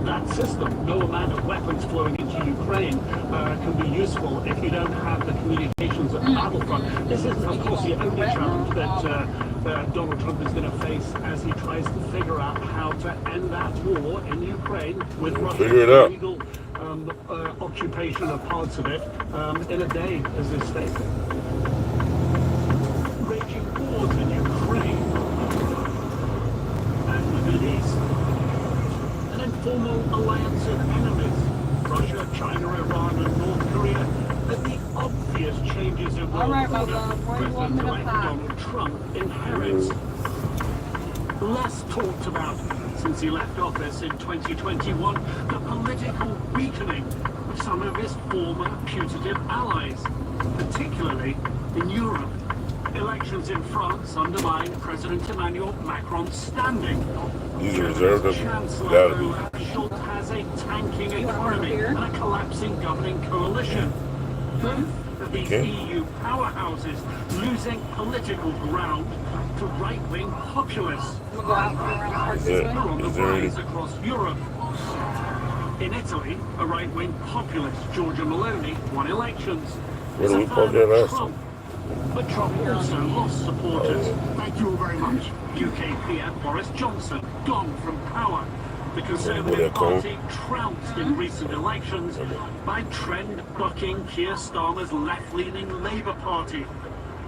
that system. No amount of weapons flowing into Ukraine can be useful if you don't have the communications at the battlefront. This isn't, of course, the only challenge that Donald Trump is going to face as he tries to figure out how to end that war in Ukraine with Russia's illegal occupation of parts of it in a day, as is stated. Raging wars in Ukraine and the Middle East. An informal alliance of enemies, Russia, China, Iran, and North Korea, and the obvious changes in world order President-elect Donald Trump inherits. Less talked about since he left office in 2021, the political weakening of some of his former putative allies, particularly in Europe. Elections in France undermined President Emmanuel Macron's standing. Germany's Chancellor Olaf Scholz has a tanking economy and a collapsing governing coalition. Both of these EU powerhouses losing political ground to right-wing populists. Are on the rise across Europe. In Italy, a right-wing populist, Giorgia Meloni, won elections. What do we call that last? But Trump also lost supporters. Thank you very much. UK PM Boris Johnson gone from power. The Conservative Party trounced in recent elections by trend-bucking Keir Starmer's left-leaning Labour Party.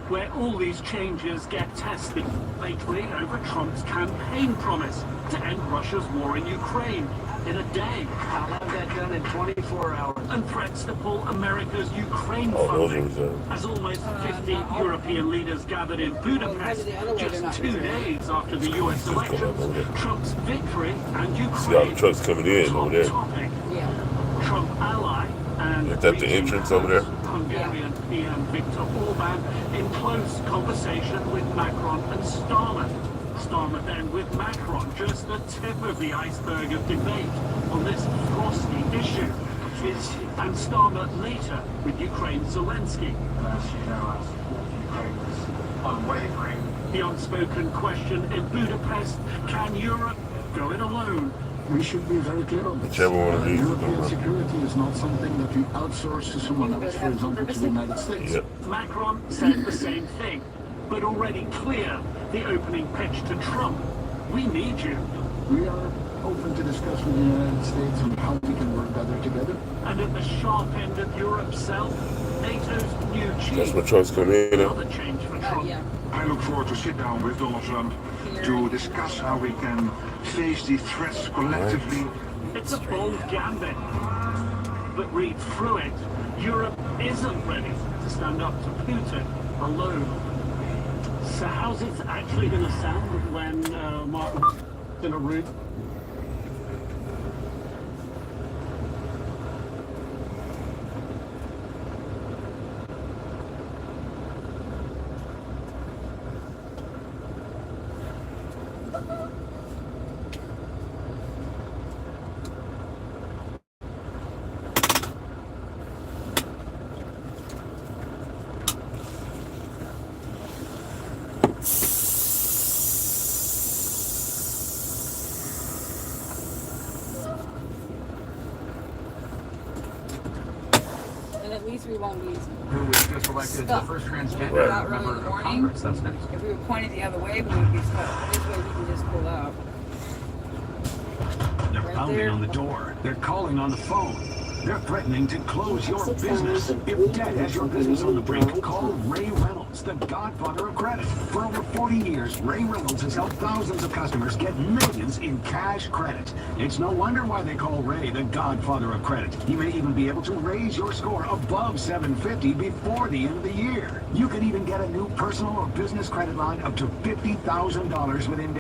where all these changes get tested lately over Trump's campaign promise to end Russia's war in Ukraine in a day. I'll have that done in 24 hours. And threats to pull America's Ukraine funding. As almost 50 European leaders gathered in Budapest just 2 days after the US elections, Trump's victory and Ukraine. See all the trucks coming in over there. Topic. Trump ally and is that the entrance over there? Hungarian PM Viktor Orban in close conversation with Macron and Starmer. Starmer then with Macron, just the tip of the iceberg of debate on this frosty issue. And Starmer later with Ukraine's Zelensky. Unwavering. The unspoken question in Budapest, can Europe go it alone? We should be very clear on this. Whichever one of these. European security is not something that we outsource to someone else, for example, to the United States. Yep. Macron said the same thing, but already clear the opening pitch to Trump. We need you. We are open to discuss with the United States on how we can work better together. And at the sharp end of Europe's cell, NATO's new chief. That's where trucks come in. Another change for Trump. I look forward to sit down with Donald Trump to discuss how we can face the threats collectively. It's a bold gambit, but read through it. Europe isn't ready to stand up to Putin alone. So how's it actually going to sound when Martin's in a room? At least we won't be Who was just elected the first transgender out early in member the of morning. Congress. That's next. If we were pointed the other way, we would be stuck. This way we can just pull out. They're Right pounding there. on the door. They're calling on the phone. They're threatening to close your business. If debt has your business on the brink, call Ray Reynolds, the godfather of credit. For over 40 years, Ray Reynolds has helped thousands of customers get millions in cash credit. It's no wonder why they call Ray the godfather of credit. He may even be able to raise your score above 750 before the end of the year. You can even get a new personal or business credit line up to $50,000 within